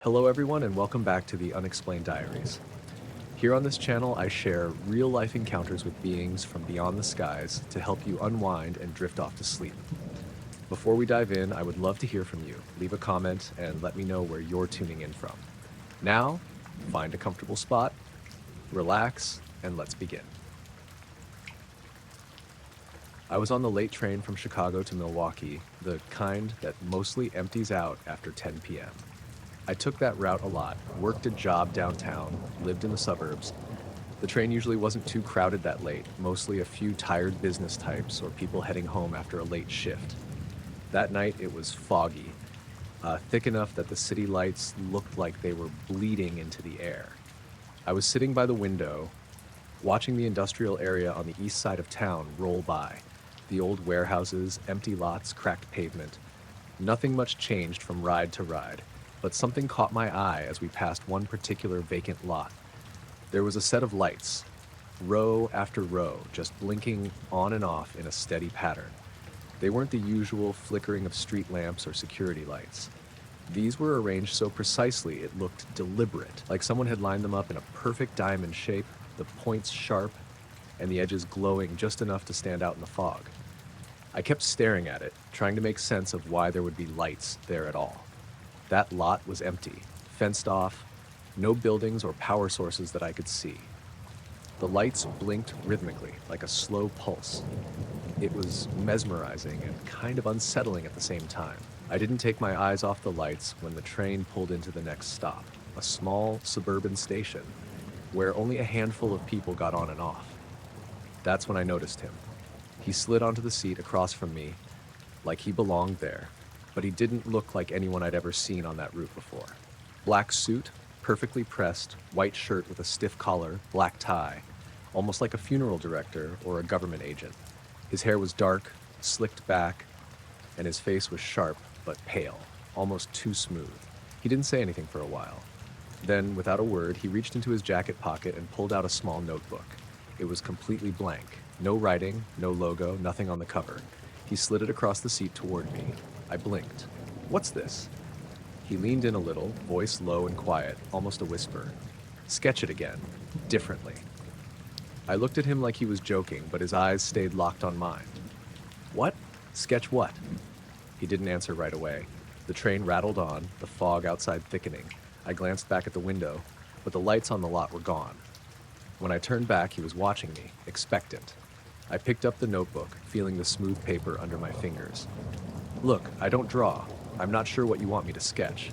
Hello everyone and welcome back to the Unexplained Diaries. Here on this channel I share real-life encounters with beings from beyond the skies to help you unwind and drift off to sleep. Before we dive in, I would love to hear from you. Leave a comment and let me know where you're tuning in from. Now, find a comfortable spot, relax, and let's begin. I was on the late train from Chicago to Milwaukee, the kind that mostly empties out after 10 p.m. I took that route a lot, worked a job downtown, lived in the suburbs. The train usually wasn't too crowded that late, mostly a few tired business types or people heading home after a late shift. That night it was foggy, thick enough that the city lights looked like they were bleeding into the air. I was sitting by the window, watching the industrial area on the east side of town roll by. The old warehouses, empty lots, cracked pavement. Nothing much changed from ride to ride. But something caught my eye as we passed one particular vacant lot. There was a set of lights, row after row, just blinking on and off in a steady pattern. They weren't the usual flickering of street lamps or security lights. These were arranged so precisely it looked deliberate, like someone had lined them up in a perfect diamond shape, the points sharp, and the edges glowing just enough to stand out in the fog. I kept staring at it, trying to make sense of why there would be lights there at all. That lot was empty, fenced off, no buildings or power sources that I could see. The lights blinked rhythmically, like a slow pulse. It was mesmerizing and kind of unsettling at the same time. I didn't take my eyes off the lights when the train pulled into the next stop, a small suburban station, where only a handful of people got on and off. That's when I noticed him. He slid onto the seat across from me, like he belonged there. But he didn't look like anyone I'd ever seen on that route before. Black suit, perfectly pressed, white shirt with a stiff collar, black tie, almost like a funeral director or a government agent. His hair was dark, slicked back, and his face was sharp but pale, almost too smooth. He didn't say anything for a while. Then, without a word, he reached into his jacket pocket and pulled out a small notebook. It was completely blank. No writing, no logo, nothing on the cover. He slid it across the seat toward me. I blinked. "What's this?" He leaned in a little, voice low and quiet, almost a whisper. "Sketch it again. Differently." I looked at him like he was joking, but his eyes stayed locked on mine. "What? Sketch what?" He didn't answer right away. The train rattled on, the fog outside thickening. I glanced back at the window, but the lights on the lot were gone. When I turned back, he was watching me, expectant. I picked up the notebook, feeling the smooth paper under my fingers. "Look, I don't draw. I'm not sure what you want me to sketch."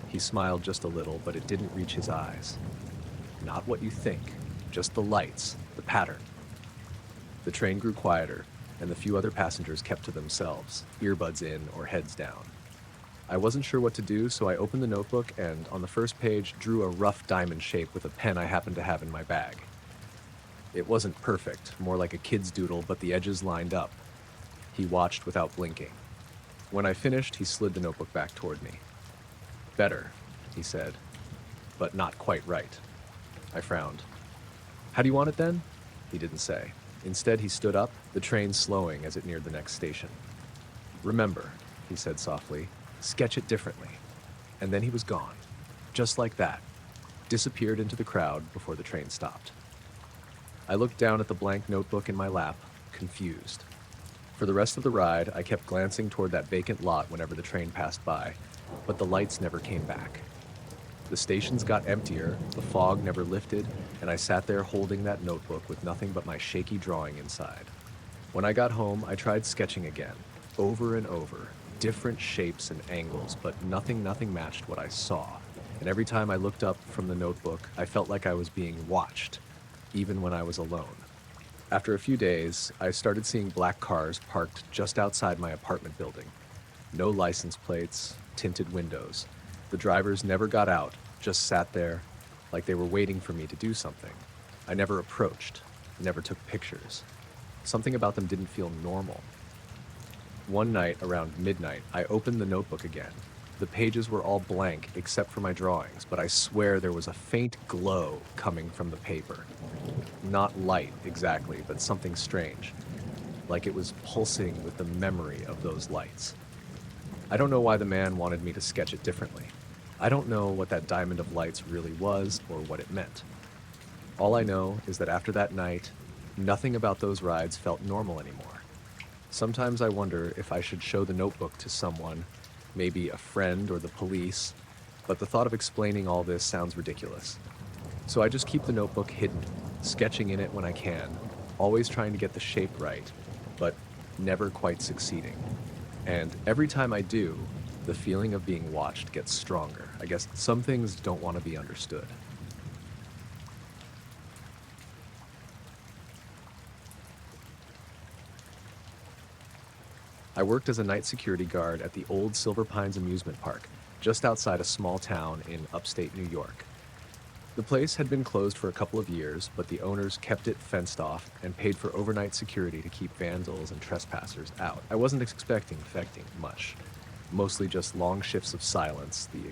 He smiled just a little, but it didn't reach his eyes. "Not what you think, just the lights, the pattern." The train grew quieter, and the few other passengers kept to themselves, earbuds in or heads down. I wasn't sure what to do, so I opened the notebook and, on the first page, drew a rough diamond shape with a pen I happened to have in my bag. It wasn't perfect, more like a kid's doodle, but the edges lined up. He watched without blinking. When I finished, he slid the notebook back toward me. "Better," he said, "but not quite right." I frowned. "How do you want it then?" He didn't say. Instead, he stood up, the train slowing as it neared the next station. "Remember," he said softly, "sketch it differently." And then he was gone. Just like that. Disappeared into the crowd before the train stopped. I looked down at the blank notebook in my lap, confused. For the rest of the ride, I kept glancing toward that vacant lot whenever the train passed by, but the lights never came back. The stations got emptier, the fog never lifted, and I sat there holding that notebook with nothing but my shaky drawing inside. When I got home, I tried sketching again, over and over, different shapes and angles, but nothing matched what I saw. And every time I looked up from the notebook, I felt like I was being watched, even when I was alone. After a few days, I started seeing black cars parked just outside my apartment building. No license plates, tinted windows. The drivers never got out, just sat there, like they were waiting for me to do something. I never approached, never took pictures. Something about them didn't feel normal. One night, around midnight, I opened the notebook again. The pages were all blank except for my drawings, but I swear there was a faint glow coming from the paper. Not light, exactly, but something strange, like it was pulsing with the memory of those lights. I don't know why the man wanted me to sketch it differently. I don't know what that diamond of lights really was or what it meant. All I know is that after that night, nothing about those rides felt normal anymore. Sometimes I wonder if I should show the notebook to someone, maybe a friend or the police, but the thought of explaining all this sounds ridiculous. So I just keep the notebook hidden, sketching in it when I can, always trying to get the shape right, but never quite succeeding. And every time I do, the feeling of being watched gets stronger. I guess some things don't want to be understood. I worked as a night security guard at the old Silver Pines amusement park, just outside a small town in upstate New York. The place had been closed for a couple of years, but the owners kept it fenced off and paid for overnight security to keep vandals and trespassers out. I wasn't expecting much, mostly just long shifts of silence, the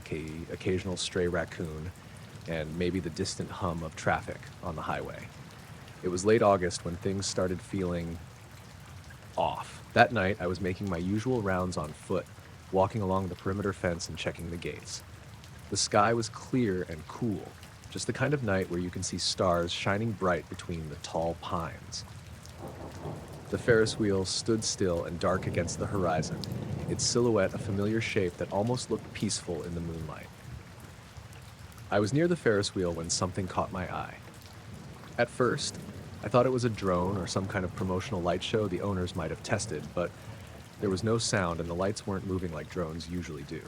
occasional stray raccoon, and maybe the distant hum of traffic on the highway. It was late August when things started feeling off. That night, I was making my usual rounds on foot, walking along the perimeter fence and checking the gates. The sky was clear and cool, just the kind of night where you can see stars shining bright between the tall pines. The Ferris wheel stood still and dark against the horizon, its silhouette a familiar shape that almost looked peaceful in the moonlight. I was near the Ferris wheel when something caught my eye. At first, I thought it was a drone or some kind of promotional light show the owners might have tested, but there was no sound and the lights weren't moving like drones usually do.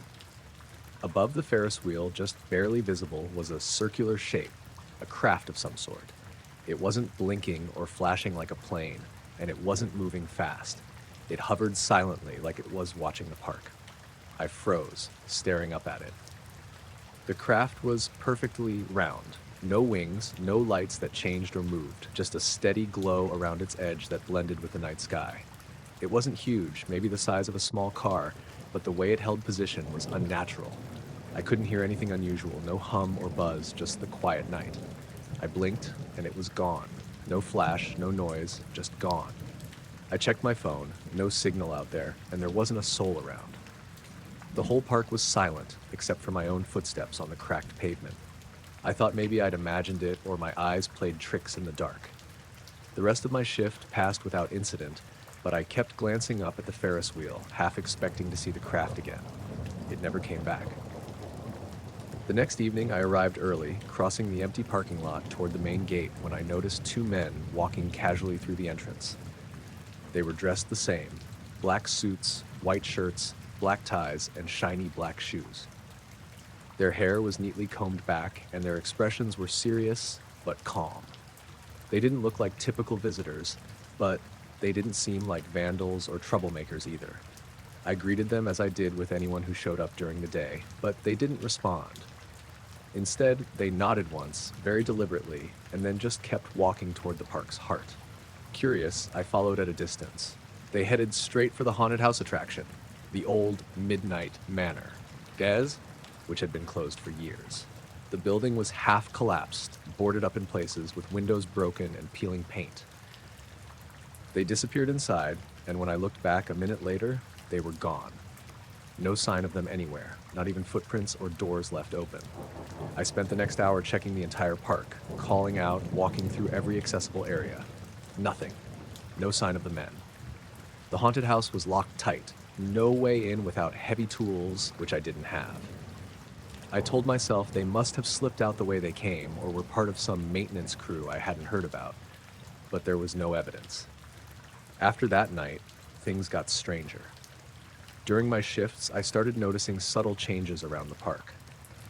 Above the Ferris wheel, just barely visible, was a circular shape, a craft of some sort. It wasn't blinking or flashing like a plane, and it wasn't moving fast. It hovered silently like it was watching the park. I froze, staring up at it. The craft was perfectly round. No wings, no lights that changed or moved, just a steady glow around its edge that blended with the night sky. It wasn't huge, maybe the size of a small car, but the way it held position was unnatural. I couldn't hear anything unusual, no hum or buzz, just the quiet night. I blinked, and it was gone. No flash, no noise, just gone. I checked my phone, no signal out there, and there wasn't a soul around. The whole park was silent, except for my own footsteps on the cracked pavement. I thought maybe I'd imagined it or my eyes played tricks in the dark. The rest of my shift passed without incident, but I kept glancing up at the Ferris wheel, half expecting to see the craft again. It never came back. The next evening, I arrived early, crossing the empty parking lot toward the main gate when I noticed two men walking casually through the entrance. They were dressed the same: black suits, white shirts, black ties, and shiny black shoes. Their hair was neatly combed back, and their expressions were serious but calm. They didn't look like typical visitors, but they didn't seem like vandals or troublemakers either. I greeted them as I did with anyone who showed up during the day, but they didn't respond. Instead, they nodded once, very deliberately, and then just kept walking toward the park's heart. Curious, I followed at a distance. They headed straight for the haunted house attraction, the old Midnight Manor, Gaz, which had been closed for years. The building was half collapsed, boarded up in places with windows broken and peeling paint. They disappeared inside, and when I looked back a minute later, they were gone. No sign of them anywhere, not even footprints or doors left open. I spent the next hour checking the entire park, calling out, walking through every accessible area. Nothing. No sign of the men. The haunted house was locked tight. No way in without heavy tools, which I didn't have. I told myself they must have slipped out the way they came or were part of some maintenance crew I hadn't heard about, but there was no evidence. After that night, things got stranger. During my shifts, I started noticing subtle changes around the park.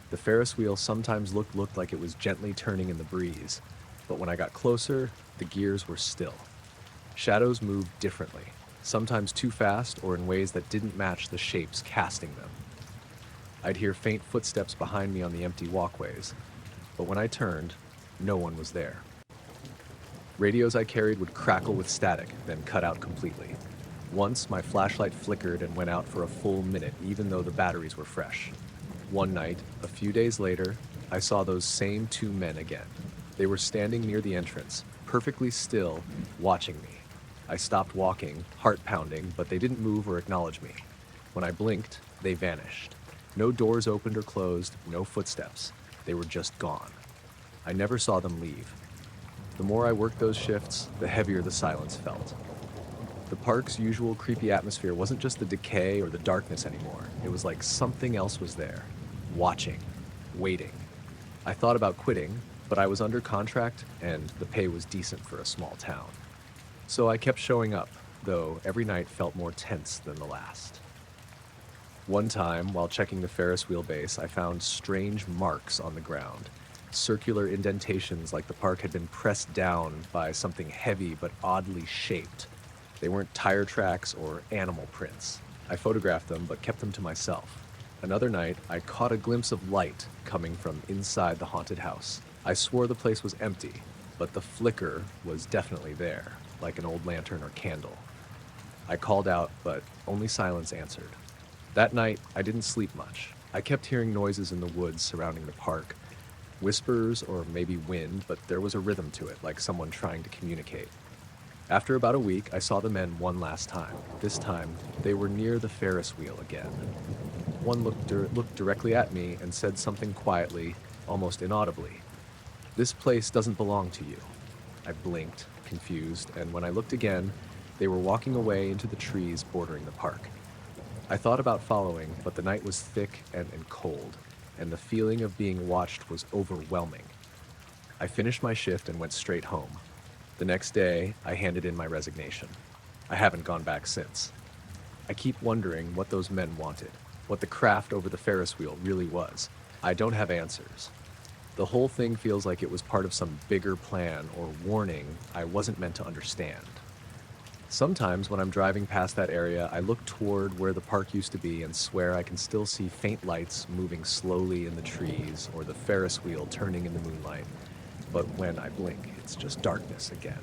The Ferris wheel sometimes looked like it was gently turning in the breeze, but when I got closer, the gears were still. Shadows moved differently, sometimes too fast or in ways that didn't match the shapes casting them. I'd hear faint footsteps behind me on the empty walkways, but when I turned, no one was there. Radios I carried would crackle with static, then cut out completely. Once, my flashlight flickered and went out for a full minute, even though the batteries were fresh. One night, a few days later, I saw those same two men again. They were standing near the entrance, perfectly still, watching me. I stopped walking, heart pounding, but they didn't move or acknowledge me. When I blinked, they vanished. No doors opened or closed, no footsteps. They were just gone. I never saw them leave. The more I worked those shifts, the heavier the silence felt. The park's usual creepy atmosphere wasn't just the decay or the darkness anymore. It was like something else was there, watching, waiting. I thought about quitting, but I was under contract and the pay was decent for a small town. So I kept showing up, though every night felt more tense than the last. One time, while checking the Ferris wheel base, I found strange marks on the ground. Circular indentations like the park had been pressed down by something heavy but oddly shaped. They weren't tire tracks or animal prints. I photographed them but kept them to myself. Another night, I caught a glimpse of light coming from inside the haunted house. I swore the place was empty, but the flicker was definitely there, like an old lantern or candle. I called out, but only silence answered. That night, I didn't sleep much. I kept hearing noises in the woods surrounding the park. Whispers or maybe wind, but there was a rhythm to it, like someone trying to communicate. After about a week, I saw the men one last time. This time, they were near the Ferris wheel again. One looked directly at me and said something quietly, almost inaudibly. "This place doesn't belong to you." I blinked, confused, and when I looked again, they were walking away into the trees bordering the park. I thought about following, but the night was thick and cold, and the feeling of being watched was overwhelming. I finished my shift and went straight home. The next day, I handed in my resignation. I haven't gone back since. I keep wondering what those men wanted, what the craft over the Ferris wheel really was. I don't have answers. The whole thing feels like it was part of some bigger plan or warning I wasn't meant to understand. Sometimes when I'm driving past that area, I look toward where the park used to be and swear I can still see faint lights moving slowly in the trees or the Ferris wheel turning in the moonlight. But when I blink, it's just darkness again.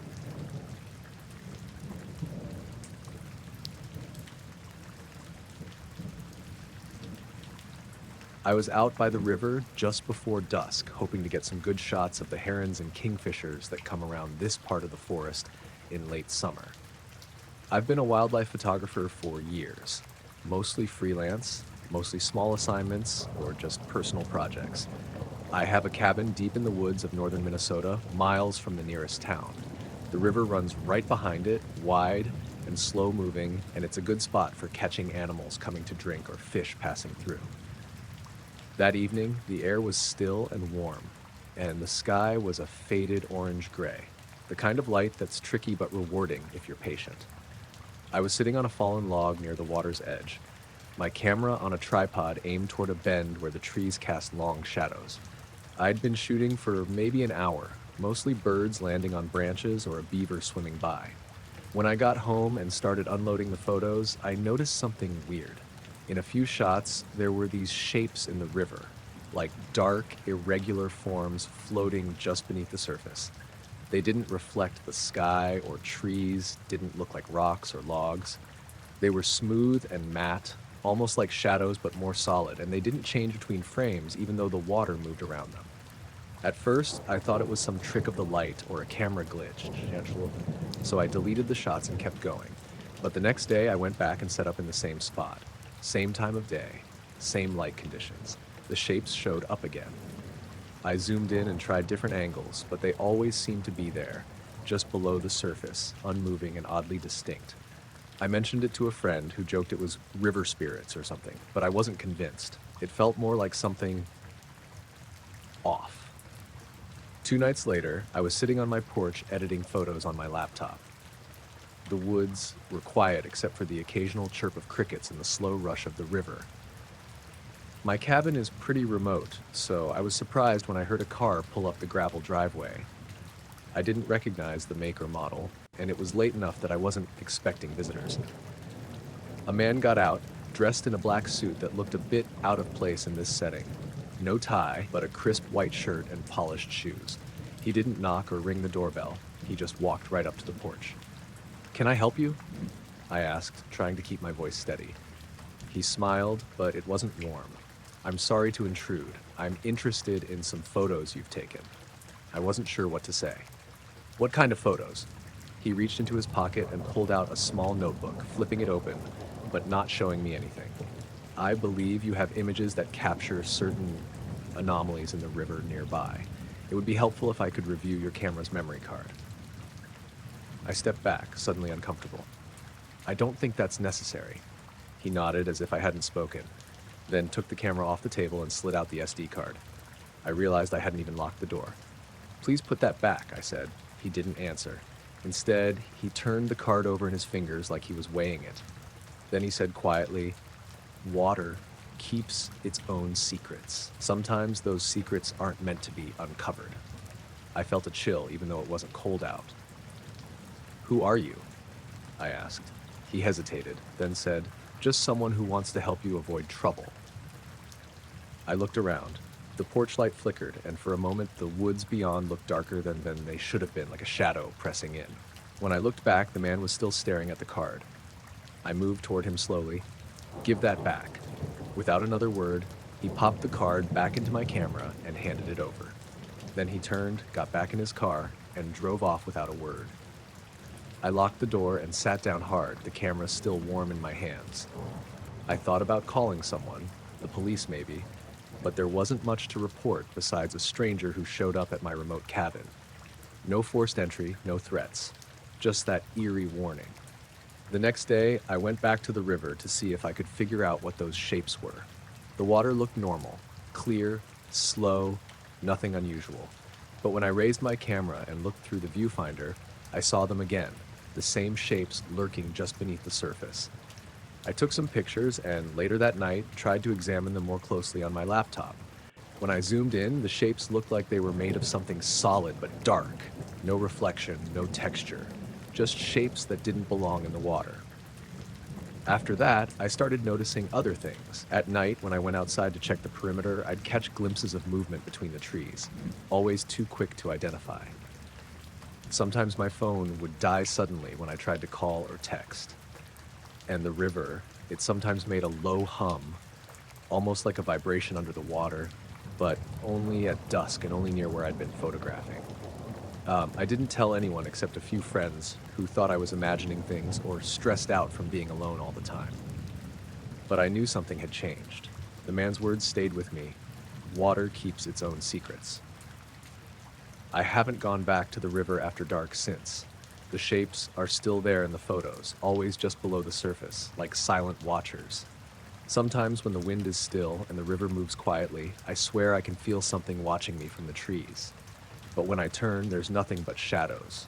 I was out by the river just before dusk, hoping to get some good shots of the herons and kingfishers that come around this part of the forest in late summer. I've been a wildlife photographer for years, mostly freelance, mostly small assignments, or just personal projects. I have a cabin deep in the woods of northern Minnesota, miles from the nearest town. The river runs right behind it, wide and slow moving, and it's a good spot for catching animals coming to drink or fish passing through. That evening, the air was still and warm, and the sky was a faded orange-gray, the kind of light that's tricky but rewarding if you're patient. I was sitting on a fallen log near the water's edge, my camera on a tripod aimed toward a bend where the trees cast long shadows. I'd been shooting for maybe an hour, mostly birds landing on branches or a beaver swimming by. When I got home and started unloading the photos, I noticed something weird. In a few shots, there were these shapes in the river, like dark, irregular forms floating just beneath the surface. They didn't reflect the sky or trees, didn't look like rocks or logs. They were smooth and matte, almost like shadows but more solid, and they didn't change between frames even though the water moved around them. At first, I thought it was some trick of the light or a camera glitch, so I deleted the shots and kept going. But the next day, I went back and set up in the same spot. Same time of day, same light conditions. The shapes showed up again. I zoomed in and tried different angles, but they always seemed to be there, just below the surface, unmoving and oddly distinct. I mentioned it to a friend who joked it was river spirits or something, but I wasn't convinced. It felt more like something off. 2 nights later, I was sitting on my porch editing photos on my laptop. The woods were quiet except for the occasional chirp of crickets and the slow rush of the river. My cabin is pretty remote, so I was surprised when I heard a car pull up the gravel driveway. I didn't recognize the make or model, and it was late enough that I wasn't expecting visitors. A man got out, dressed in a black suit that looked a bit out of place in this setting. No tie, but a crisp white shirt and polished shoes. He didn't knock or ring the doorbell. He just walked right up to the porch. "Can I help you?" I asked, trying to keep my voice steady. He smiled, but it wasn't warm. "I'm sorry to intrude. I'm interested in some photos you've taken." I wasn't sure what to say. "What kind of photos?" He reached into his pocket and pulled out a small notebook, flipping it open, but not showing me anything. I believe you have images that capture certain anomalies in the river nearby. It would be helpful if I could review your camera's memory card. I stepped back, suddenly uncomfortable. I don't think that's necessary. He nodded as if I hadn't spoken, then took the camera off the table and slid out the SD card. I realized I hadn't even locked the door. Please put that back, I said. He didn't answer. Instead, he turned the card over in his fingers like he was weighing it. Then he said quietly, "Water keeps its own secrets. Sometimes those secrets aren't meant to be uncovered." I felt a chill, even though it wasn't cold out. "Who are you?" I asked. He hesitated, then said, "Just someone who wants to help you avoid trouble." I looked around. The porch light flickered, and for a moment the woods beyond looked darker than they should have been, like a shadow pressing in. When I looked back, the man was still staring at the card. I moved toward him slowly. "Give that back." Without another word, he popped the card back into my camera and handed it over. Then he turned, got back in his car, and drove off without a word. I locked the door and sat down hard, the camera still warm in my hands. I thought about calling someone, the police maybe, but there wasn't much to report besides a stranger who showed up at my remote cabin. No forced entry, no threats, just that eerie warning. The next day, I went back to the river to see if I could figure out what those shapes were. The water looked normal, clear, slow, nothing unusual. But when I raised my camera and looked through the viewfinder, I saw them again, the same shapes lurking just beneath the surface. I took some pictures and later that night tried to examine them more closely on my laptop. When I zoomed in, the shapes looked like they were made of something solid but dark. No reflection, no texture, just shapes that didn't belong in the water. After that, I started noticing other things. At night, when I went outside to check the perimeter, I'd catch glimpses of movement between the trees, always too quick to identify. Sometimes my phone would die suddenly when I tried to call or text. And the river, it sometimes made a low hum, almost like a vibration under the water, but only at dusk and only near where I'd been photographing. I didn't tell anyone except a few friends who thought I was imagining things or stressed out from being alone all the time. But I knew something had changed. The man's words stayed with me. Water keeps its own secrets. I haven't gone back to the river after dark since. The shapes are still there in the photos, always just below the surface, like silent watchers. Sometimes when the wind is still and the river moves quietly, I swear I can feel something watching me from the trees. But when I turn, there's nothing but shadows.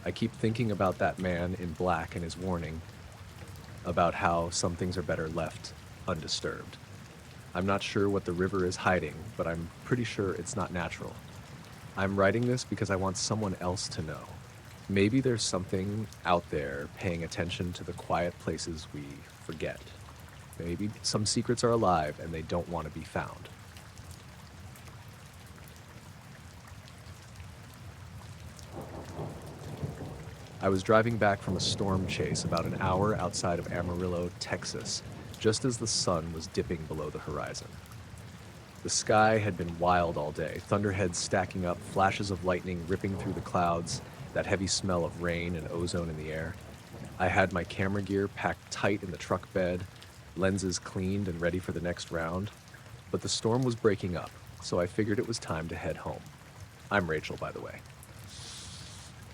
I keep thinking about that man in black and his warning, about how some things are better left undisturbed. I'm not sure what the river is hiding, but I'm pretty sure it's not natural. I'm writing this because I want someone else to know. Maybe there's something out there paying attention to the quiet places we forget. Maybe some secrets are alive and they don't want to be found. I was driving back from a storm chase about an hour outside of Amarillo, Texas, just as the sun was dipping below the horizon. The sky had been wild all day, thunderheads stacking up, flashes of lightning ripping through the clouds, that heavy smell of rain and ozone in the air. I had my camera gear packed tight in the truck bed, lenses cleaned and ready for the next round. But the storm was breaking up, so I figured it was time to head home. I'm Rachel, by the way.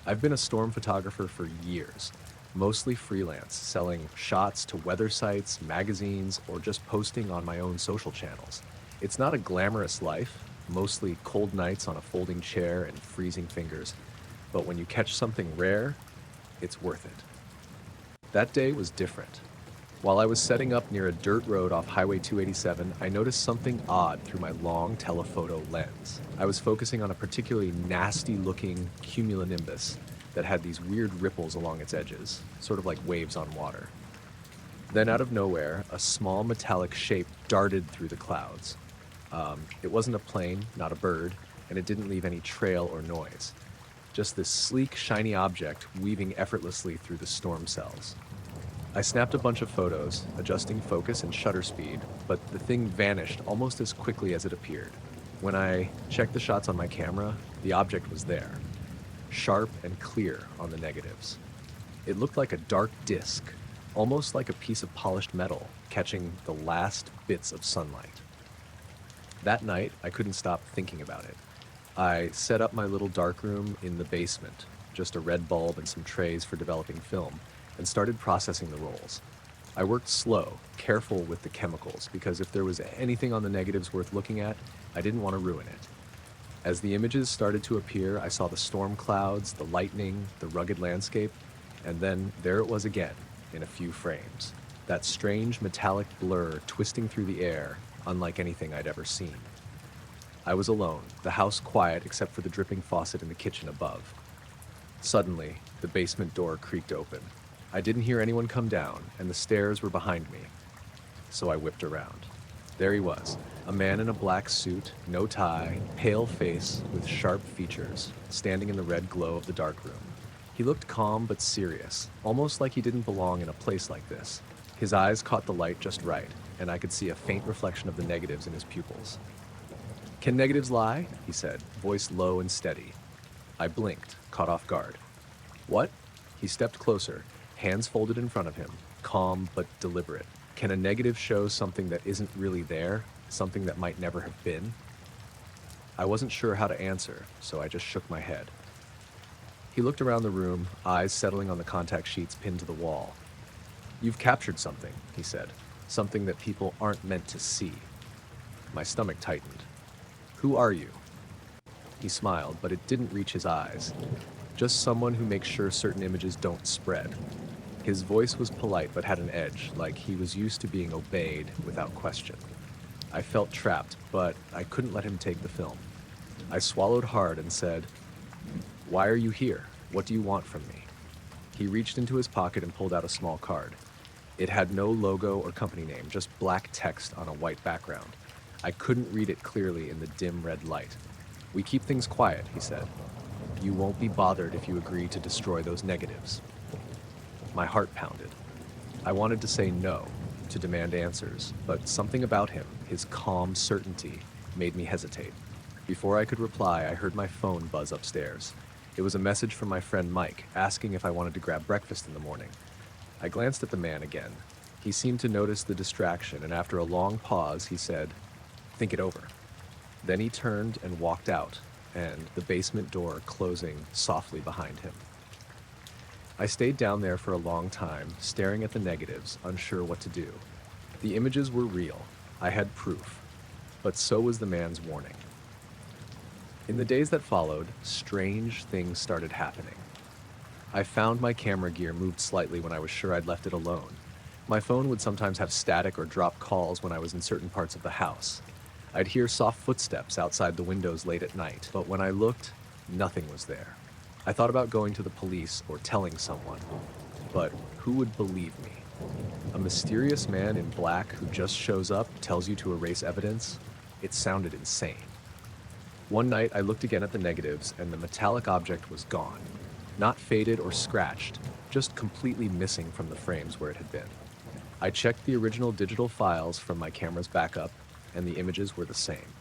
I've been a storm photographer for years, mostly freelance, selling shots to weather sites, magazines, or just posting on my own social channels. It's not a glamorous life, mostly cold nights on a folding chair and freezing fingers, but when you catch something rare, it's worth it. That day was different. While I was setting up near a dirt road off Highway 287, I noticed something odd through my long telephoto lens. I was focusing on a particularly nasty-looking cumulonimbus that had these weird ripples along its edges, sort of like waves on water. Then out of nowhere, a small metallic shape darted through the clouds. It wasn't a plane, not a bird, and it didn't leave any trail or noise. Just this sleek, shiny object weaving effortlessly through the storm cells. I snapped a bunch of photos, adjusting focus and shutter speed, but the thing vanished almost as quickly as it appeared. When I checked the shots on my camera, the object was there, sharp and clear on the negatives. It looked like a dark disc, almost like a piece of polished metal catching the last bits of sunlight. That night, I couldn't stop thinking about it. I set up my little darkroom in the basement, just a red bulb and some trays for developing film, and started processing the rolls. I worked slow, careful with the chemicals, because if there was anything on the negatives worth looking at, I didn't want to ruin it. As the images started to appear, I saw the storm clouds, the lightning, the rugged landscape, and then there it was again, in a few frames. That strange metallic blur twisting through the air, unlike anything I'd ever seen. I was alone, the house quiet except for the dripping faucet in the kitchen above. Suddenly, the basement door creaked open. I didn't hear anyone come down, and the stairs were behind me. So I whipped around. There he was, a man in a black suit, no tie, pale face with sharp features, standing in the red glow of the darkroom. He looked calm but serious, almost like he didn't belong in a place like this. His eyes caught the light just right, and I could see a faint reflection of the negatives in his pupils. "Can negatives lie?" he said, voice low and steady. I blinked, caught off guard. "What?" He stepped closer, hands folded in front of him, calm but deliberate. "Can a negative show something that isn't really there, something that might never have been?" I wasn't sure how to answer, so I just shook my head. He looked around the room, eyes settling on the contact sheets pinned to the wall. "You've captured something," he said, "something that people aren't meant to see." My stomach tightened. "Who are you?" He smiled, but it didn't reach his eyes. "Just someone who makes sure certain images don't spread." His voice was polite but had an edge, like he was used to being obeyed without question. I felt trapped, but I couldn't let him take the film. I swallowed hard and said, "Why are you here? What do you want from me?" He reached into his pocket and pulled out a small card. It had no logo or company name, just black text on a white background. I couldn't read it clearly in the dim red light. "We keep things quiet," he said. "You won't be bothered if you agree to destroy those negatives." My heart pounded. I wanted to say no, to demand answers, but something about him, his calm certainty, made me hesitate. Before I could reply, I heard my phone buzz upstairs. It was a message from my friend Mike, asking if I wanted to grab breakfast in the morning. I glanced at the man again. He seemed to notice the distraction, and after a long pause, he said, "Think it over." Then he turned and walked out, and the basement door closing softly behind him. I stayed down there for a long time, staring at the negatives, unsure what to do. The images were real. I had proof. But so was the man's warning. In the days that followed, strange things started happening. I found my camera gear moved slightly when I was sure I'd left it alone. My phone would sometimes have static or drop calls when I was in certain parts of the house. I'd hear soft footsteps outside the windows late at night, but when I looked, nothing was there. I thought about going to the police or telling someone, but who would believe me? A mysterious man in black who just shows up, tells you to erase evidence? It sounded insane. One night I looked again at the negatives and the metallic object was gone. Not faded or scratched, just completely missing from the frames where it had been. I checked the original digital files from my camera's backup, and the images were the same.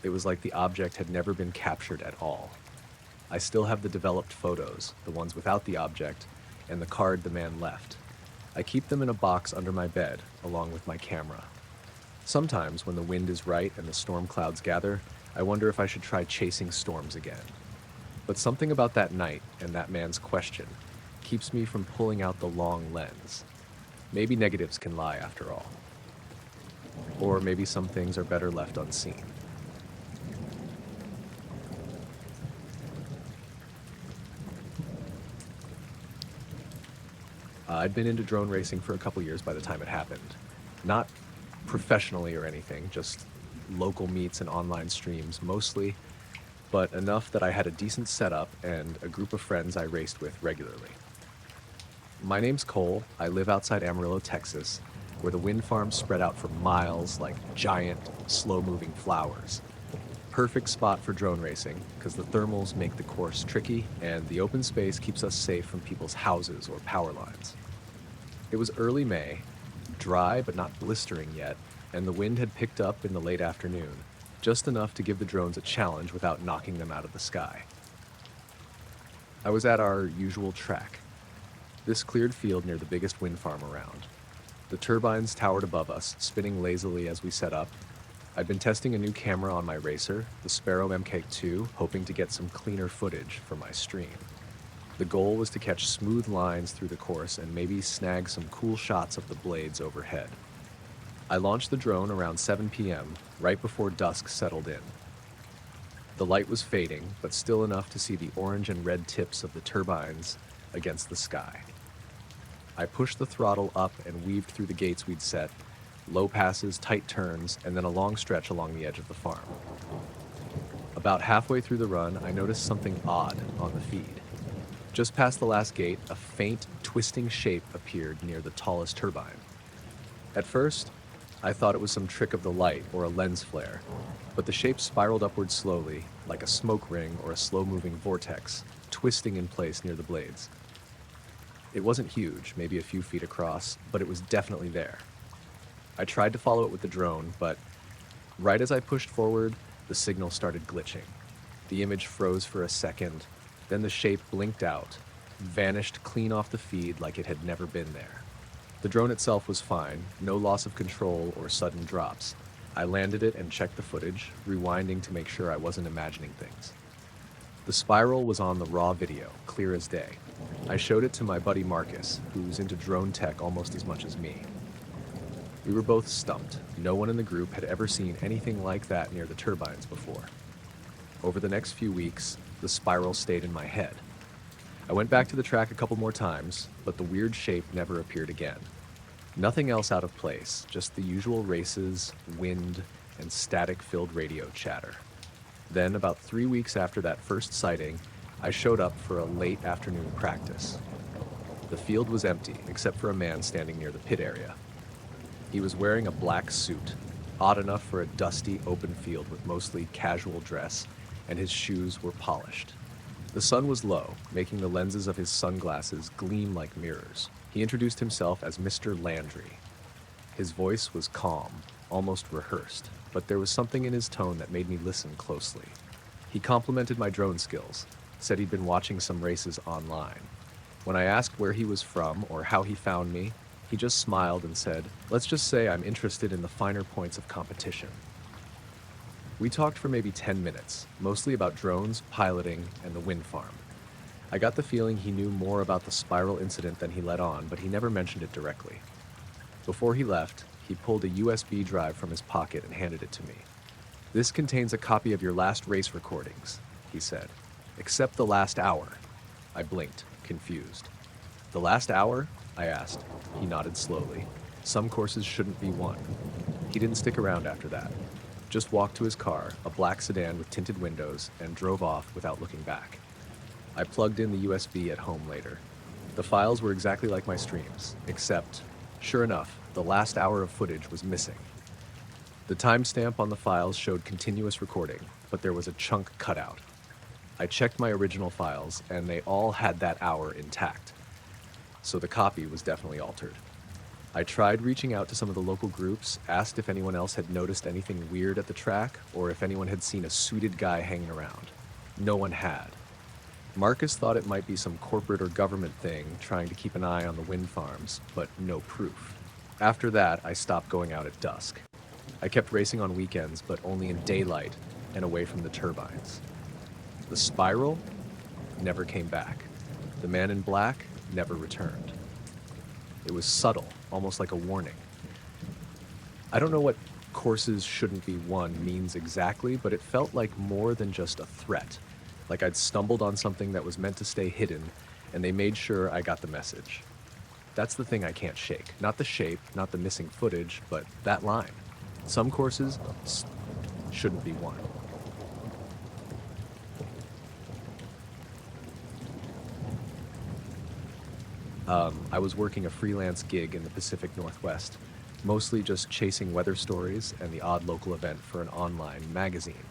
It was like the object had never been captured at all. I still have the developed photos, the ones without the object, and the card the man left. I keep them in a box under my bed, along with my camera. Sometimes, when the wind is right and the storm clouds gather, I wonder if I should try chasing storms again. But something about that night and that man's question keeps me from pulling out the long lens. Maybe negatives can lie after all. Or maybe some things are better left unseen. I'd been into drone racing for a couple years by the time it happened. Not professionally or anything, just local meets and online streams mostly, but enough that I had a decent setup and a group of friends I raced with regularly. My name's Cole. I live outside Amarillo, Texas, where the wind farms spread out for miles like giant, slow-moving flowers. Perfect spot for drone racing because the thermals make the course tricky and the open space keeps us safe from people's houses or power lines. It was early May, dry but not blistering yet, and the wind had picked up in the late afternoon, just enough to give the drones a challenge without knocking them out of the sky. I was at our usual track. This cleared field near the biggest wind farm around. The turbines towered above us, spinning lazily as we set up. I'd been testing a new camera on my racer, the Sparrow MK2, hoping to get some cleaner footage for my stream. The goal was to catch smooth lines through the course and maybe snag some cool shots of the blades overhead. I launched the drone around 7 p.m., right before dusk settled in. The light was fading, but still enough to see the orange and red tips of the turbines against the sky. I pushed the throttle up and weaved through the gates we'd set, low passes, tight turns, and then a long stretch along the edge of the farm. About halfway through the run, I noticed something odd on the feed. Just past the last gate, a faint, twisting shape appeared near the tallest turbine. At first, I thought it was some trick of the light or a lens flare, but the shape spiraled upward slowly, like a smoke ring or a slow-moving vortex, twisting in place near the blades. It wasn't huge, maybe a few feet across, but it was definitely there. I tried to follow it with the drone, but right as I pushed forward, the signal started glitching. The image froze for a second, then the shape blinked out, vanished clean off the feed like it had never been there. The drone itself was fine, no loss of control or sudden drops. I landed it and checked the footage, rewinding to make sure I wasn't imagining things. The spiral was on the raw video, clear as day. I showed it to my buddy Marcus, who's into drone tech almost as much as me. We were both stumped. No one in the group had ever seen anything like that near the turbines before. Over the next few weeks, the spiral stayed in my head. I went back to the track a couple more times, but the weird shape never appeared again. Nothing else out of place, just the usual races, wind, and static-filled radio chatter. Then, about 3 weeks after that first sighting, I showed up for a late afternoon practice. The field was empty, except for a man standing near the pit area. He was wearing a black suit, odd enough for a dusty, open field with mostly casual dress, and his shoes were polished. The sun was low, making the lenses of his sunglasses gleam like mirrors. He introduced himself as Mr. Landry. His voice was calm, almost rehearsed, but there was something in his tone that made me listen closely. He complimented my drone skills, said he'd been watching some races online. When I asked where he was from or how he found me, he just smiled and said, "Let's just say I'm interested in the finer points of competition." We talked for maybe 10 minutes, mostly about drones, piloting, and the wind farm. I got the feeling he knew more about the spiral incident than he let on, but he never mentioned it directly. Before he left, he pulled a USB drive from his pocket and handed it to me. "This contains a copy of your last race recordings," he said. "Except the last hour." I blinked, confused. "The last hour?" I asked. He nodded slowly. "Some courses shouldn't be won." He didn't stick around after that. Just walked to his car, a black sedan with tinted windows, and drove off without looking back. I plugged in the USB at home later. The files were exactly like my streams, except, sure enough, the last hour of footage was missing. The timestamp on the files showed continuous recording, but there was a chunk cut out. I checked my original files, and they all had that hour intact. So the copy was definitely altered. I tried reaching out to some of the local groups, asked if anyone else had noticed anything weird at the track, or if anyone had seen a suited guy hanging around. No one had. Marcus thought it might be some corporate or government thing trying to keep an eye on the wind farms, but no proof. After that, I stopped going out at dusk. I kept racing on weekends, but only in daylight and away from the turbines. The spiral never came back. The man in black never returned. It was subtle, almost like a warning. I don't know what courses shouldn't be won means exactly, but it felt like more than just a threat. Like I'd stumbled on something that was meant to stay hidden, and they made sure I got the message. That's the thing I can't shake. Not the shape, not the missing footage, but that line. Some courses shouldn't be won. I was working a freelance gig in the Pacific Northwest, mostly just chasing weather stories and the odd local event for an online magazine.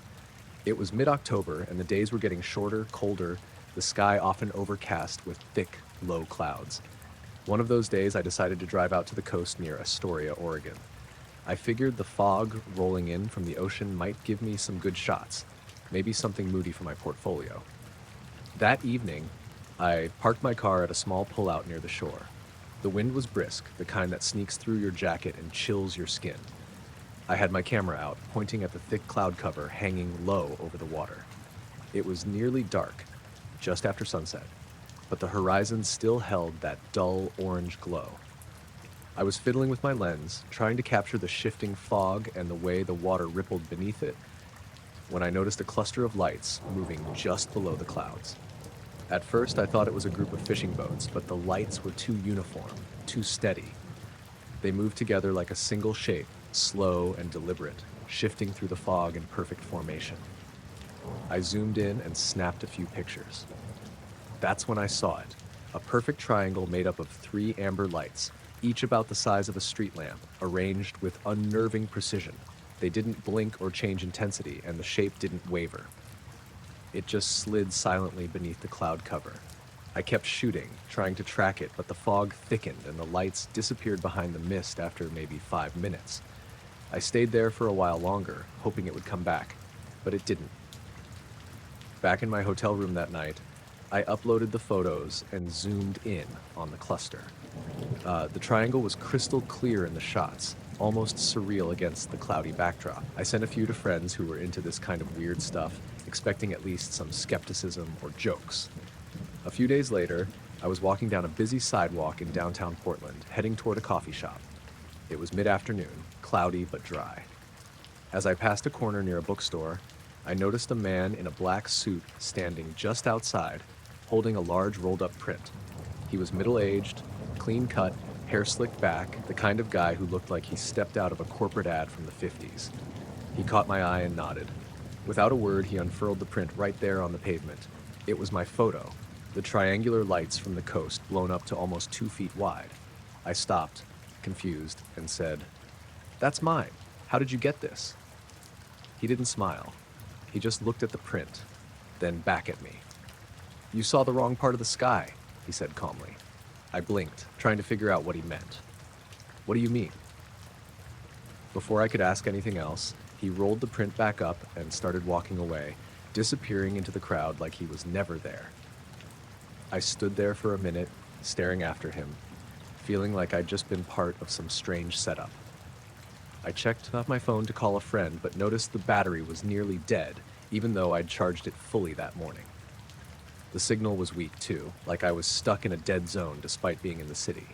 It was mid-October, and the days were getting shorter, colder, the sky often overcast with thick, low clouds. One of those days, I decided to drive out to the coast near Astoria, Oregon. I figured the fog rolling in from the ocean might give me some good shots, maybe something moody for my portfolio. That evening, I parked my car at a small pullout near the shore. The wind was brisk, the kind that sneaks through your jacket and chills your skin. I had my camera out, pointing at the thick cloud cover hanging low over the water. It was nearly dark, just after sunset, but the horizon still held that dull orange glow. I was fiddling with my lens, trying to capture the shifting fog and the way the water rippled beneath it, when I noticed a cluster of lights moving just below the clouds. At first, I thought it was a group of fishing boats, but the lights were too uniform, too steady. They moved together like a single shape, slow and deliberate, shifting through the fog in perfect formation. I zoomed in and snapped a few pictures. That's when I saw it, a perfect triangle made up of 3 amber lights, each about the size of a street lamp, arranged with unnerving precision. They didn't blink or change intensity, and the shape didn't waver. It just slid silently beneath the cloud cover. I kept shooting, trying to track it, but the fog thickened and the lights disappeared behind the mist after maybe 5 minutes. I stayed there for a while longer, hoping it would come back, but it didn't. Back in my hotel room that night, I uploaded the photos and zoomed in on the cluster. The triangle was crystal clear in the shots, almost surreal against the cloudy backdrop. I sent a few to friends who were into this kind of weird stuff, expecting at least some skepticism or jokes. A few days later, I was walking down a busy sidewalk in downtown Portland, heading toward a coffee shop. It was mid-afternoon, cloudy but dry. As I passed a corner near a bookstore, I noticed a man in a black suit standing just outside, holding a large rolled-up print. He was middle-aged, clean-cut, hair slicked back, the kind of guy who looked like he stepped out of a corporate ad from the 50s. He caught my eye and nodded. Without a word, he unfurled the print right there on the pavement. It was my photo, the triangular lights from the coast blown up to almost 2 feet wide. I stopped, confused, and said, "That's mine. How did you get this?" He didn't smile. He just looked at the print, then back at me. "You saw the wrong part of the sky," he said calmly. I blinked, trying to figure out what he meant. "What do you mean?" Before I could ask anything else, he rolled the print back up and started walking away, disappearing into the crowd like he was never there. I stood there for a minute, staring after him, feeling like I'd just been part of some strange setup. I checked my phone to call a friend, but noticed the battery was nearly dead, even though I'd charged it fully that morning. The signal was weak too, like I was stuck in a dead zone despite being in the city.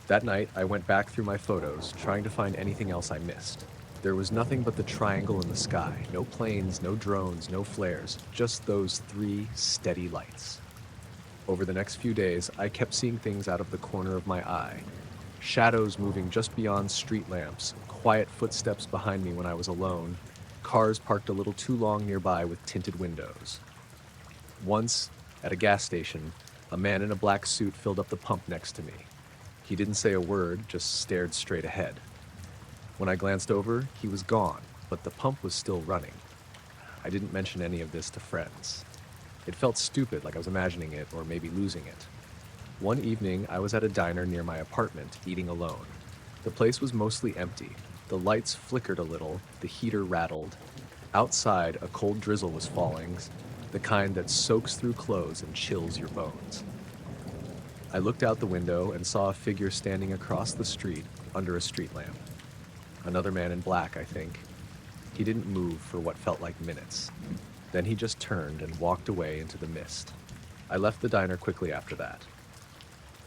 That night, I went back through my photos, trying to find anything else I missed. There was nothing but the triangle in the sky. No planes, no drones, no flares, just those 3 steady lights. Over the next few days, I kept seeing things out of the corner of my eye. Shadows moving just beyond street lamps, quiet footsteps behind me when I was alone, cars parked a little too long nearby with tinted windows. Once, at a gas station, a man in a black suit filled up the pump next to me. He didn't say a word, just stared straight ahead. When I glanced over, he was gone, but the pump was still running. I didn't mention any of this to friends. It felt stupid, like I was imagining it or maybe losing it. One evening, I was at a diner near my apartment, eating alone. The place was mostly empty. The lights flickered a little, the heater rattled. Outside, a cold drizzle was falling, the kind that soaks through clothes and chills your bones. I looked out the window and saw a figure standing across the street under a street lamp. Another man in black, I think. He didn't move for what felt like minutes. Then he just turned and walked away into the mist. I left the diner quickly after that.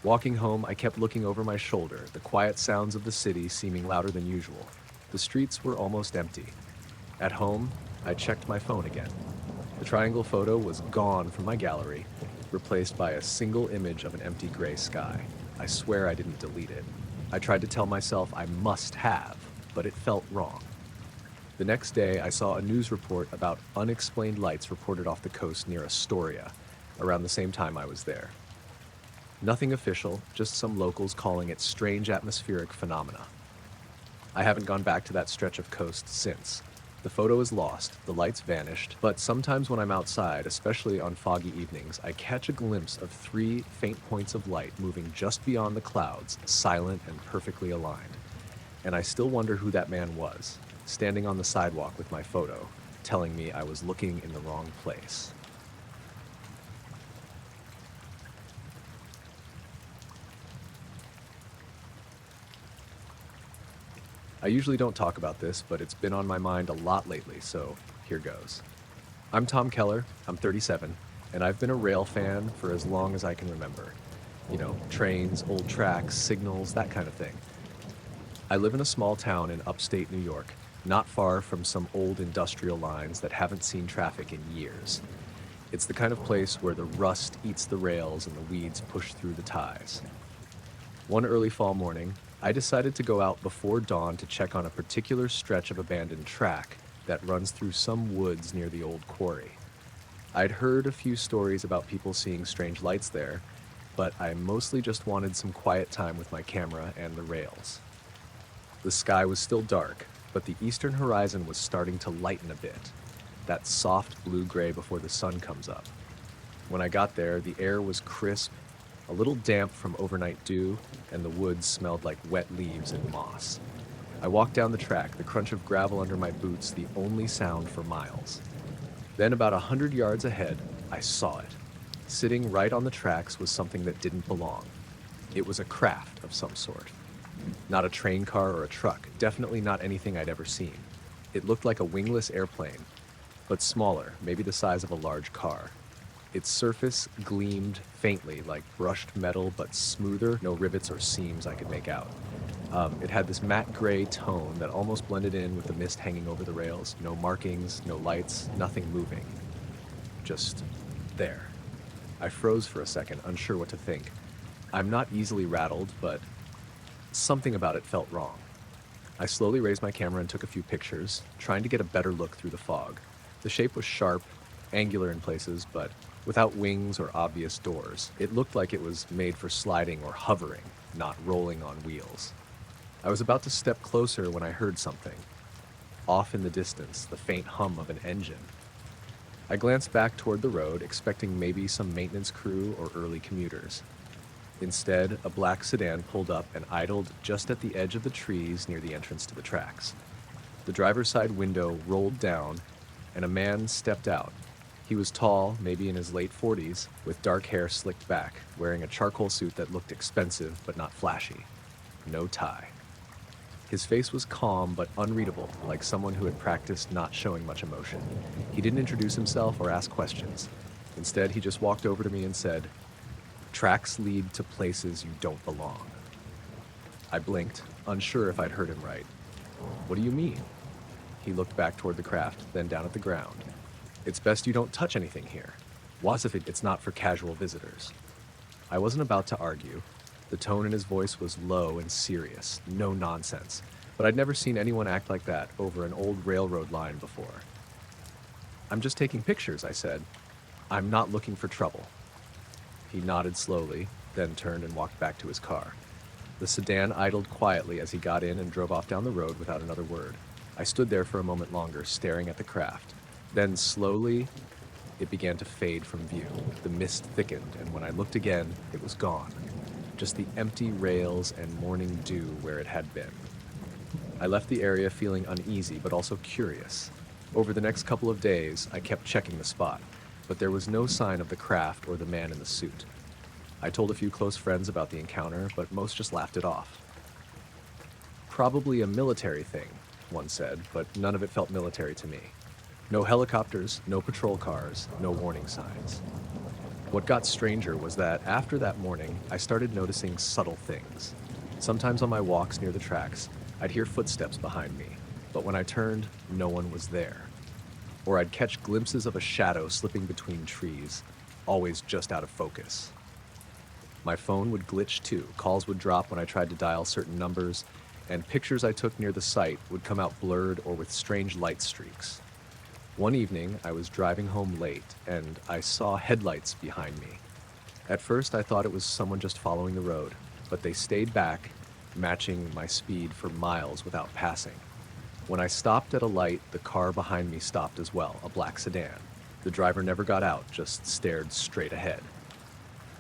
Walking home, I kept looking over my shoulder, the quiet sounds of the city seeming louder than usual. The streets were almost empty. At home, I checked my phone again. The triangle photo was gone from my gallery, replaced by a single image of an empty gray sky. I swear I didn't delete it. I tried to tell myself I must have, but it felt wrong. The next day, I saw a news report about unexplained lights reported off the coast near Astoria, around the same time I was there. Nothing official, just some locals calling it strange atmospheric phenomena. I haven't gone back to that stretch of coast since. The photo is lost, the lights vanished, but sometimes when I'm outside, especially on foggy evenings, I catch a glimpse of 3 faint points of light moving just beyond the clouds, silent and perfectly aligned. And I still wonder who that man was, standing on the sidewalk with my photo, telling me I was looking in the wrong place. I usually don't talk about this, but it's been on my mind a lot lately, so here goes. I'm Tom Keller, I'm 37, and I've been a rail fan for as long as I can remember. You know, trains, old tracks, signals, that kind of thing. I live in a small town in upstate New York, not far from some old industrial lines that haven't seen traffic in years. It's the kind of place where the rust eats the rails and the weeds push through the ties. One early fall morning, I decided to go out before dawn to check on a particular stretch of abandoned track that runs through some woods near the old quarry. I'd heard a few stories about people seeing strange lights there, but I mostly just wanted some quiet time with my camera and the rails. The sky was still dark, but the eastern horizon was starting to lighten a bit, that soft blue-gray before the sun comes up. When I got there, the air was crisp, a little damp from overnight dew, and the woods smelled like wet leaves and moss. I walked down the track, the crunch of gravel under my boots the only sound for miles. Then about 100 yards ahead, I saw it. Sitting right on the tracks was something that didn't belong. It was a craft of some sort. Not a train car or a truck, definitely not anything I'd ever seen. It looked like a wingless airplane, but smaller, maybe the size of a large car. Its surface gleamed faintly like brushed metal, but smoother, no rivets or seams I could make out. It had this matte gray tone that almost blended in with the mist hanging over the rails. No markings, no lights, nothing moving. Just there. I froze for a second, unsure what to think. I'm not easily rattled, but something about it felt wrong. I slowly raised my camera and took a few pictures, trying to get a better look through the fog. The shape was sharp, angular in places, but without wings or obvious doors. It looked like it was made for sliding or hovering, not rolling on wheels. I was about to step closer when I heard something. Off in the distance, the faint hum of an engine. I glanced back toward the road, expecting maybe some maintenance crew or early commuters. Instead, a black sedan pulled up and idled just at the edge of the trees near the entrance to the tracks. The driver's side window rolled down, and a man stepped out. He was tall, maybe in his late 40s, with dark hair slicked back, wearing a charcoal suit that looked expensive but not flashy. No tie. His face was calm but unreadable, like someone who had practiced not showing much emotion. He didn't introduce himself or ask questions. Instead, he just walked over to me and said, "Tracks lead to places you don't belong." I blinked, unsure if I'd heard him right. "What do you mean?" He looked back toward the craft, then down at the ground. "It's best you don't touch anything here. Was if it's not for casual visitors." I wasn't about to argue. The tone in his voice was low and serious, no nonsense, but I'd never seen anyone act like that over an old railroad line before. "I'm just taking pictures," I said. "I'm not looking for trouble." He nodded slowly, then turned and walked back to his car. The sedan idled quietly as he got in and drove off down the road without another word. I stood there for a moment longer, staring at the craft. Then slowly, it began to fade from view. The mist thickened, and when I looked again, it was gone. Just the empty rails and morning dew where it had been. I left the area feeling uneasy, but also curious. Over the next couple of days, I kept checking the spot, but there was no sign of the craft or the man in the suit. I told a few close friends about the encounter, but most just laughed it off. "Probably a military thing," one said, but none of it felt military to me. No helicopters, no patrol cars, no warning signs. What got stranger was that after that morning, I started noticing subtle things. Sometimes on my walks near the tracks, I'd hear footsteps behind me, but when I turned, no one was there. Or I'd catch glimpses of a shadow slipping between trees, always just out of focus. My phone would glitch too, calls would drop when I tried to dial certain numbers, and pictures I took near the site would come out blurred or with strange light streaks. One evening, I was driving home late, and I saw headlights behind me. At first, I thought it was someone just following the road, but they stayed back, matching my speed for miles without passing. When I stopped at a light, the car behind me stopped as well, a black sedan. The driver never got out, just stared straight ahead.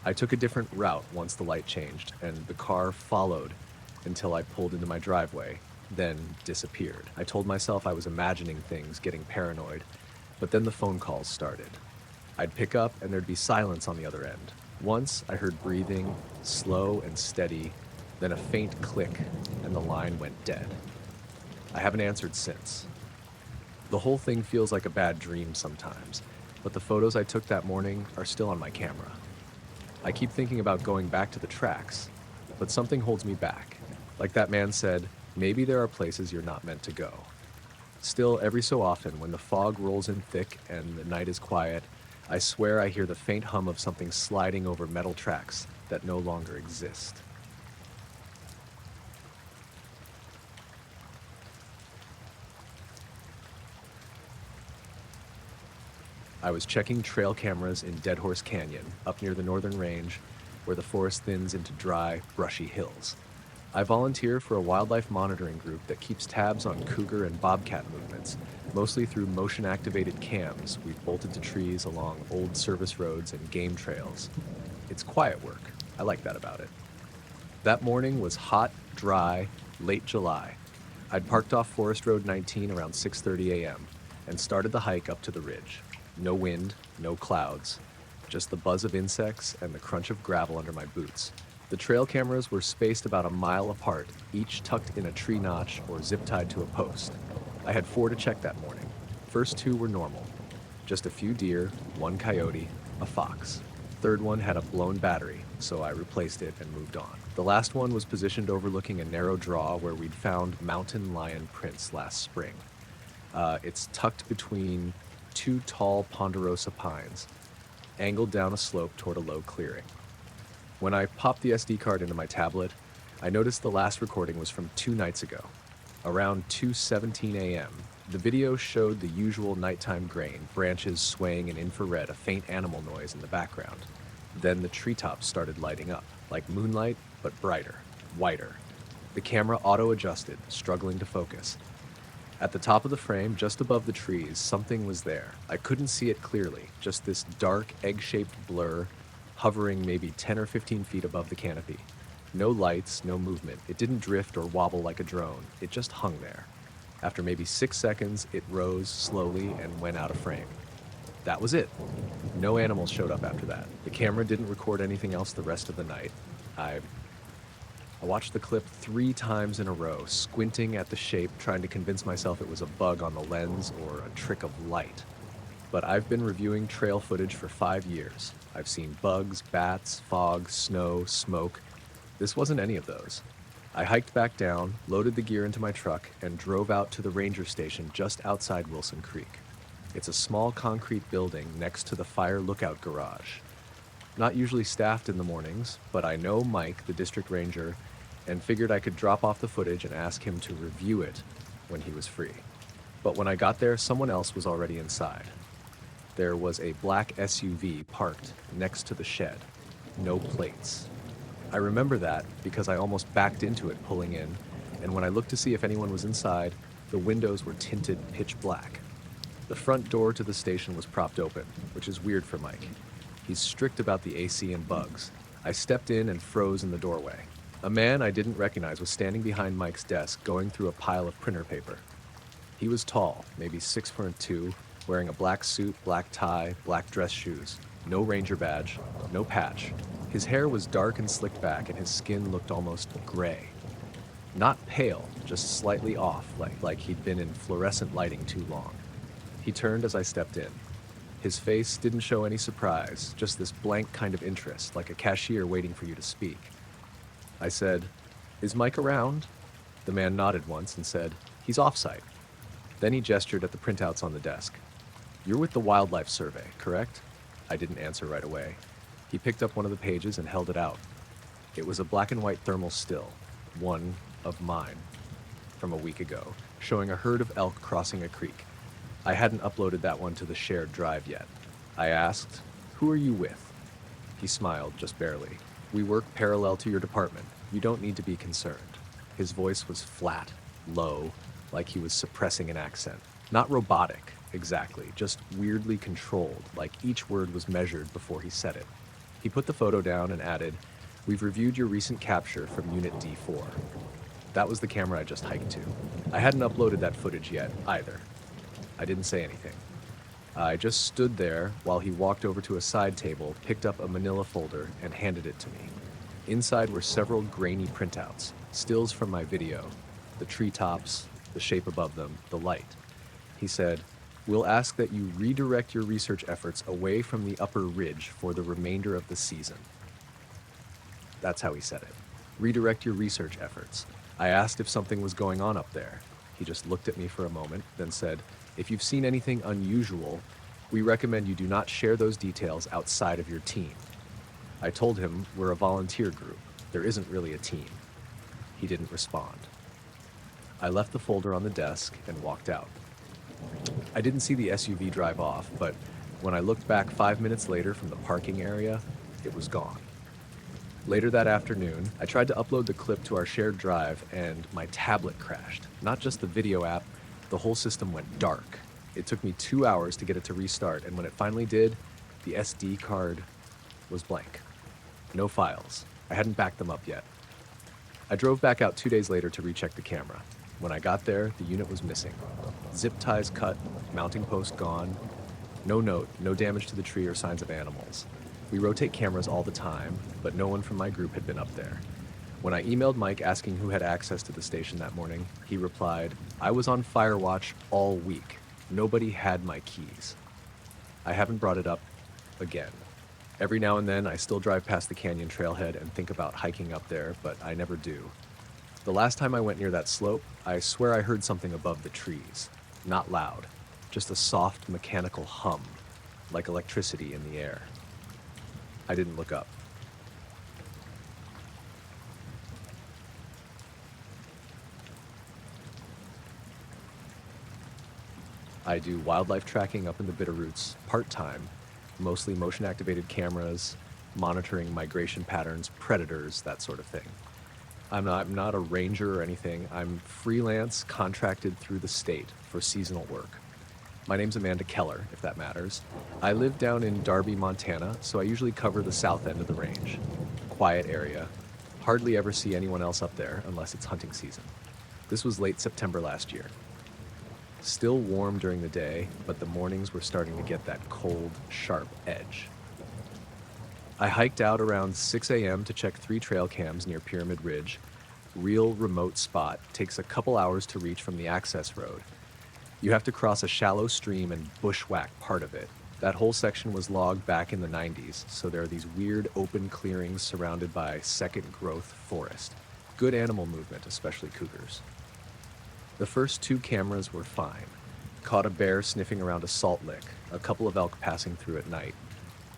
I took a different route once the light changed, and the car followed until I pulled into my driveway, then disappeared. I told myself I was imagining things, getting paranoid, but then the phone calls started. I'd pick up and there'd be silence on the other end. Once I heard breathing, slow and steady, then a faint click, and the line went dead. I haven't answered since. The whole thing feels like a bad dream sometimes, but the photos I took that morning are still on my camera. I keep thinking about going back to the tracks, but something holds me back. Like that man said, maybe there are places you're not meant to go. Still, every so often, when the fog rolls in thick and the night is quiet, I swear I hear the faint hum of something sliding over metal tracks that no longer exist. I was checking trail cameras in Dead Horse Canyon, up near the northern range, where the forest thins into dry, brushy hills. I volunteer for a wildlife monitoring group that keeps tabs on cougar and bobcat movements, mostly through motion-activated cams we've bolted to trees along old service roads and game trails. It's quiet work. I like that about it. That morning was hot, dry, late July. I'd parked off Forest Road 19 around 6:30 a.m. and started the hike up to the ridge. No wind, no clouds, just the buzz of insects and the crunch of gravel under my boots. The trail cameras were spaced about a mile apart, each tucked in a tree notch or zip-tied to a post. I had 4 to check that morning. First 2 were normal. Just a few deer, 1 coyote, a fox. Third one had a blown battery, so I replaced it and moved on. The last one was positioned overlooking a narrow draw where we'd found mountain lion prints last spring. It's tucked between 2 tall ponderosa pines, angled down a slope toward a low clearing. When I popped the SD card into my tablet, I noticed the last recording was from 2 nights ago. Around 2:17 a.m., the video showed the usual nighttime grain, branches swaying in infrared, a faint animal noise in the background. Then the treetops started lighting up, like moonlight, but brighter, whiter. The camera auto-adjusted, struggling to focus. At the top of the frame, just above the trees, something was there. I couldn't see it clearly, just this dark, egg-shaped blur, hovering maybe 10 or 15 feet above the canopy. No lights, no movement. It didn't drift or wobble like a drone. It just hung there. After maybe 6 seconds, it rose slowly and went out of frame. That was it. No animals showed up after that. The camera didn't record anything else the rest of the night. I watched the clip 3 times in a row, squinting at the shape, trying to convince myself it was a bug on the lens or a trick of light. But I've been reviewing trail footage for 5 years. I've seen bugs, bats, fog, snow, smoke. This wasn't any of those. I hiked back down, loaded the gear into my truck, and drove out to the ranger station just outside Wilson Creek. It's a small concrete building next to the fire lookout garage. Not usually staffed in the mornings, but I know Mike, the district ranger, and figured I could drop off the footage and ask him to review it when he was free. But when I got there, someone else was already inside. There was a black SUV parked next to the shed. No plates. I remember that because I almost backed into it pulling in, and when I looked to see if anyone was inside, the windows were tinted pitch black. The front door to the station was propped open, which is weird for Mike. He's strict about the AC and bugs. I stepped in and froze in the doorway. A man I didn't recognize was standing behind Mike's desk, going through a pile of printer paper. He was tall, maybe 6'2", wearing a black suit, black tie, black dress shoes. No ranger badge, no patch. His hair was dark and slicked back, and his skin looked almost gray. Not pale, just slightly off, like he'd been in fluorescent lighting too long. He turned as I stepped in. His face didn't show any surprise, just this blank kind of interest, like a cashier waiting for you to speak. I said, "Is Mike around?" The man nodded once and said, "He's off-site." Then he gestured at the printouts on the desk. "You're with the Wildlife Survey, correct?" I didn't answer right away. He picked up one of the pages and held it out. It was a black and white thermal still, one of mine, from a week ago, showing a herd of elk crossing a creek. I hadn't uploaded that one to the shared drive yet. I asked, "Who are you with?" He smiled, just barely. "We work parallel to your department. You don't need to be concerned." His voice was flat, low, like he was suppressing an accent. Not robotic, exactly, just weirdly controlled, like each word was measured before he said it. He put the photo down and added, "We've reviewed your recent capture from Unit D4. That was the camera I just hiked to. I hadn't uploaded that footage yet, either. I didn't say anything. I just stood there while he walked over to a side table, picked up a manila folder, and handed it to me. Inside were several grainy printouts, stills from my video, the treetops, the shape above them, the light. He said, "We'll ask that you redirect your research efforts away from the upper ridge for the remainder of the season." That's how he said it. Redirect your research efforts. I asked if something was going on up there. He just looked at me for a moment, then said, "If you've seen anything unusual, we recommend you do not share those details outside of your team." I told him we're a volunteer group. There isn't really a team. He didn't respond. I left the folder on the desk and walked out. I didn't see the SUV drive off, but when I looked back 5 minutes later from the parking area, it was gone. Later that afternoon, I tried to upload the clip to our shared drive and my tablet crashed. Not just the video app, the whole system went dark. It took me 2 hours to get it to restart, and when it finally did, the SD card was blank. No files. I hadn't backed them up yet. I drove back out 2 days later to recheck the camera. When I got there, the unit was missing. Zip ties cut, mounting post gone. No note, no damage to the tree or signs of animals. We rotate cameras all the time, but no one from my group had been up there. When I emailed Mike asking who had access to the station that morning, he replied, "I was on fire watch all week. Nobody had my keys." I haven't brought it up again. Every now and then, I still drive past the canyon trailhead and think about hiking up there, but I never do. The last time I went near that slope, I swear I heard something above the trees. Not loud, just a soft mechanical hum, like electricity in the air. I didn't look up. I do wildlife tracking up in the Bitterroots part-time, mostly motion-activated cameras, monitoring migration patterns, predators, that sort of thing. I'm not a ranger or anything. I'm freelance, contracted through the state for seasonal work. My name's Amanda Keller, if that matters. I live down in Darby, Montana, so I usually cover the south end of the range. Quiet area. Hardly ever see anyone else up there unless it's hunting season. This was late September last year. Still warm during the day, but the mornings were starting to get that cold, sharp edge. I hiked out around 6 a.m. to check 3 trail cams near Pyramid Ridge. Real remote spot, takes a couple hours to reach from the access road. You have to cross a shallow stream and bushwhack part of it. That whole section was logged back in the 90s, so there are these weird open clearings surrounded by second growth forest. Good animal movement, especially cougars. The first 2 cameras were fine. Caught a bear sniffing around a salt lick, a couple of elk passing through at night.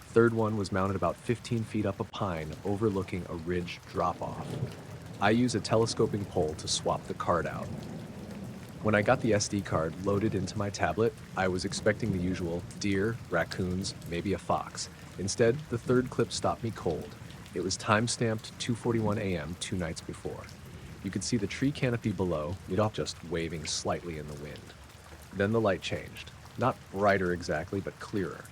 Third one was mounted about 15 feet up a pine overlooking a ridge drop-off. I use a telescoping pole to swap the card out. When I got the SD card loaded into my tablet, I was expecting the usual deer, raccoons, maybe a fox. Instead, the third clip stopped me cold. It was time-stamped 2:41 a.m. 2 nights before. You could see the tree canopy below, it all just waving slightly in the wind. Then the light changed. Not brighter exactly, but clearer.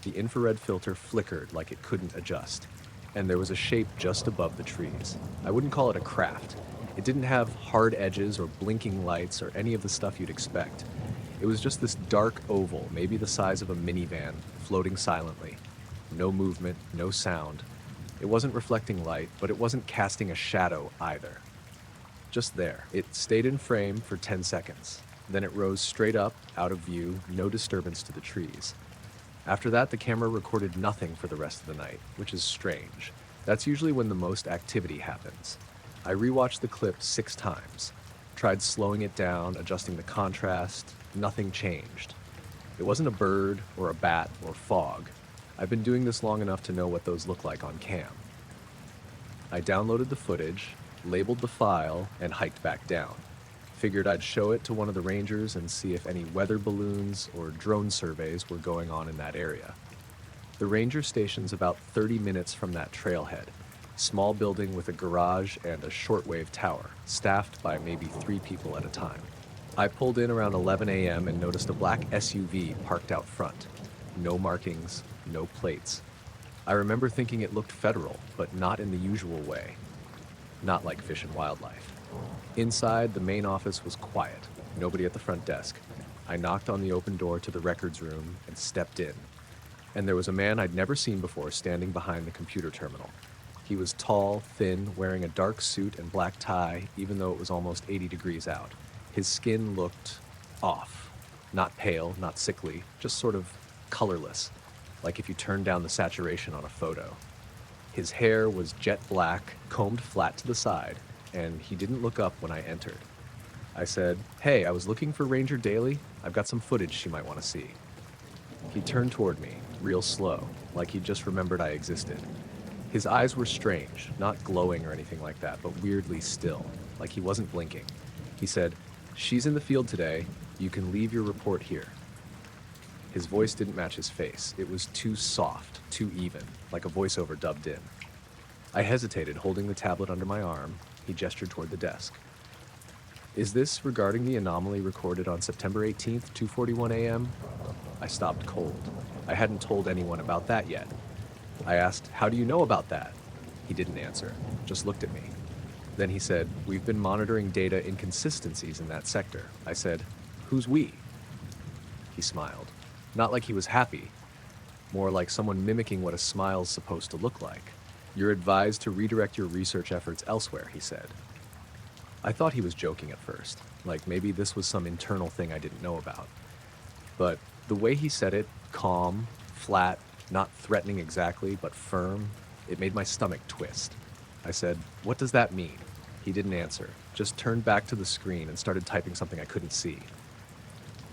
The infrared filter flickered like it couldn't adjust, and there was a shape just above the trees. I wouldn't call it a craft. It didn't have hard edges or blinking lights or any of the stuff you'd expect. It was just this dark oval, maybe the size of a minivan, floating silently. No movement, no sound. It wasn't reflecting light, but it wasn't casting a shadow either. Just there. It stayed in frame for 10 seconds. Then it rose straight up, out of view, no disturbance to the trees. After that, the camera recorded nothing for the rest of the night, which is strange. That's usually when the most activity happens. I rewatched the clip 6 times. Tried slowing it down, adjusting the contrast. Nothing changed. It wasn't a bird, or a bat, or fog. I've been doing this long enough to know what those look like on cam. I downloaded the footage, labeled the file, and hiked back down. Figured I'd show it to one of the rangers and see if any weather balloons or drone surveys were going on in that area. The ranger station's about 30 minutes from that trailhead. Small building with a garage and a shortwave tower, staffed by maybe 3 people at a time. I pulled in around 11 a.m. and noticed a black SUV parked out front. No markings, no plates. I remember thinking it looked federal, but not in the usual way. Not like Fish and Wildlife. Inside, the main office was quiet, nobody at the front desk. I knocked on the open door to the records room and stepped in. And there was a man I'd never seen before standing behind the computer terminal. He was tall, thin, wearing a dark suit and black tie, even though it was almost 80 degrees out. His skin looked off. Not pale, not sickly, just sort of colorless, like if you turned down the saturation on a photo. His hair was jet black, combed flat to the side, and he didn't look up when I entered. I said, "Hey, I was looking for Ranger Daly. I've got some footage she might want to see." He turned toward me, real slow, like he just remembered I existed. His eyes were strange, not glowing or anything like that, but weirdly still, like he wasn't blinking. He said, "She's in the field today. You can leave your report here." His voice didn't match his face. It was too soft, too even, like a voiceover dubbed in. I hesitated, holding the tablet under my arm. He gestured toward the desk. "Is this regarding the anomaly recorded on September 18th, 2:41 a.m.? I stopped cold. I hadn't told anyone about that yet. I asked, "How do you know about that?" He didn't answer, just looked at me. Then he said, "We've been monitoring data inconsistencies in that sector." I said, "Who's we?" He smiled. Not like he was happy, more like someone mimicking what a smile's supposed to look like. "You're advised to redirect your research efforts elsewhere," he said. I thought he was joking at first, like maybe this was some internal thing I didn't know about. But the way he said it, calm, flat, not threatening exactly, but firm, it made my stomach twist. I said, "What does that mean?" He didn't answer, just turned back to the screen and started typing something I couldn't see.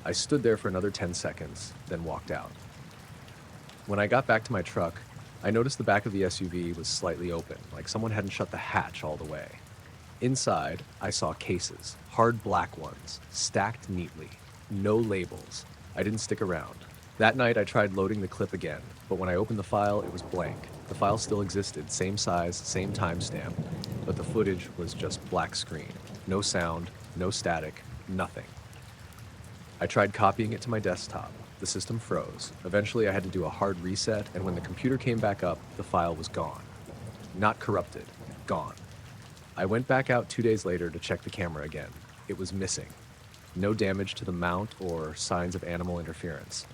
I stood there for another 10 seconds, then walked out. When I got back to my truck, I noticed the back of the SUV was slightly open, like someone hadn't shut the hatch all the way. Inside, I saw cases, hard black ones, stacked neatly, no labels. I didn't stick around. That night, I tried loading the clip again, but when I opened the file, it was blank. The file still existed, same size, same timestamp, but the footage was just black screen. No sound, no static, nothing. I tried copying it to my desktop. The system froze. Eventually, I had to do a hard reset, and when the computer came back up, the file was gone. Not corrupted, gone. I went back out 2 days later to check the camera again. It was missing. No damage to the mount or signs of animal interference.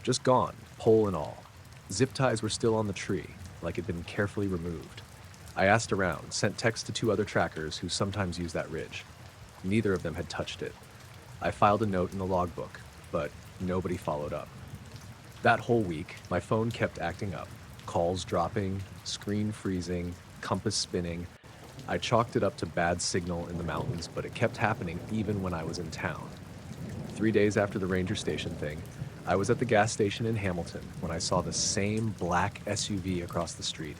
Just gone, pole and all. Zip ties were still on the tree, like it'd been carefully removed. I asked around, sent text to 2 other trackers who sometimes use that ridge. Neither of them had touched it. I filed a note in the logbook, but nobody followed up. That whole week, my phone kept acting up. Calls dropping, screen freezing, compass spinning. I chalked it up to bad signal in the mountains, but it kept happening even when I was in town. 3 days after the ranger station thing, I was at the gas station in Hamilton when I saw the same black SUV across the street,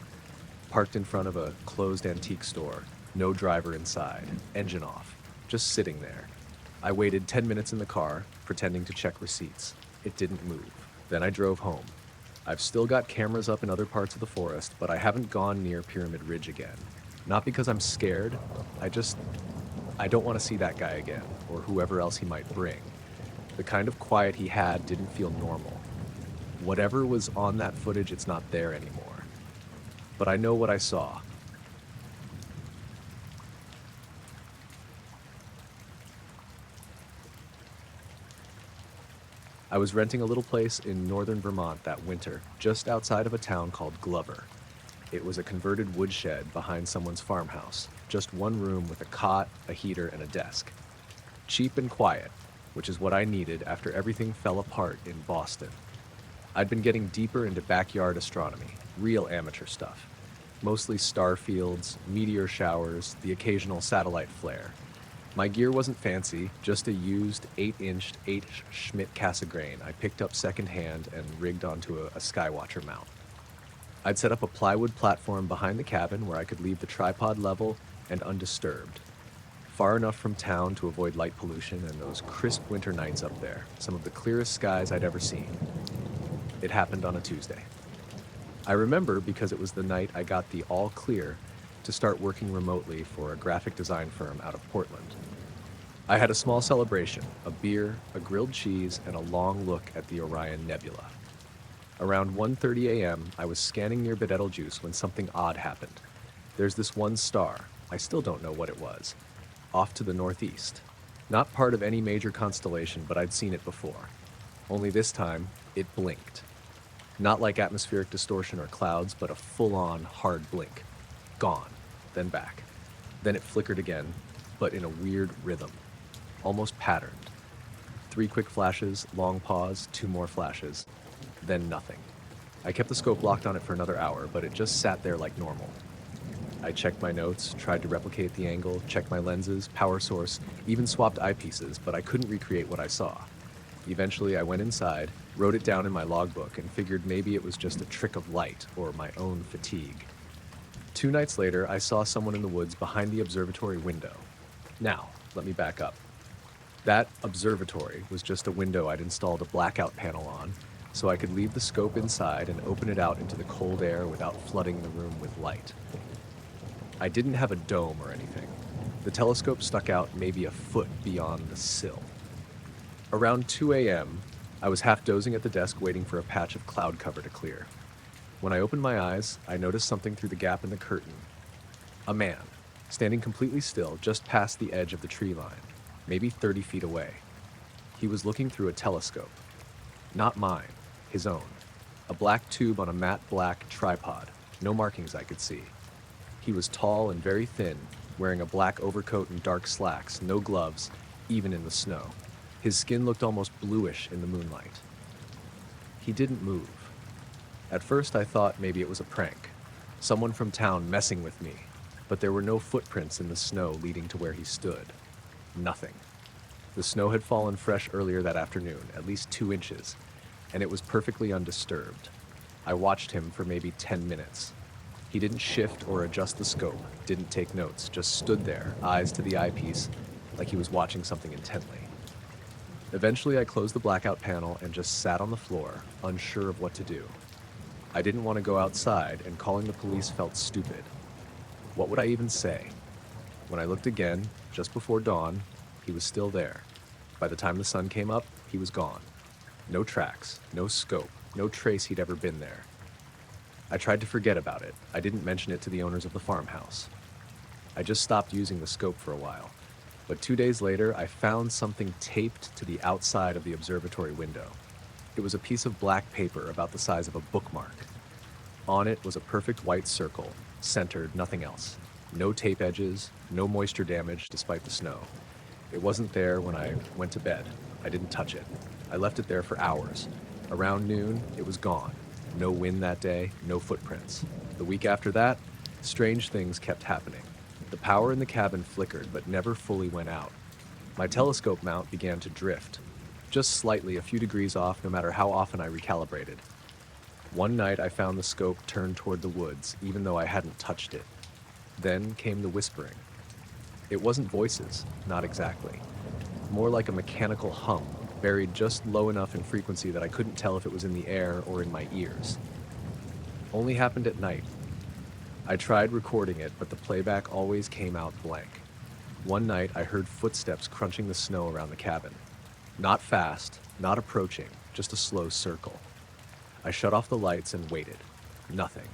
parked in front of a closed antique store, no driver inside, engine off, just sitting there. I waited 10 minutes in the car, pretending to check receipts. It didn't move. Then I drove home. I've still got cameras up in other parts of the forest, but I haven't gone near Pyramid Ridge again. Not because I'm scared, I don't want to see that guy again, or whoever else he might bring. The kind of quiet he had didn't feel normal. Whatever was on that footage, it's not there anymore. But I know what I saw. I was renting a little place in northern Vermont that winter, just outside of a town called Glover. It was a converted woodshed behind someone's farmhouse, just one room with a cot, a heater, and a desk. Cheap and quiet, which is what I needed after everything fell apart in Boston. I'd been getting deeper into backyard astronomy, real amateur stuff. Mostly star fields, meteor showers, the occasional satellite flare. My gear wasn't fancy, just a used 8-inch 8 Schmidt Cassegrain I picked up secondhand and rigged onto a Skywatcher mount. I'd set up a plywood platform behind the cabin where I could leave the tripod level and undisturbed, far enough from town to avoid light pollution and those crisp winter nights up there, some of the clearest skies I'd ever seen. It happened on a Tuesday. I remember because it was the night I got the all clear to start working remotely for a graphic design firm out of Portland. I had a small celebration, a beer, a grilled cheese, and a long look at the Orion Nebula. Around 1:30 a.m., I was scanning near Betelgeuse when something odd happened. There's this one star, I still don't know what it was, off to the northeast. Not part of any major constellation, but I'd seen it before. Only this time, it blinked. Not like atmospheric distortion or clouds, but a full-on hard blink. Gone, then back. Then it flickered again, but in a weird rhythm. almost patterned. 3 quick flashes, long pause, 2 more flashes, then nothing. I kept the scope locked on it for another hour, but it just sat there like normal. I checked my notes, tried to replicate the angle, checked my lenses, power source, even swapped eyepieces, but I couldn't recreate what I saw. Eventually, I went inside, wrote it down in my logbook, and figured maybe it was just a trick of light or my own fatigue. 2 nights later, I saw someone in the woods behind the observatory window. Now, let me back up. That observatory was just a window I'd installed a blackout panel on, so I could leave the scope inside and open it out into the cold air without flooding the room with light. I didn't have a dome or anything. The telescope stuck out maybe a foot beyond the sill. Around 2 a.m., I was half dozing at the desk waiting for a patch of cloud cover to clear. When I opened my eyes, I noticed something through the gap in the curtain. A man, standing completely still just past the edge of the tree line, maybe 30 feet away. He was looking through a telescope. Not mine, his own. A black tube on a matte black tripod, no markings I could see. He was tall and very thin, wearing a black overcoat and dark slacks, no gloves, even in the snow. His skin looked almost bluish in the moonlight. He didn't move. At first I thought maybe it was a prank, someone from town messing with me, but there were no footprints in the snow leading to where he stood. Nothing. The snow had fallen fresh earlier that afternoon, at least 2 inches, and it was perfectly undisturbed. I watched him for maybe 10 minutes. He didn't shift or adjust the scope, didn't take notes, just stood there, eyes to the eyepiece, like he was watching something intently. Eventually I closed the blackout panel and just sat on the floor, unsure of what to do. I didn't want to go outside, and calling the police felt stupid. What would I even say? When I looked again, just before dawn, he was still there. By the time the sun came up, he was gone. No tracks, no scope, no trace he'd ever been there. I tried to forget about it. I didn't mention it to the owners of the farmhouse. I just stopped using the scope for a while. But 2 days later, I found something taped to the outside of the observatory window. It was a piece of black paper about the size of a bookmark. On it was a perfect white circle, centered, nothing else. No tape edges, no moisture damage despite the snow. It wasn't there when I went to bed. I didn't touch it. I left it there for hours. Around noon, it was gone. No wind that day, no footprints. The week after that, strange things kept happening. The power in the cabin flickered but never fully went out. My telescope mount began to drift, just slightly a few degrees off no matter how often I recalibrated. One night I found the scope turned toward the woods, even though I hadn't touched it. Then came the whispering. It wasn't voices, not exactly. More like a mechanical hum, buried just low enough in frequency that I couldn't tell if it was in the air or in my ears. Only happened at night. I tried recording it, but the playback always came out blank. One night I heard footsteps crunching the snow around the cabin. Not fast, not approaching, just a slow circle. I shut off the lights and waited. Nothing.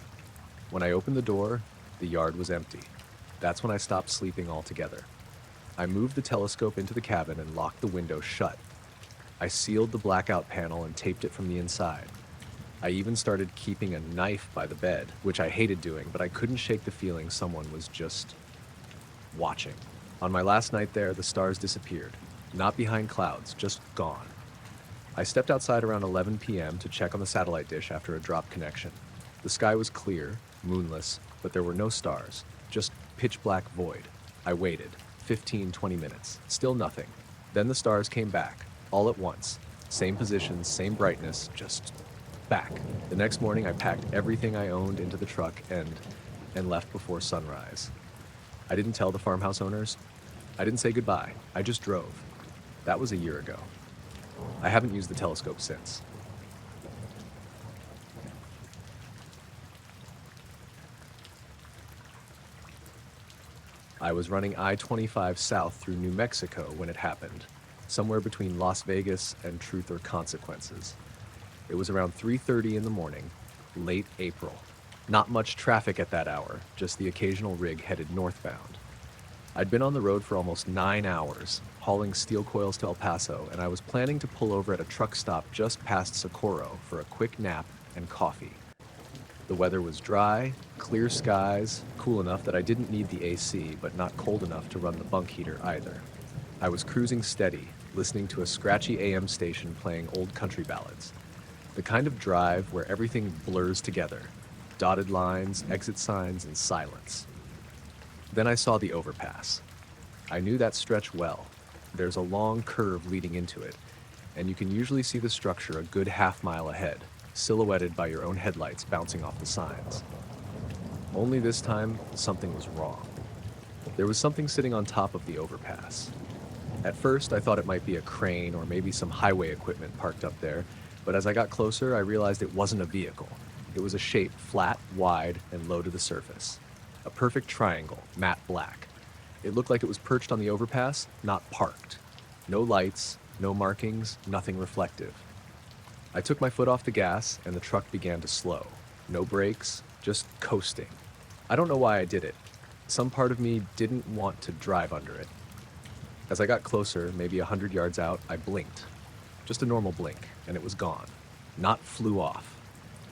When I opened the door, the yard was empty. That's when I stopped sleeping altogether. I moved the telescope into the cabin and locked the window shut. I sealed the blackout panel and taped it from the inside. I even started keeping a knife by the bed, which I hated doing, but I couldn't shake the feeling someone was just watching. On my last night there, the stars disappeared. Not behind clouds, just gone. I stepped outside around 11 p.m. to check on the satellite dish after a dropped connection. The sky was clear, moonless, but there were no stars, just pitch black void. I waited, 15-20 minutes, still nothing. Then the stars came back, all at once. Same position, same brightness, just back. The next morning I packed everything I owned into the truck and left before sunrise. I didn't tell the farmhouse owners. I didn't say goodbye. I just drove. That was a year ago. I haven't used the telescope since. I was running I-25 south through New Mexico when it happened, somewhere between Las Vegas and Truth or Consequences. It was around 3:30 in the morning, late April. Not much traffic at that hour, just the occasional rig headed northbound. I'd been on the road for almost 9 hours, hauling steel coils to El Paso, and I was planning to pull over at a truck stop just past Socorro for a quick nap and coffee. The weather was dry, clear skies, cool enough that I didn't need the AC, but not cold enough to run the bunk heater either. I was cruising steady, listening to a scratchy AM station playing old country ballads. The kind of drive where everything blurs together. Dotted lines, exit signs, and silence. Then I saw the overpass. I knew that stretch well. There's a long curve leading into it, and you can usually see the structure a good half-mile ahead, silhouetted by your own headlights bouncing off the signs. Only this time, something was wrong. There was something sitting on top of the overpass. At first, I thought it might be a crane or maybe some highway equipment parked up there, but as I got closer, I realized it wasn't a vehicle. It was a shape flat, wide, and low to the surface. A perfect triangle, matte black. It looked like it was perched on the overpass, not parked. No lights, no markings, nothing reflective. I took my foot off the gas, and the truck began to slow. No brakes, just coasting. I don't know why I did it. Some part of me didn't want to drive under it. As I got closer, maybe 100 yards out, I blinked. Just a normal blink, and it was gone. Not flew off.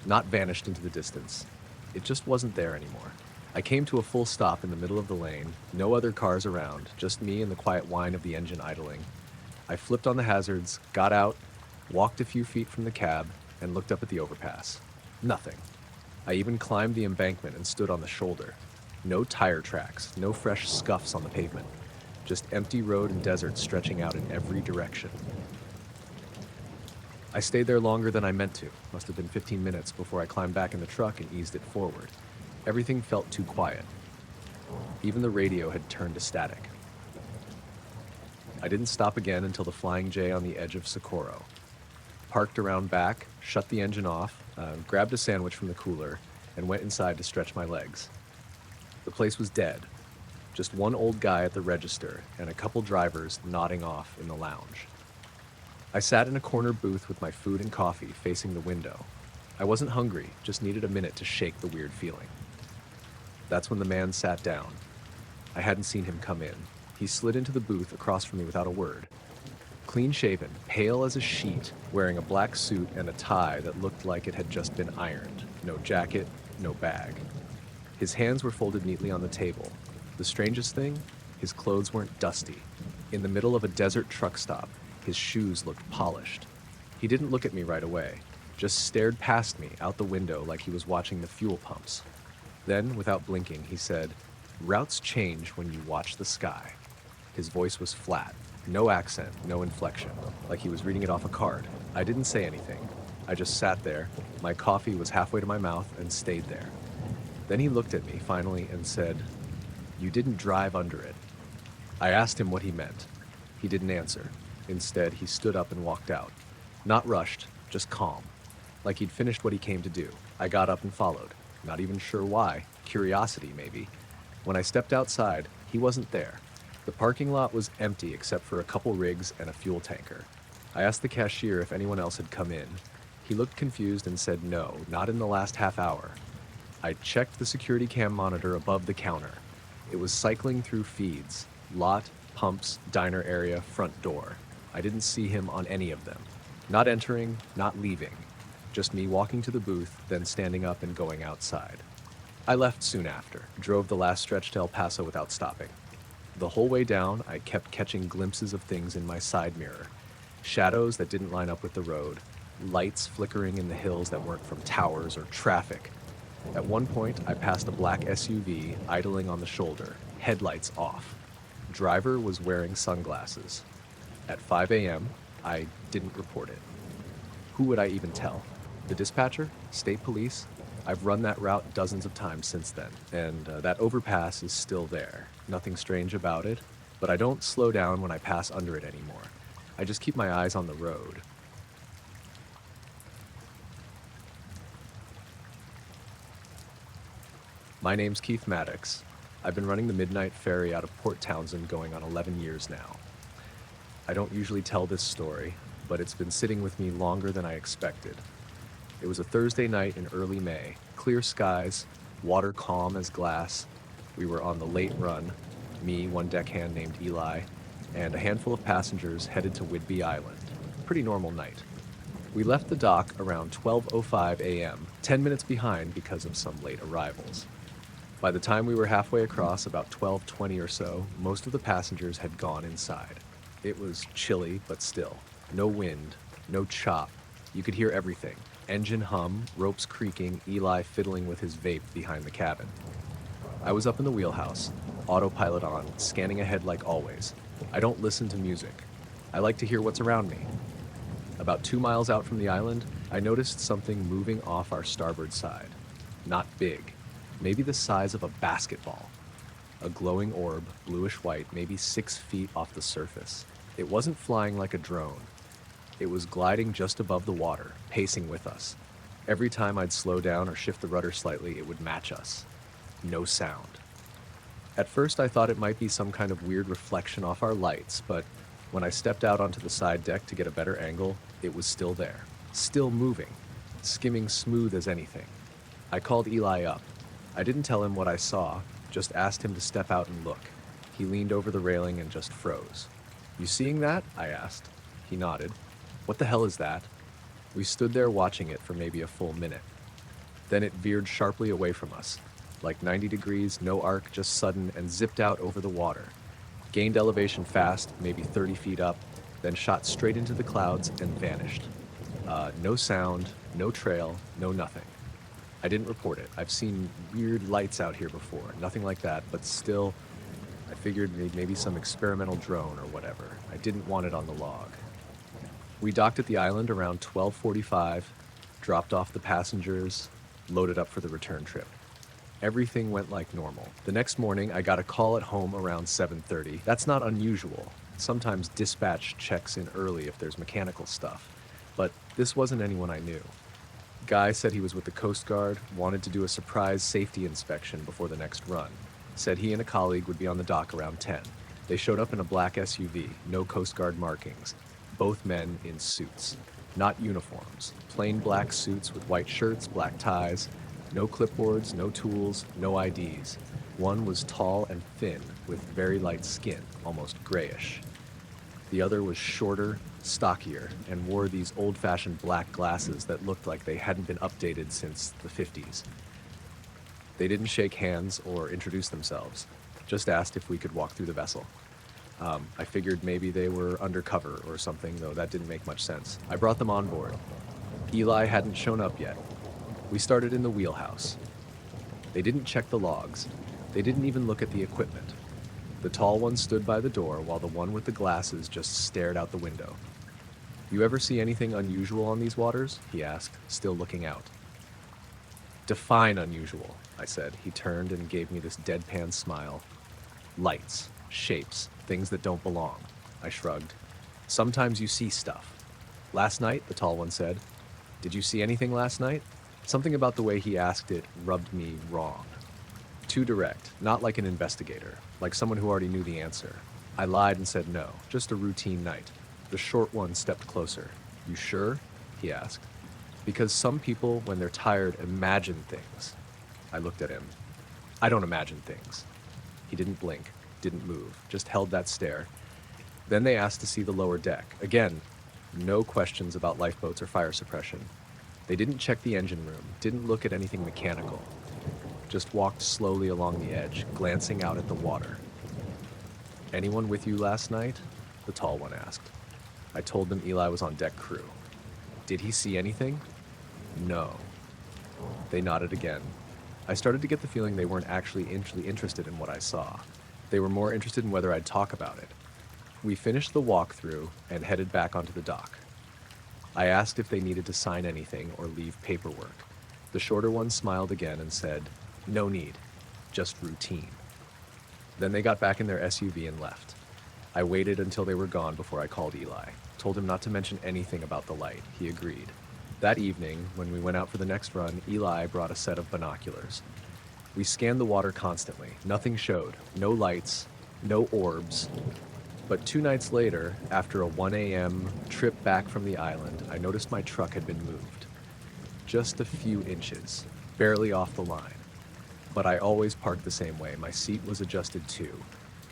Not vanished into the distance. It just wasn't there anymore. I came to a full stop in the middle of the lane, no other cars around, just me and the quiet whine of the engine idling. I flipped on the hazards, got out, walked a few feet from the cab, and looked up at the overpass. Nothing. I even climbed the embankment and stood on the shoulder. No tire tracks, no fresh scuffs on the pavement. Just empty road and desert stretching out in every direction. I stayed there longer than I meant to. Must have been 15 minutes before I climbed back in the truck and eased it forward. Everything felt too quiet. Even the radio had turned to static. I didn't stop again until the Flying J on the edge of Socorro. Parked around back, shut the engine off, grabbed a sandwich from the cooler, and went inside to stretch my legs. The place was dead. Just one old guy at the register and a couple drivers nodding off in the lounge. I sat in a corner booth with my food and coffee facing the window. I wasn't hungry, just needed a minute to shake the weird feeling. That's when the man sat down. I hadn't seen him come in. He slid into the booth across from me without a word. Clean-shaven, pale as a sheet, wearing a black suit and a tie that looked like it had just been ironed. No jacket, no bag. His hands were folded neatly on the table. The strangest thing, his clothes weren't dusty. In the middle of a desert truck stop, his shoes looked polished. He didn't look at me right away, just stared past me out the window like he was watching the fuel pumps. Then, without blinking, he said, "Routes change when you watch the sky." His voice was flat, no accent, no inflection, like he was reading it off a card. I didn't say anything. I just sat there. My coffee was halfway to my mouth and stayed there. Then he looked at me finally and said, "You didn't drive under it." I asked him what he meant. He didn't answer. Instead, he stood up and walked out. Not rushed, just calm, like he'd finished what he came to do. I got up and followed. Not even sure why. Curiosity, maybe. When I stepped outside, he wasn't there. The parking lot was empty except for a couple rigs and a fuel tanker. I asked the cashier if anyone else had come in. He looked confused and said no, not in the last half hour. I checked the security cam monitor above the counter. It was cycling through feeds. Lot, pumps, diner area, front door. I didn't see him on any of them. Not entering, not leaving. Just me walking to the booth, then standing up and going outside. I left soon after, drove the last stretch to El Paso without stopping. The whole way down, I kept catching glimpses of things in my side mirror. Shadows that didn't line up with the road. Lights flickering in the hills that weren't from towers or traffic. At one point, I passed a black SUV idling on the shoulder, headlights off. Driver was wearing sunglasses. At 5 a.m., I didn't report it. Who would I even tell? The dispatcher? State police? I've run that route dozens of times since then, and that overpass is still there. Nothing strange about it, but I don't slow down when I pass under it anymore. I just keep my eyes on the road. My name's Keith Maddox. I've been running the Midnight Ferry out of Port Townsend going on 11 years now. I don't usually tell this story, but it's been sitting with me longer than I expected. It was a Thursday night in early May, clear skies, water calm as glass. We were on the late run, me, one deckhand named Eli, and a handful of passengers headed to Whidbey Island. Pretty normal night. We left the dock around 12:05 a.m., 10 minutes behind because of some late arrivals. By the time we were halfway across, about 12:20 or so, most of the passengers had gone inside. It was chilly, but still. No wind, no chop. You could hear everything. Engine hum, ropes creaking, Eli fiddling with his vape behind the cabin. I was up in the wheelhouse, autopilot on, scanning ahead like always. I don't listen to music. I like to hear what's around me. About 2 miles out from the island, I noticed something moving off our starboard side. Not big, maybe the size of a basketball. A glowing orb, bluish-white, maybe 6 feet off the surface. It wasn't flying like a drone. It was gliding just above the water, pacing with us. Every time I'd slow down or shift the rudder slightly, it would match us. No sound. At first, I thought it might be some kind of weird reflection off our lights, but when I stepped out onto the side deck to get a better angle, it was still there, still moving, skimming smooth as anything. I called Eli up. I didn't tell him what I saw, just asked him to step out and look. He leaned over the railing and just froze. "You seeing that?" I asked. He nodded. "What the hell is that?" We stood there watching it for maybe a full minute. Then it veered sharply away from us, like 90 degrees, no arc, just sudden, and zipped out over the water. Gained elevation fast, maybe 30 feet up, then shot straight into the clouds and vanished. No sound, no trail, no nothing. I didn't report it. I've seen weird lights out here before, nothing like that, but still, I figured maybe some experimental drone or whatever. I didn't want it on the log. We docked at the island around 12:45, dropped off the passengers, loaded up for the return trip. Everything went like normal. The next morning, I got a call at home around 7:30. That's not unusual. Sometimes dispatch checks in early if there's mechanical stuff, but this wasn't anyone I knew. Guy said he was with the Coast Guard, wanted to do a surprise safety inspection before the next run. Said he and a colleague would be on the dock around 10. They showed up in a black SUV, no Coast Guard markings. Both men in suits, not uniforms. Plain black suits with white shirts, black ties. No clipboards, no tools, no IDs. One was tall and thin, with very light skin, almost grayish. The other was shorter, stockier, and wore these old-fashioned black glasses that looked like they hadn't been updated since the 50s. They didn't shake hands or introduce themselves, just asked if we could walk through the vessel. I figured maybe they were undercover or something, though that didn't make much sense. I brought them on board. Eli hadn't shown up yet. We started in the wheelhouse. They didn't check the logs. They didn't even look at the equipment. The tall one stood by the door while the one with the glasses just stared out the window. "You ever see anything unusual on these waters?" he asked, still looking out. "Define unusual," I said. He turned and gave me this deadpan smile. "Lights, shapes, things that don't belong." I shrugged. "Sometimes you see stuff." "Last night," the tall one said. "Did you see anything last night?" Something about the way he asked it rubbed me wrong. Too direct, not like an investigator, like someone who already knew the answer. I lied and said no, just a routine night. The short one stepped closer. "You sure?" he asked. "Because some people, when they're tired, imagine things." I looked at him. "I don't imagine things." He didn't blink, didn't move, just held that stare. Then they asked to see the lower deck. Again, no questions about lifeboats or fire suppression. They didn't check the engine room, didn't look at anything mechanical. Just walked slowly along the edge, glancing out at the water. "Anyone with you last night?" the tall one asked. I told them Eli was on deck crew. "Did he see anything?" "No." They nodded again. I started to get the feeling they weren't actually interested in what I saw. They were more interested in whether I'd talk about it. We finished the walkthrough and headed back onto the dock. I asked if they needed to sign anything or leave paperwork. The shorter one smiled again and said, "No need, just routine." Then they got back in their SUV and left. I waited until they were gone before I called Eli. Told him not to mention anything about the light. He agreed. That evening, when we went out for the next run, Eli brought a set of binoculars. We scanned the water constantly. Nothing showed. No lights, no orbs. But 2 nights later, after a 1 a.m. trip back from the island, I noticed my truck had been moved. Just a few inches, barely off the line. But I always parked the same way. My seat was adjusted too,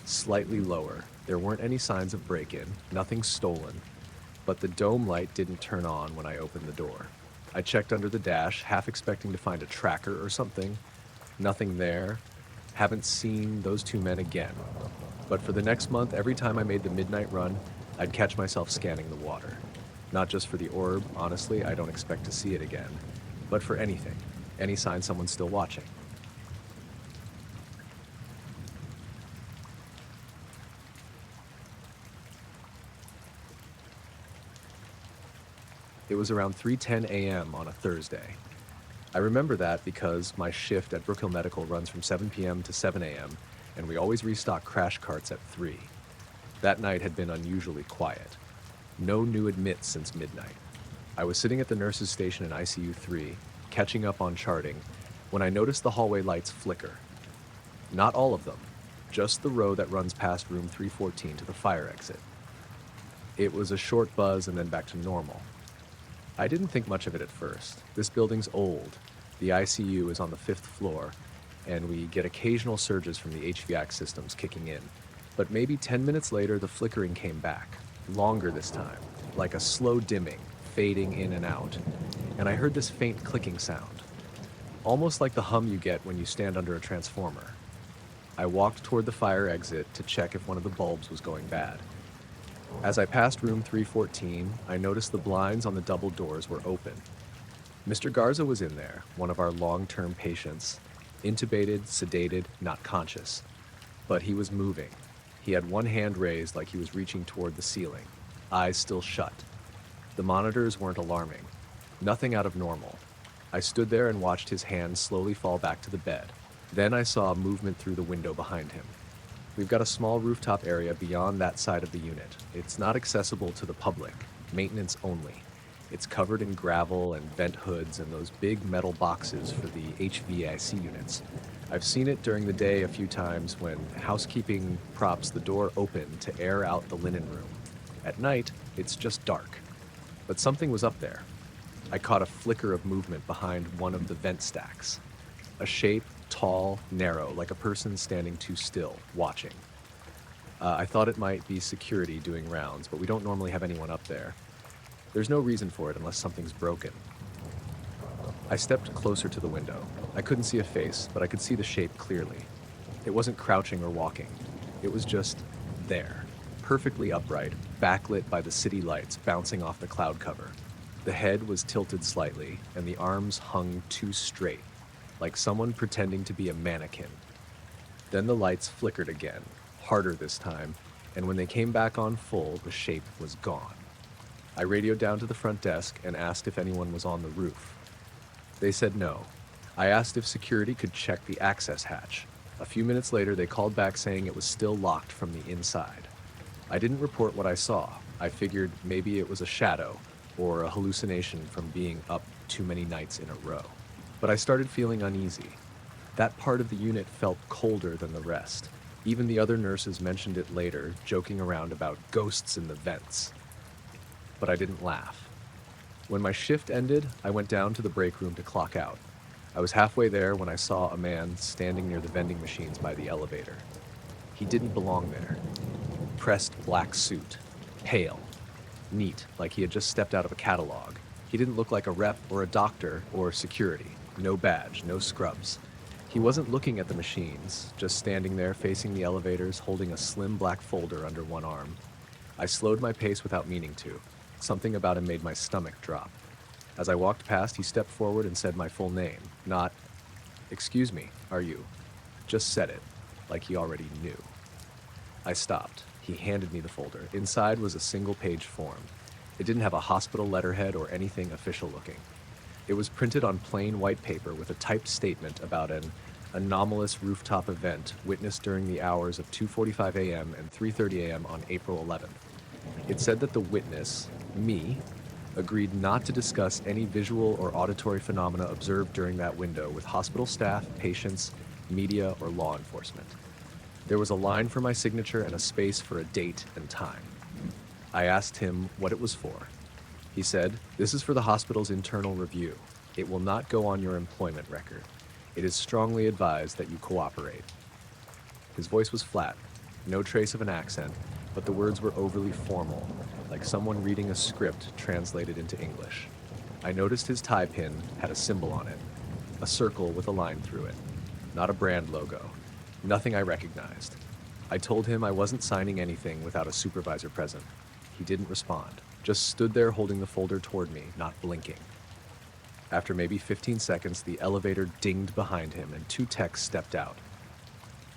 slightly lower. There weren't any signs of break-in, nothing stolen. But the dome light didn't turn on when I opened the door. I checked under the dash, half expecting to find a tracker or something. Nothing there. Haven't seen those 2 men again. But for the next month, every time I made the midnight run, I'd catch myself scanning the water. Not just for the orb, honestly, I don't expect to see it again, but for anything, any sign someone's still watching. It was around 3:10 a.m. on a Thursday. I remember that because my shift at Brook Hill Medical runs from 7 p.m. to 7 a.m., and we always restock crash carts at 3. That night had been unusually quiet. No new admits since midnight. I was sitting at the nurse's station in ICU 3, catching up on charting, when I noticed the hallway lights flicker. Not all of them, just the row that runs past room 314 to the fire exit. It was a short buzz and then back to normal. I didn't think much of it at first. This building's old. The ICU is on the 5th floor, and we get occasional surges from the HVAC systems kicking in. But maybe 10 minutes later, the flickering came back. Longer this time, like a slow dimming, fading in and out. And I heard this faint clicking sound, almost like the hum you get when you stand under a transformer. I walked toward the fire exit to check if one of the bulbs was going bad. As I passed room 314, I noticed the blinds on the double doors were open. Mr. Garza was in there, one of our long-term patients, intubated, sedated, not conscious. But he was moving. He had one hand raised like he was reaching toward the ceiling, eyes still shut. The monitors weren't alarming. Nothing out of normal. I stood there and watched his hand slowly fall back to the bed. Then I saw movement through the window behind him. We've got a small rooftop area beyond that side of the unit. It's not accessible to the public, maintenance only. It's covered in gravel and vent hoods and those big metal boxes for the HVAC units. I've seen it during the day a few times when housekeeping props the door open to air out the linen room. At night, it's just dark. But something was up there. I caught a flicker of movement behind one of the vent stacks. A shape, tall, narrow, like a person standing too still, watching. I thought it might be security doing rounds, but we don't normally have anyone up there. There's no reason for it unless something's broken. I stepped closer to the window. I couldn't see a face, but I could see the shape clearly. It wasn't crouching or walking. It was just there, perfectly upright, backlit by the city lights bouncing off the cloud cover. The head was tilted slightly, and the arms hung too straight, like someone pretending to be a mannequin. Then the lights flickered again, harder this time, and when they came back on full, the shape was gone. I radioed down to the front desk and asked if anyone was on the roof. They said no. I asked if security could check the access hatch. A few minutes later, they called back saying it was still locked from the inside. I didn't report what I saw. I figured maybe it was a shadow or a hallucination from being up too many nights in a row. But I started feeling uneasy. That part of the unit felt colder than the rest. Even the other nurses mentioned it later, joking around about ghosts in the vents. But I didn't laugh. When my shift ended, I went down to the break room to clock out. I was halfway there when I saw a man standing near the vending machines by the elevator. He didn't belong there. Pressed black suit, pale, neat, like he had just stepped out of a catalog. He didn't look like a rep or a doctor or security. No badge, no scrubs. He wasn't looking at the machines, just standing there facing the elevators, holding a slim black folder under one arm. I slowed my pace without meaning to. Something about him made my stomach drop. As I walked past, he stepped forward and said my full name, not, "Excuse me, are you?" Just said it, like he already knew. I stopped. He handed me the folder. Inside was a single-page form. It didn't have a hospital letterhead or anything official-looking. It was printed on plain white paper with a typed statement about an anomalous rooftop event witnessed during the hours of 2:45 a.m. and 3:30 a.m. on April 11th. It said that the witness, me, agreed not to discuss any visual or auditory phenomena observed during that window with hospital staff, patients, media, or law enforcement. There was a line for my signature and a space for a date and time. I asked him what it was for. He said, "This is for the hospital's internal review. It will not go on your employment record. It is strongly advised that you cooperate." His voice was flat, no trace of an accent, but the words were overly formal, like someone reading a script translated into English. I noticed his tie pin had a symbol on it, a circle with a line through it, not a brand logo, nothing I recognized. I told him I wasn't signing anything without a supervisor present. He didn't respond, just stood there holding the folder toward me, not blinking. After maybe 15 seconds, the elevator dinged behind him and two techs stepped out.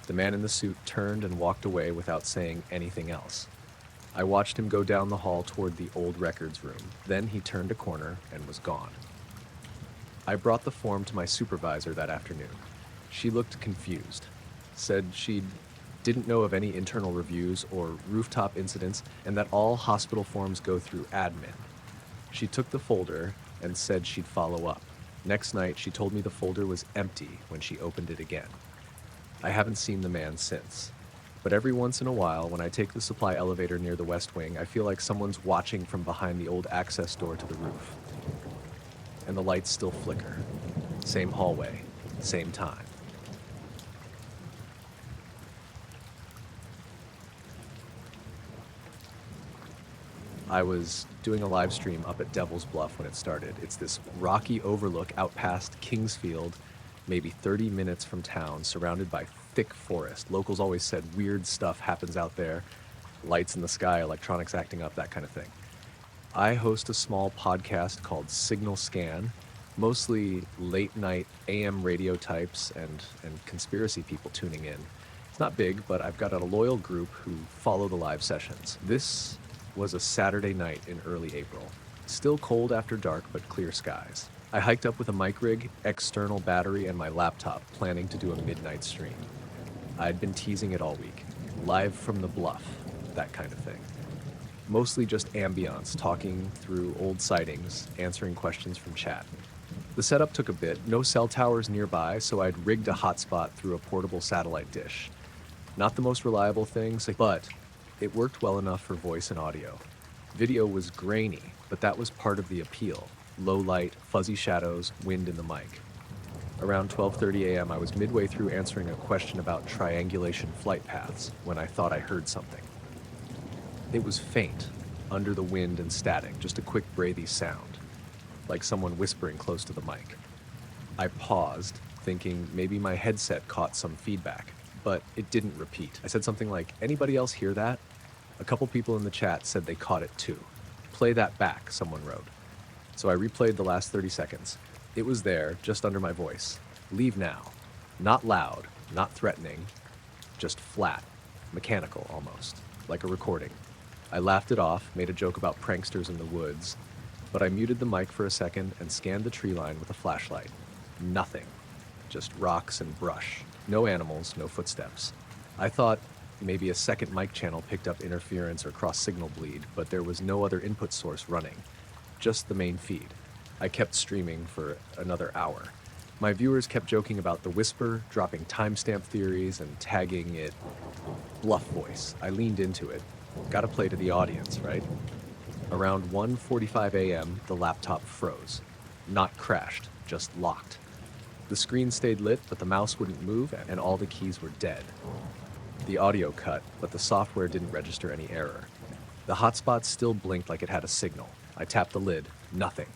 The man in the suit turned and walked away without saying anything else. I watched him go down the hall toward the old records room. Then he turned a corner and was gone. I brought the form to my supervisor that afternoon. She looked confused, said she didn't know of any internal reviews or rooftop incidents, and that all hospital forms go through admin. She took the folder and said she'd follow up. Next night, she told me the folder was empty when she opened it again. I haven't seen the man since. But every once in a while, when I take the supply elevator near the West Wing, I feel like someone's watching from behind the old access door to the roof. And the lights still flicker. Same hallway, same time. I was doing a live stream up at Devil's Bluff when it started. It's this rocky overlook out past Kingsfield, maybe 30 minutes from town, surrounded by thick forest. Locals always said weird stuff happens out there. Lights in the sky, electronics acting up, that kind of thing. I host a small podcast called Signal Scan, mostly late night AM radio types and conspiracy people tuning in. It's not big, but I've got a loyal group who follow the live sessions. This was a Saturday night in early April. Still cold after dark, but clear skies. I hiked up with a mic rig, external battery, and my laptop, planning to do a midnight stream. I'd been teasing it all week. Live from the bluff, that kind of thing. Mostly just ambiance, talking through old sightings, answering questions from chat. The setup took a bit, no cell towers nearby, so I'd rigged a hotspot through a portable satellite dish. Not the most reliable thing, but it worked well enough for voice and audio. Video was grainy, but that was part of the appeal. Low light, fuzzy shadows, wind in the mic. Around 12:30 a.m., I was midway through answering a question about triangulation flight paths when I thought I heard something. It was faint, under the wind and static, just a quick breathy sound, like someone whispering close to the mic. I paused, thinking maybe my headset caught some feedback, but it didn't repeat. I said something like, "Anybody else hear that?" A couple people in the chat said they caught it too. "Play that back," someone wrote. So I replayed the last 30 seconds. It was there, just under my voice. "Leave now." Not loud, not threatening, just flat, mechanical almost, like a recording. I laughed it off, made a joke about pranksters in the woods, but I muted the mic for a second and scanned the tree line with a flashlight. Nothing. Just rocks and brush. No animals, no footsteps. I thought maybe a second mic channel picked up interference or cross-signal bleed, but there was no other input source running. Just the main feed. I kept streaming for another hour. My viewers kept joking about the whisper, dropping timestamp theories, and tagging it bluff voice. I leaned into it. Gotta play to the audience, right? Around 1:45 a.m., the laptop froze. Not crashed, just locked. The screen stayed lit, but the mouse wouldn't move, and all the keys were dead. The audio cut, but the software didn't register any error. The hotspot still blinked like it had a signal. I tapped the lid. Nothing.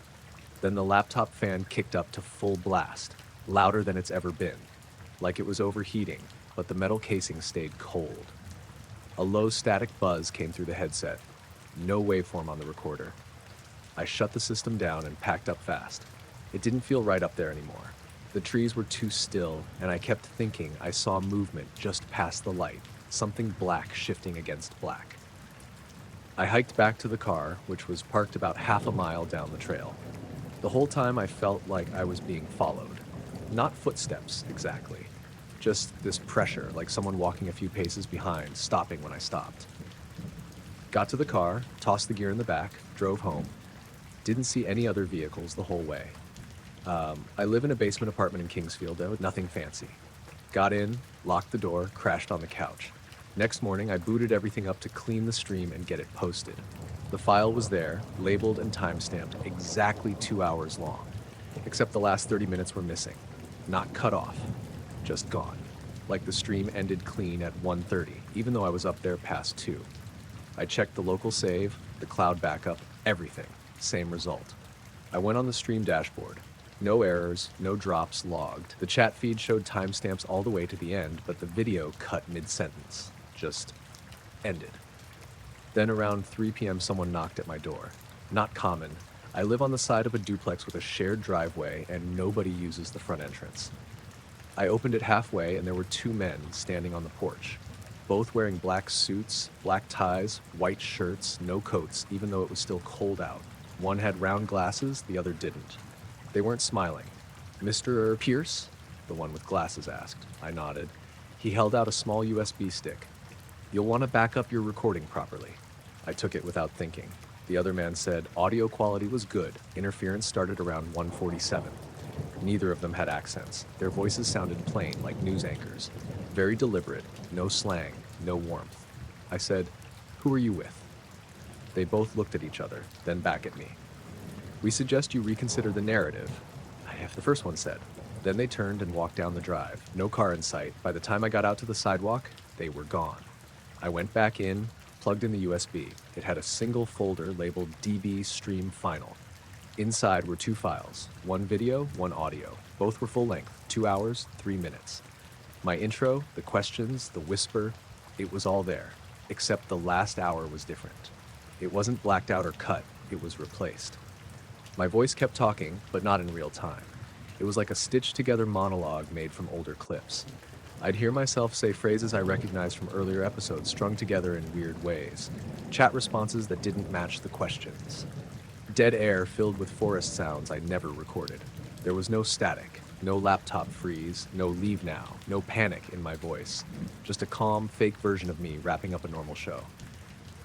Then the laptop fan kicked up to full blast, louder than it's ever been, like it was overheating, but the metal casing stayed cold. A low static buzz came through the headset. No waveform on the recorder. I shut the system down and packed up fast. It didn't feel right up there anymore. The trees were too still, and I kept thinking I saw movement just past the light, something black shifting against black. I hiked back to the car, which was parked about half a mile down the trail. The whole time I felt like I was being followed. Not footsteps, exactly. Just this pressure, like someone walking a few paces behind, stopping when I stopped. Got to the car, tossed the gear in the back, drove home. Didn't see any other vehicles the whole way. I live in a basement apartment in Kingsfield, though, nothing fancy. Got in, locked the door, crashed on the couch. Next morning, I booted everything up to clean the stream and get it posted. The file was there, labeled and timestamped, exactly 2 hours long, except the last 30 minutes were missing. Not cut off, just gone. Like the stream ended clean at 1:30, even though I was up there past 2. I checked the local save, the cloud backup, everything. Same result. I went on the stream dashboard. No errors, no drops logged. The chat feed showed timestamps all the way to the end, but the video cut mid-sentence. Just ended. Then around 3 p.m. someone knocked at my door. Not common. I live on the side of a duplex with a shared driveway and nobody uses the front entrance. I opened it halfway and there were two men standing on the porch, both wearing black suits, black ties, white shirts, no coats, even though it was still cold out. One had round glasses, the other didn't. They weren't smiling. "Mr. Pierce?" the one with glasses asked. I nodded. He held out a small USB stick. "You'll want to back up your recording properly." I took it without thinking. The other man said audio quality was good. Interference started around 147. Neither of them had accents. Their voices sounded plain, like news anchors. Very deliberate, no slang, no warmth. I said, "Who are you with?" They both looked at each other, then back at me. "We suggest you reconsider the narrative," the first one said. Then they turned and walked down the drive. No car in sight. By the time I got out to the sidewalk, they were gone. I went back in, plugged in the USB. It had a single folder labeled DB Stream Final. Inside were two files, one video, one audio. Both were full length, 2 hours, 3 minutes. My intro, the questions, the whisper, it was all there, except the last hour was different. It wasn't blacked out or cut, it was replaced. My voice kept talking, but not in real time. It was like a stitched-together monologue made from older clips. I'd hear myself say phrases I recognized from earlier episodes strung together in weird ways. Chat responses that didn't match the questions. Dead air filled with forest sounds I never recorded. There was no static, no laptop freeze, no leave now, no panic in my voice. Just a calm, fake version of me wrapping up a normal show.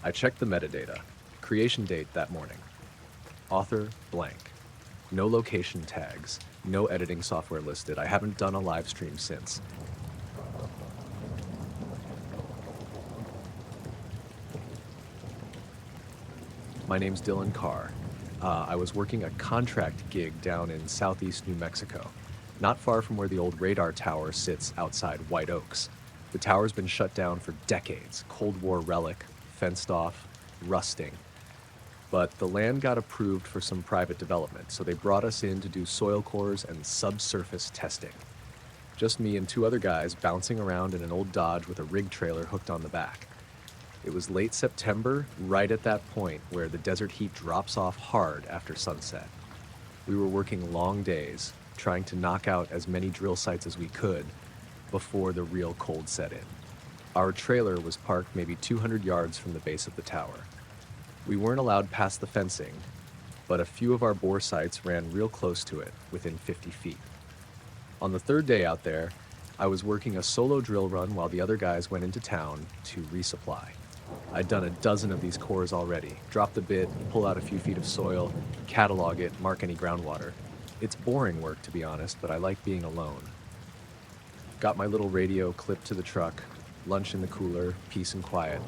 I checked the metadata. Creation date that morning. Author blank. No location tags. No editing software listed. I haven't done a live stream since. My name's Dylan Carr. I was working a contract gig down in southeast New Mexico, not far from where the old radar tower sits outside White Oaks. The tower's been shut down for decades, Cold War relic, fenced off, rusting. But the land got approved for some private development, so they brought us in to do soil cores and subsurface testing. Just me and two other guys bouncing around in an old Dodge with a rig trailer hooked on the back. It was late September, right at that point where the desert heat drops off hard after sunset. We were working long days, trying to knock out as many drill sites as we could before the real cold set in. Our trailer was parked maybe 200 yards from the base of the tower. We weren't allowed past the fencing, but a few of our bore sites ran real close to it, within 50 feet. On the third day out there, I was working a solo drill run while the other guys went into town to resupply. I'd done a dozen of these cores already. Drop the bit, pull out a few feet of soil, catalog it, mark any groundwater. It's boring work, to be honest, but I like being alone. Got my little radio clipped to the truck, lunch in the cooler, peace and quiet.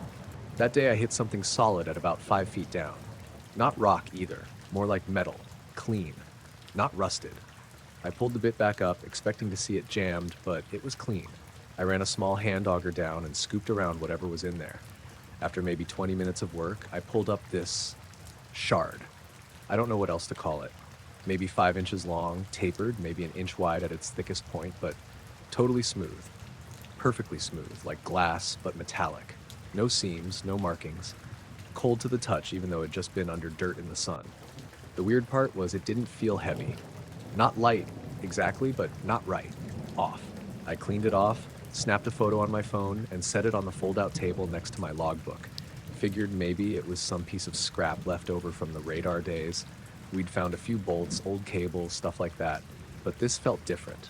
That day I hit something solid at about 5 feet down. Not rock either, more like metal, clean, not rusted. I pulled the bit back up, expecting to see it jammed, but it was clean. I ran a small hand auger down and scooped around whatever was in there. After maybe 20 minutes of work, I pulled up this shard. I don't know what else to call it. Maybe 5 inches long, tapered, maybe an inch wide at its thickest point, but totally smooth. Perfectly smooth, like glass, but metallic. No seams, no markings. Cold to the touch, even though it had just been under dirt in the sun. The weird part was it didn't feel heavy. Not light, exactly, but not right. Off. I cleaned it off, snapped a photo on my phone, and set it on the fold-out table next to my logbook. Figured maybe it was some piece of scrap left over from the radar days. We'd found a few bolts, old cables, stuff like that. But this felt different.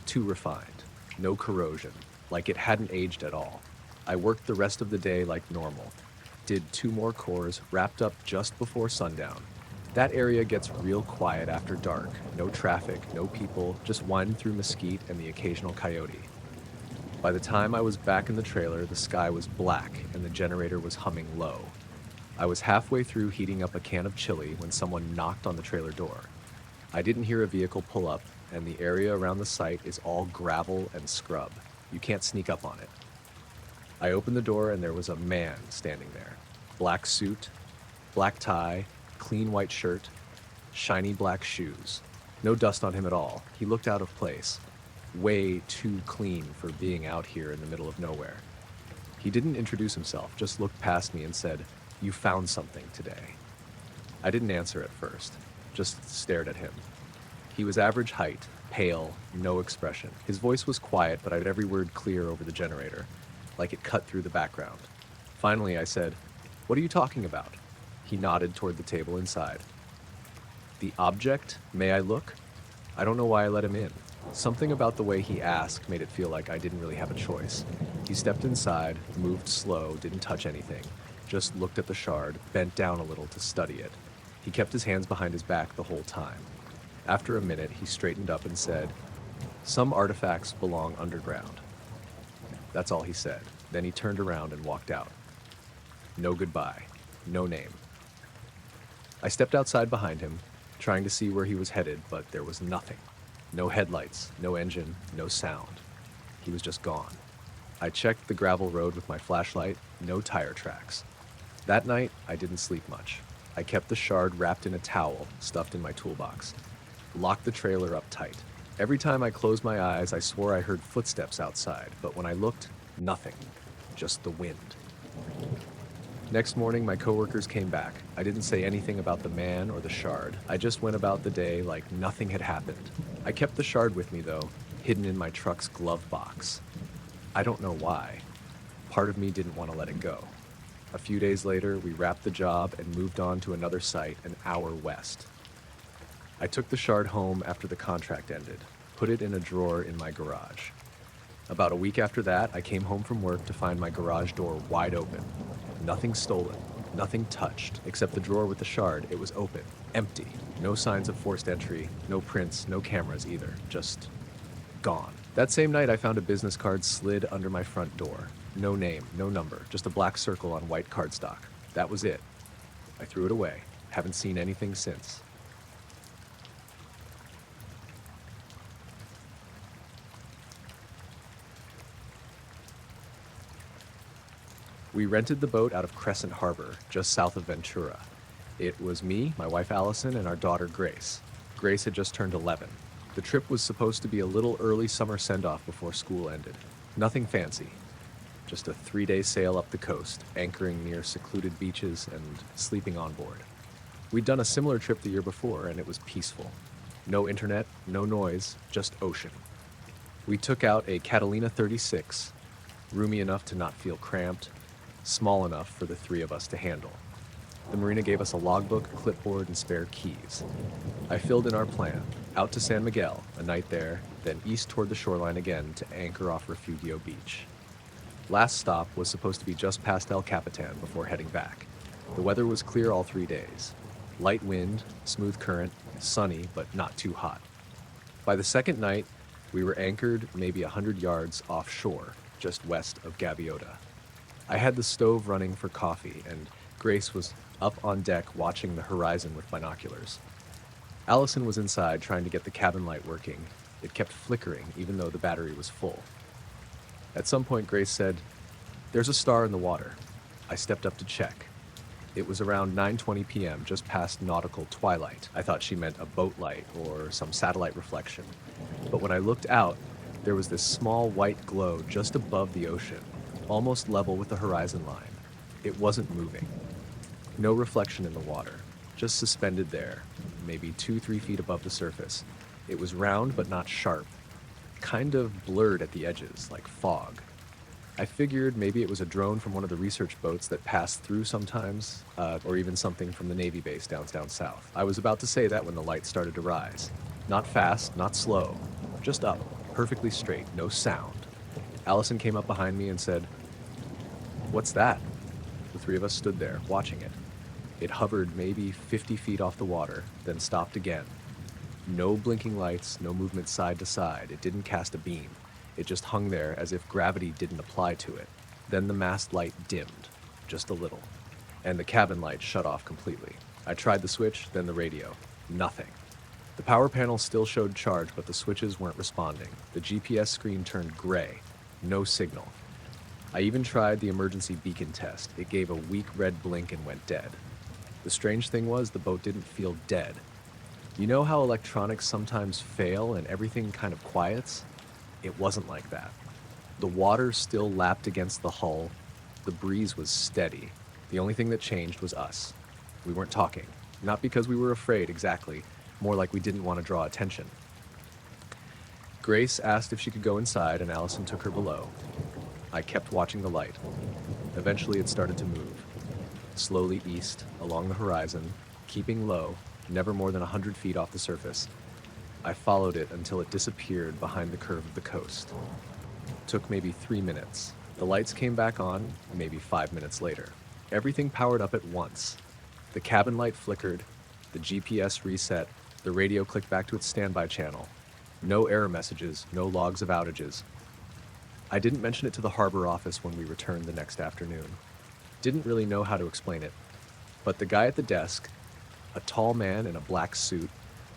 Too refined. No corrosion. Like it hadn't aged at all. I worked the rest of the day like normal. Did 2 more cores, wrapped up just before sundown. That area gets real quiet after dark. No traffic, no people, just wind through mesquite and the occasional coyote. By the time I was back in the trailer, the sky was black and the generator was humming low. I was halfway through heating up a can of chili when someone knocked on the trailer door. I didn't hear a vehicle pull up, and the area around the site is all gravel and scrub. You can't sneak up on it. I opened the door and there was a man standing there. Black suit, black tie, clean white shirt, shiny black shoes. No dust on him at all. He looked out of place. Way too clean for being out here in the middle of nowhere. He didn't introduce himself, just looked past me and said, "You found something today." I didn't answer at first, just stared at him. He was average height, pale, no expression. His voice was quiet, but I had every word clear over the generator, like it cut through the background. Finally, I said, "What are you talking about?" He nodded toward the table inside. "The object? May I look?" I don't know why I let him in. Something about the way he asked made it feel like I didn't really have a choice. He stepped inside, moved slow, didn't touch anything, just looked at the shard, bent down a little to study it. He kept his hands behind his back the whole time. After a minute, he straightened up and said, "Some artifacts belong underground." That's all he said. Then he turned around and walked out. No goodbye, no name. I stepped outside behind him, trying to see where he was headed, but there was nothing. No headlights, no engine, no sound. He was just gone. I checked the gravel road with my flashlight, no tire tracks. That night, I didn't sleep much. I kept the shard wrapped in a towel, stuffed in my toolbox. Locked the trailer up tight. Every time I closed my eyes, I swore I heard footsteps outside, but when I looked, nothing. Just the wind. Next morning, my coworkers came back. I didn't say anything about the man or the shard. I just went about the day like nothing had happened. I kept the shard with me, though, hidden in my truck's glove box. I don't know why. Part of me didn't want to let it go. A few days later, we wrapped the job and moved on to another site an hour west. I took the shard home after the contract ended, put it in a drawer in my garage. About a week after that, I came home from work to find my garage door wide open. Nothing stolen, nothing touched, except the drawer with the shard. It was open, empty. No signs of forced entry, no prints, no cameras either. Just gone. That same night, I found a business card slid under my front door. No name, no number, just a black circle on white cardstock. That was it. I threw it away. Haven't seen anything since. We rented the boat out of Crescent Harbor, just south of Ventura. It was me, my wife Allison, and our daughter Grace. Grace had just turned 11. The trip was supposed to be a little early summer send-off before school ended. Nothing fancy. Just a 3-day sail up the coast, anchoring near secluded beaches and sleeping on board. We'd done a similar trip the year before, and it was peaceful. No internet, no noise, just ocean. We took out a Catalina 36, roomy enough to not feel cramped, small enough for the three of us to handle. The marina gave us a logbook, clipboard, and spare keys. I filled in our plan, out to San Miguel, a night there, then east toward the shoreline again to anchor off Refugio Beach. Last stop was supposed to be just past El Capitan before heading back. The weather was clear all 3 days. Light wind, smooth current, sunny, but not too hot. By the second night, we were anchored maybe 100 yards offshore, just west of Gaviota. I had the stove running for coffee, and Grace was up on deck watching the horizon with binoculars. Allison was inside trying to get the cabin light working. It kept flickering even though the battery was full. At some point, Grace said, "There's a star in the water." I stepped up to check. It was around 9:20 p.m., just past nautical twilight. I thought she meant a boat light or some satellite reflection. But when I looked out, there was this small white glow just above the ocean, almost level with the horizon line. It wasn't moving. No reflection in the water, just suspended there, maybe 2-3 feet above the surface. It was round but not sharp, kind of blurred at the edges, like fog. I figured maybe it was a drone from one of the research boats that passed through sometimes, or even something from the Navy base down south. I was about to say that when the light started to rise. Not fast, not slow, just up, perfectly straight, no sound. Allison came up behind me and said, "What's that?" The three of us stood there, watching it. It hovered maybe 50 feet off the water, then stopped again. No blinking lights, no movement side to side. It didn't cast a beam. It just hung there as if gravity didn't apply to it. Then the mast light dimmed, just a little, and the cabin light shut off completely. I tried the switch, then the radio. Nothing. The power panel still showed charge, but the switches weren't responding. The GPS screen turned gray. No signal. I even tried the emergency beacon test. It gave a weak red blink and went dead. The strange thing was the boat didn't feel dead. You know how electronics sometimes fail and everything kind of quiets? It wasn't like that. The water still lapped against the hull. The breeze was steady. The only thing that changed was us. We weren't talking. Not because we were afraid exactly, more like we didn't want to draw attention. Grace asked if she could go inside, and Allison took her below. I kept watching the light. Eventually it started to move, slowly east, along the horizon, keeping low, never more than 100 feet off the surface. I followed it until it disappeared behind the curve of the coast. It took maybe 3 minutes. The lights came back on, maybe 5 minutes later. Everything powered up at once. The cabin light flickered, the GPS reset, the radio clicked back to its standby channel. No error messages, no logs of outages. I didn't mention it to the harbor office when we returned the next afternoon. Didn't really know how to explain it. But the guy at the desk, a tall man in a black suit,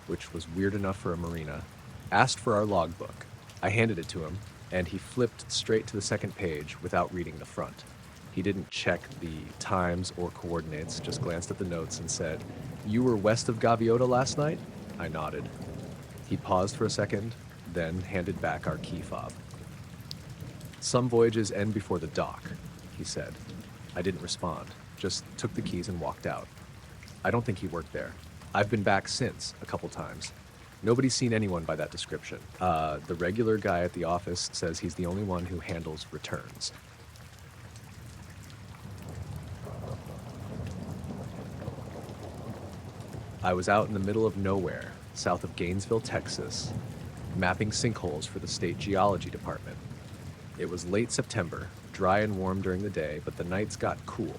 which was weird enough for a marina, asked for our logbook. I handed it to him, and he flipped straight to the second page without reading the front. He didn't check the times or coordinates, just glanced at the notes and said, "You were west of Gaviota last night?" I nodded. He paused for a second, then handed back our key fob. "Some voyages end before the dock," he said. I didn't respond, just took the keys and walked out. I don't think he worked there. I've been back since, a couple times. Nobody's seen anyone by that description. The regular guy at the office says he's the only one who handles returns. I was out in the middle of nowhere, south of Gainesville, Texas, mapping sinkholes for the state geology department. It was late September, dry and warm during the day, but the nights got cool.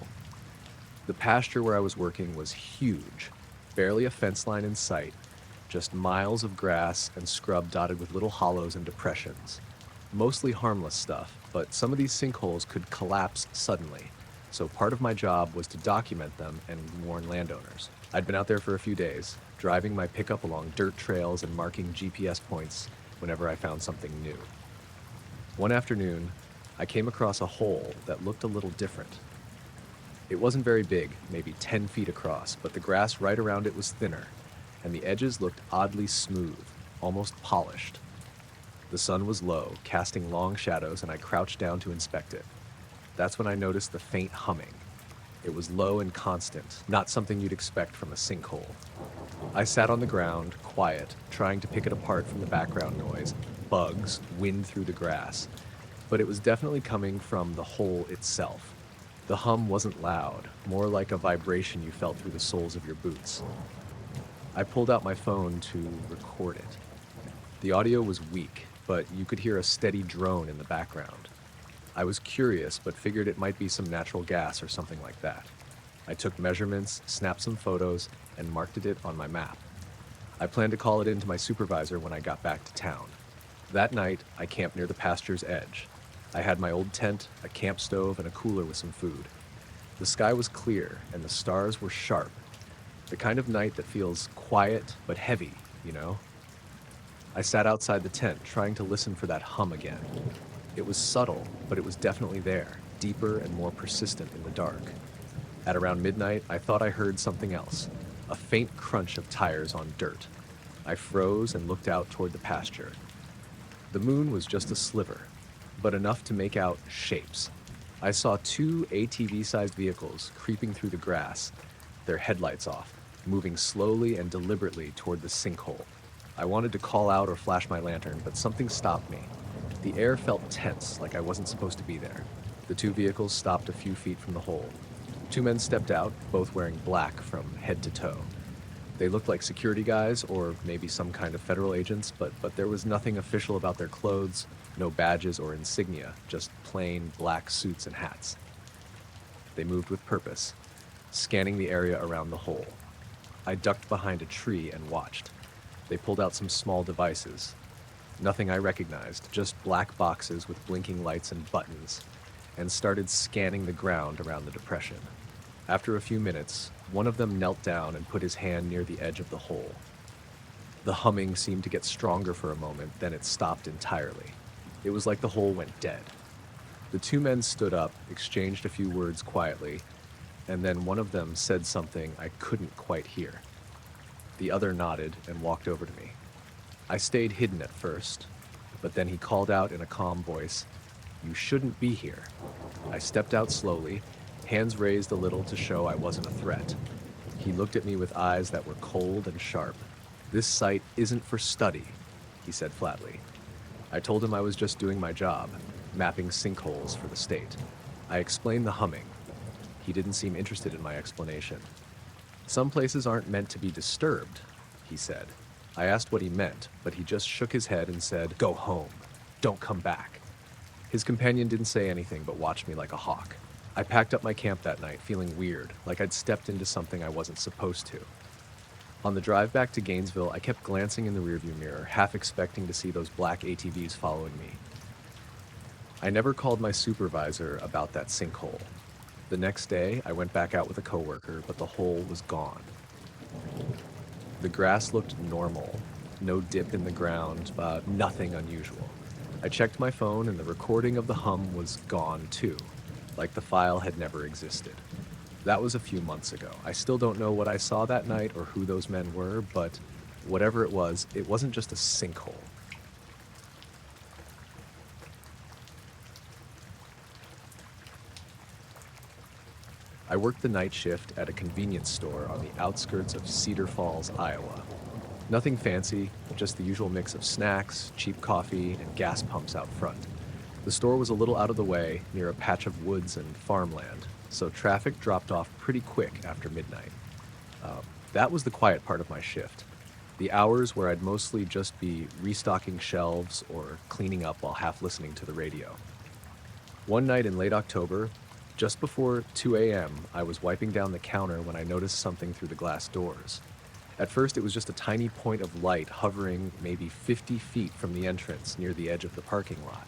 The pasture where I was working was huge, barely a fence line in sight, just miles of grass and scrub dotted with little hollows and depressions. Mostly harmless stuff, but some of these sinkholes could collapse suddenly, so part of my job was to document them and warn landowners. I'd been out there for a few days, driving my pickup along dirt trails and marking GPS points whenever I found something new. One afternoon, I came across a hole that looked a little different. It wasn't very big, maybe 10 feet across, but the grass right around it was thinner, and the edges looked oddly smooth, almost polished. The sun was low, casting long shadows, and I crouched down to inspect it. That's when I noticed the faint humming. It was low and constant, not something you'd expect from a sinkhole. I sat on the ground, quiet, trying to pick it apart from the background noise, bugs, wind through the grass. But it was definitely coming from the hole itself. The hum wasn't loud, more like a vibration you felt through the soles of your boots. I pulled out my phone to record it. The audio was weak, but you could hear a steady drone in the background. I was curious, but figured it might be some natural gas or something like that. I took measurements, snapped some photos, and marked it on my map. I planned to call it in to my supervisor when I got back to town. That night, I camped near the pasture's edge. I had my old tent, a camp stove, and a cooler with some food. The sky was clear, and the stars were sharp. The kind of night that feels quiet but heavy, you know? I sat outside the tent, trying to listen for that hum again. It was subtle, but it was definitely there, deeper and more persistent in the dark. At around midnight, I thought I heard something else, a faint crunch of tires on dirt. I froze and looked out toward the pasture. The moon was just a sliver, but enough to make out shapes. I saw 2 ATV-sized vehicles creeping through the grass, their headlights off, moving slowly and deliberately toward the sinkhole. I wanted to call out or flash my lantern, but something stopped me. The air felt tense, like I wasn't supposed to be there. The 2 vehicles stopped a few feet from the hole. 2 men stepped out, both wearing black from head to toe. They looked like security guys, or maybe some kind of federal agents, but there was nothing official about their clothes, no badges or insignia, just plain black suits and hats. They moved with purpose, scanning the area around the hole. I ducked behind a tree and watched. They pulled out some small devices. Nothing I recognized, just black boxes with blinking lights and buttons, and started scanning the ground around the depression. After a few minutes, one of them knelt down and put his hand near the edge of the hole. The humming seemed to get stronger for a moment, then it stopped entirely. It was like the hole went dead. The 2 men stood up, exchanged a few words quietly, and then one of them said something I couldn't quite hear. The other nodded and walked over to me. I stayed hidden at first, but then he called out in a calm voice, "You shouldn't be here." I stepped out slowly, hands raised a little to show I wasn't a threat. He looked at me with eyes that were cold and sharp. "This site isn't for study," he said flatly. I told him I was just doing my job, mapping sinkholes for the state. I explained the humming. He didn't seem interested in my explanation. "Some places aren't meant to be disturbed," he said. I asked what he meant, but he just shook his head and said, "Go home. Don't come back." His companion didn't say anything but watched me like a hawk. I packed up my camp that night, feeling weird, like I'd stepped into something I wasn't supposed to. On the drive back to Gainesville, I kept glancing in the rearview mirror, half expecting to see those black ATVs following me. I never called my supervisor about that sinkhole. The next day, I went back out with a coworker, but the hole was gone. The grass looked normal, no dip in the ground, nothing unusual. I checked my phone and the recording of the hum was gone too, like the file had never existed. That was a few months ago. I still don't know what I saw that night or who those men were, but whatever it wasn't just a sinkhole. I worked the night shift at a convenience store on the outskirts of Cedar Falls, Iowa. Nothing fancy, just the usual mix of snacks, cheap coffee, and gas pumps out front. The store was a little out of the way, near a patch of woods and farmland, so traffic dropped off pretty quick after midnight. That was the quiet part of my shift. The hours where I'd mostly just be restocking shelves or cleaning up while half listening to the radio. One night in late October, just before 2 a.m., I was wiping down the counter when I noticed something through the glass doors. At first, it was just a tiny point of light hovering maybe 50 feet from the entrance near the edge of the parking lot.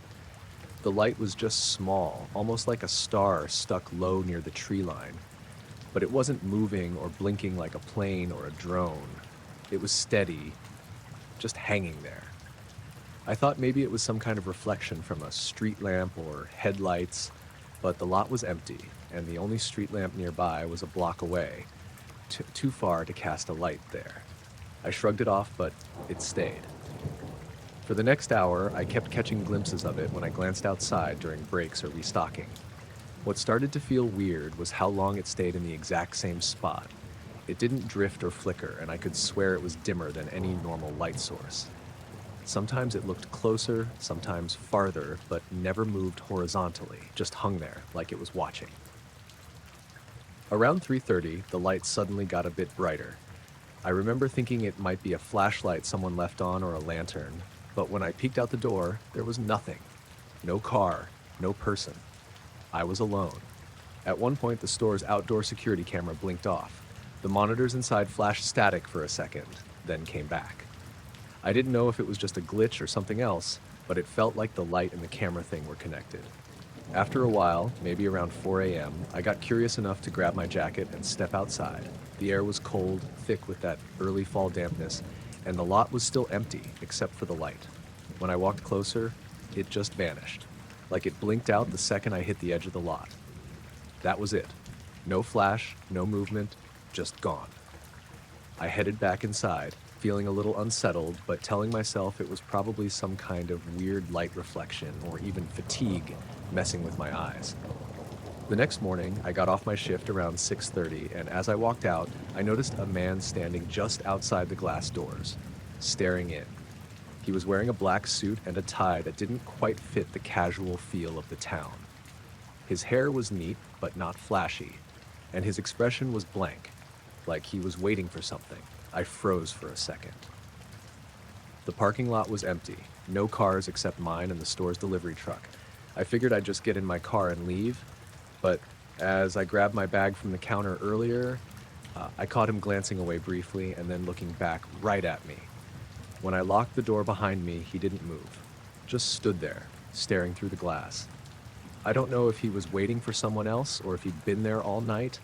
The light was just small, almost like a star stuck low near the tree line. But it wasn't moving or blinking like a plane or a drone. It was steady, just hanging there. I thought maybe it was some kind of reflection from a street lamp or headlights, but the lot was empty, and the only street lamp nearby was a block away, too far to cast a light there. I shrugged it off, but it stayed. For the next hour, I kept catching glimpses of it when I glanced outside during breaks or restocking. What started to feel weird was how long it stayed in the exact same spot. It didn't drift or flicker, and I could swear it was dimmer than any normal light source. Sometimes it looked closer, sometimes farther, but never moved horizontally, just hung there like it was watching. Around 3:30, the light suddenly got a bit brighter. I remember thinking it might be a flashlight someone left on or a lantern, but when I peeked out the door, there was nothing. No car, no person. I was alone. At one point, the store's outdoor security camera blinked off. The monitors inside flashed static for a second, then came back. I didn't know if it was just a glitch or something else, but it felt like the light and the camera thing were connected. After a while, maybe around 4 a.m., I got curious enough to grab my jacket and step outside. The air was cold, thick with that early fall dampness, and the lot was still empty except for the light. When I walked closer, it just vanished, like it blinked out the second I hit the edge of the lot. That was it. No flash, no movement, just gone. I headed back inside, feeling a little unsettled, but telling myself it was probably some kind of weird light reflection or even fatigue messing with my eyes. The next morning, I got off my shift around 6:30, and as I walked out, I noticed a man standing just outside the glass doors, staring in. He was wearing a black suit and a tie that didn't quite fit the casual feel of the town. His hair was neat, but not flashy, and his expression was blank, like he was waiting for something. I froze for a second. The parking lot was empty, no cars except mine and the store's delivery truck. I figured I'd just get in my car and leave, but as I grabbed my bag from the counter earlier, I caught him glancing away briefly and then looking back right at me. When I locked the door behind me, he didn't move, just stood there, staring through the glass. I don't know if he was waiting for someone else or if he'd been there all night,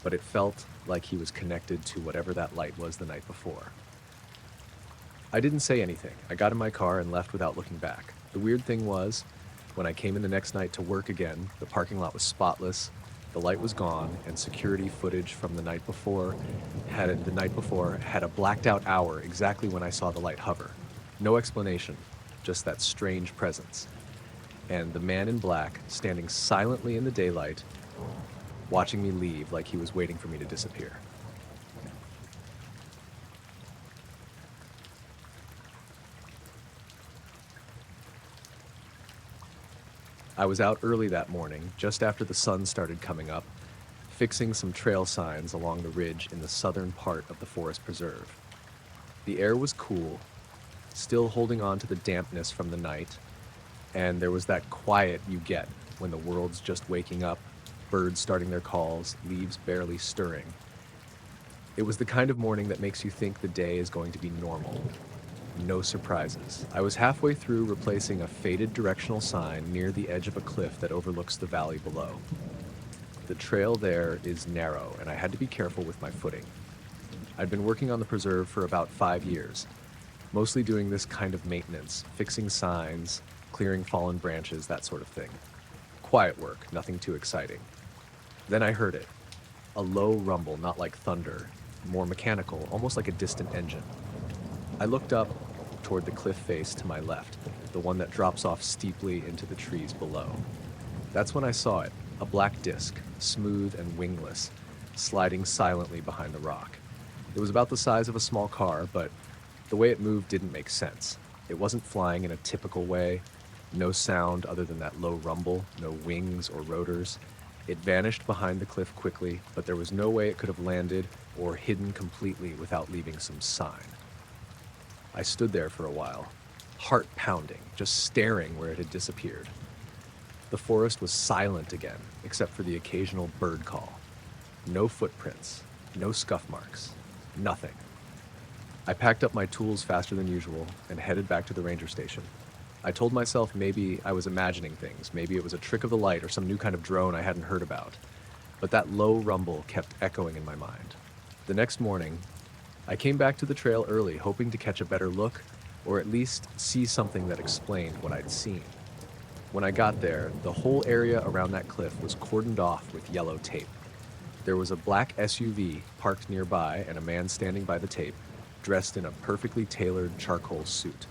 but it felt like he was connected to whatever that light was the night before. I didn't say anything. I got in my car and left without looking back. The weird thing was, when I came in the next night to work again, the parking lot was spotless, the light was gone, and security footage from the night before had a blacked out hour exactly when I saw the light hover. No explanation, just that strange presence. And the man in black, standing silently in the daylight, watching me leave like he was waiting for me to disappear. I was out early that morning, just after the sun started coming up, fixing some trail signs along the ridge in the southern part of the forest preserve. The air was cool, still holding on to the dampness from the night, and there was that quiet you get when the world's just waking up, birds starting their calls, leaves barely stirring. It was the kind of morning that makes you think the day is going to be normal. No surprises. I was halfway through replacing a faded directional sign near the edge of a cliff that overlooks the valley below. The trail there is narrow, and I had to be careful with my footing. I'd been working on the preserve for about 5 years, mostly doing this kind of maintenance, fixing signs, clearing fallen branches, that sort of thing. Quiet work, nothing too exciting. Then I heard it. A low rumble, not like thunder, more mechanical, almost like a distant engine. I looked up toward the cliff face to my left, the one that drops off steeply into the trees below. That's when I saw it, a black disc, smooth and wingless, sliding silently behind the rock. It was about the size of a small car, but the way it moved didn't make sense. It wasn't flying in a typical way, no sound other than that low rumble, no wings or rotors. It vanished behind the cliff quickly, but there was no way it could have landed or hidden completely without leaving some sign. I stood there for a while, heart pounding, just staring where it had disappeared. The forest was silent again, except for the occasional bird call. No footprints, no scuff marks, nothing. I packed up my tools faster than usual and headed back to the ranger station. I told myself maybe I was imagining things, maybe it was a trick of the light or some new kind of drone I hadn't heard about. But that low rumble kept echoing in my mind. The next morning, I came back to the trail early, hoping to catch a better look, or at least see something that explained what I'd seen. When I got there, the whole area around that cliff was cordoned off with yellow tape. There was a black SUV parked nearby and a man standing by the tape, dressed in a perfectly tailored charcoal suit.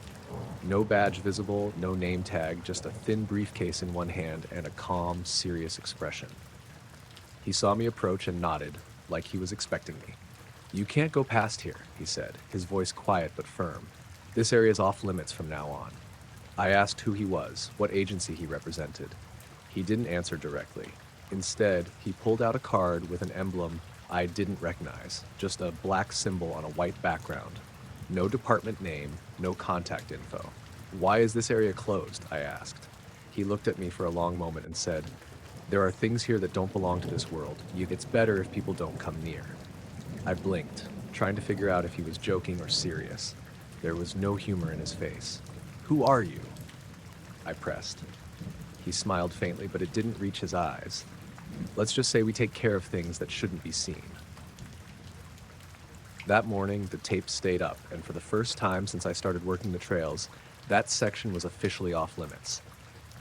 No badge visible, no name tag, just a thin briefcase in one hand and a calm, serious expression. He saw me approach and nodded, like he was expecting me. "You can't go past here," he said, his voice quiet but firm. "This area is off limits from now on." I asked who he was, what agency he represented. He didn't answer directly. Instead, he pulled out a card with an emblem I didn't recognize, just a black symbol on a white background. No department name, no contact info. "Why is this area closed?" I asked. He looked at me for a long moment and said, "There are things here that don't belong to this world. It's better if people don't come near." I blinked, trying to figure out if he was joking or serious. There was no humor in his face. "Who are you?" I pressed. He smiled faintly, but it didn't reach his eyes. "Let's just say we take care of things that shouldn't be seen." That morning, the tape stayed up, and for the first time since I started working the trails, that section was officially off limits.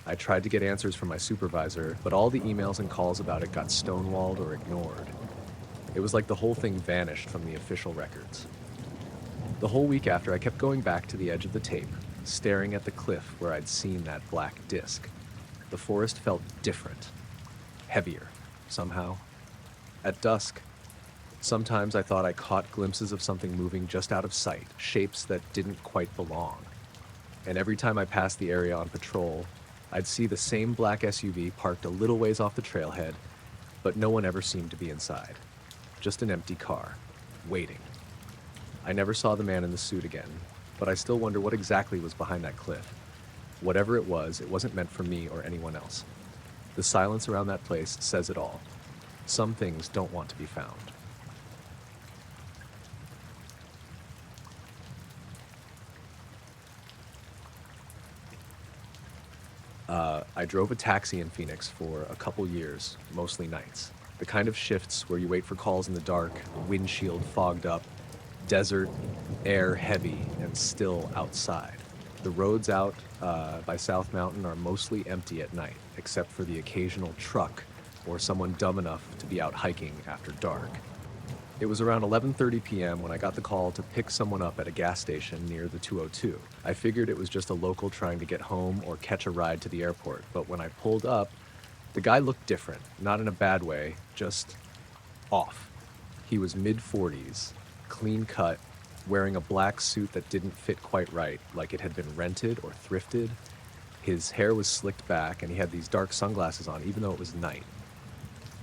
I tried to get answers from my supervisor, but all the emails and calls about it got stonewalled or ignored. It was like the whole thing vanished from the official records. The whole week after, I kept going back to the edge of the tape, staring at the cliff where I'd seen that black disc. The forest felt different, heavier, somehow. At dusk, sometimes I thought I caught glimpses of something moving just out of sight, shapes that didn't quite belong. And every time I passed the area on patrol, I'd see the same black SUV parked a little ways off the trailhead, but no one ever seemed to be inside. Just an empty car, waiting. I never saw the man in the suit again, but I still wonder what exactly was behind that cliff. Whatever it wasn't meant for me or anyone else. The silence around that place says it all. Some things don't want to be found. I drove a taxi in Phoenix for a couple years, mostly nights. The kind of shifts where you wait for calls in the dark, windshield fogged up, desert, air heavy, and still outside. The roads out by South Mountain are mostly empty at night, except for the occasional truck or someone dumb enough to be out hiking after dark. It was around 11:30 p.m. when I got the call to pick someone up at a gas station near the 202. I figured it was just a local trying to get home or catch a ride to the airport, but when I pulled up, The guy looked different, not in a bad way, just off. He was mid-40s, clean cut, wearing a black suit that didn't fit quite right, like it had been rented or thrifted. His hair was slicked back, and he had these dark sunglasses on, even though it was night.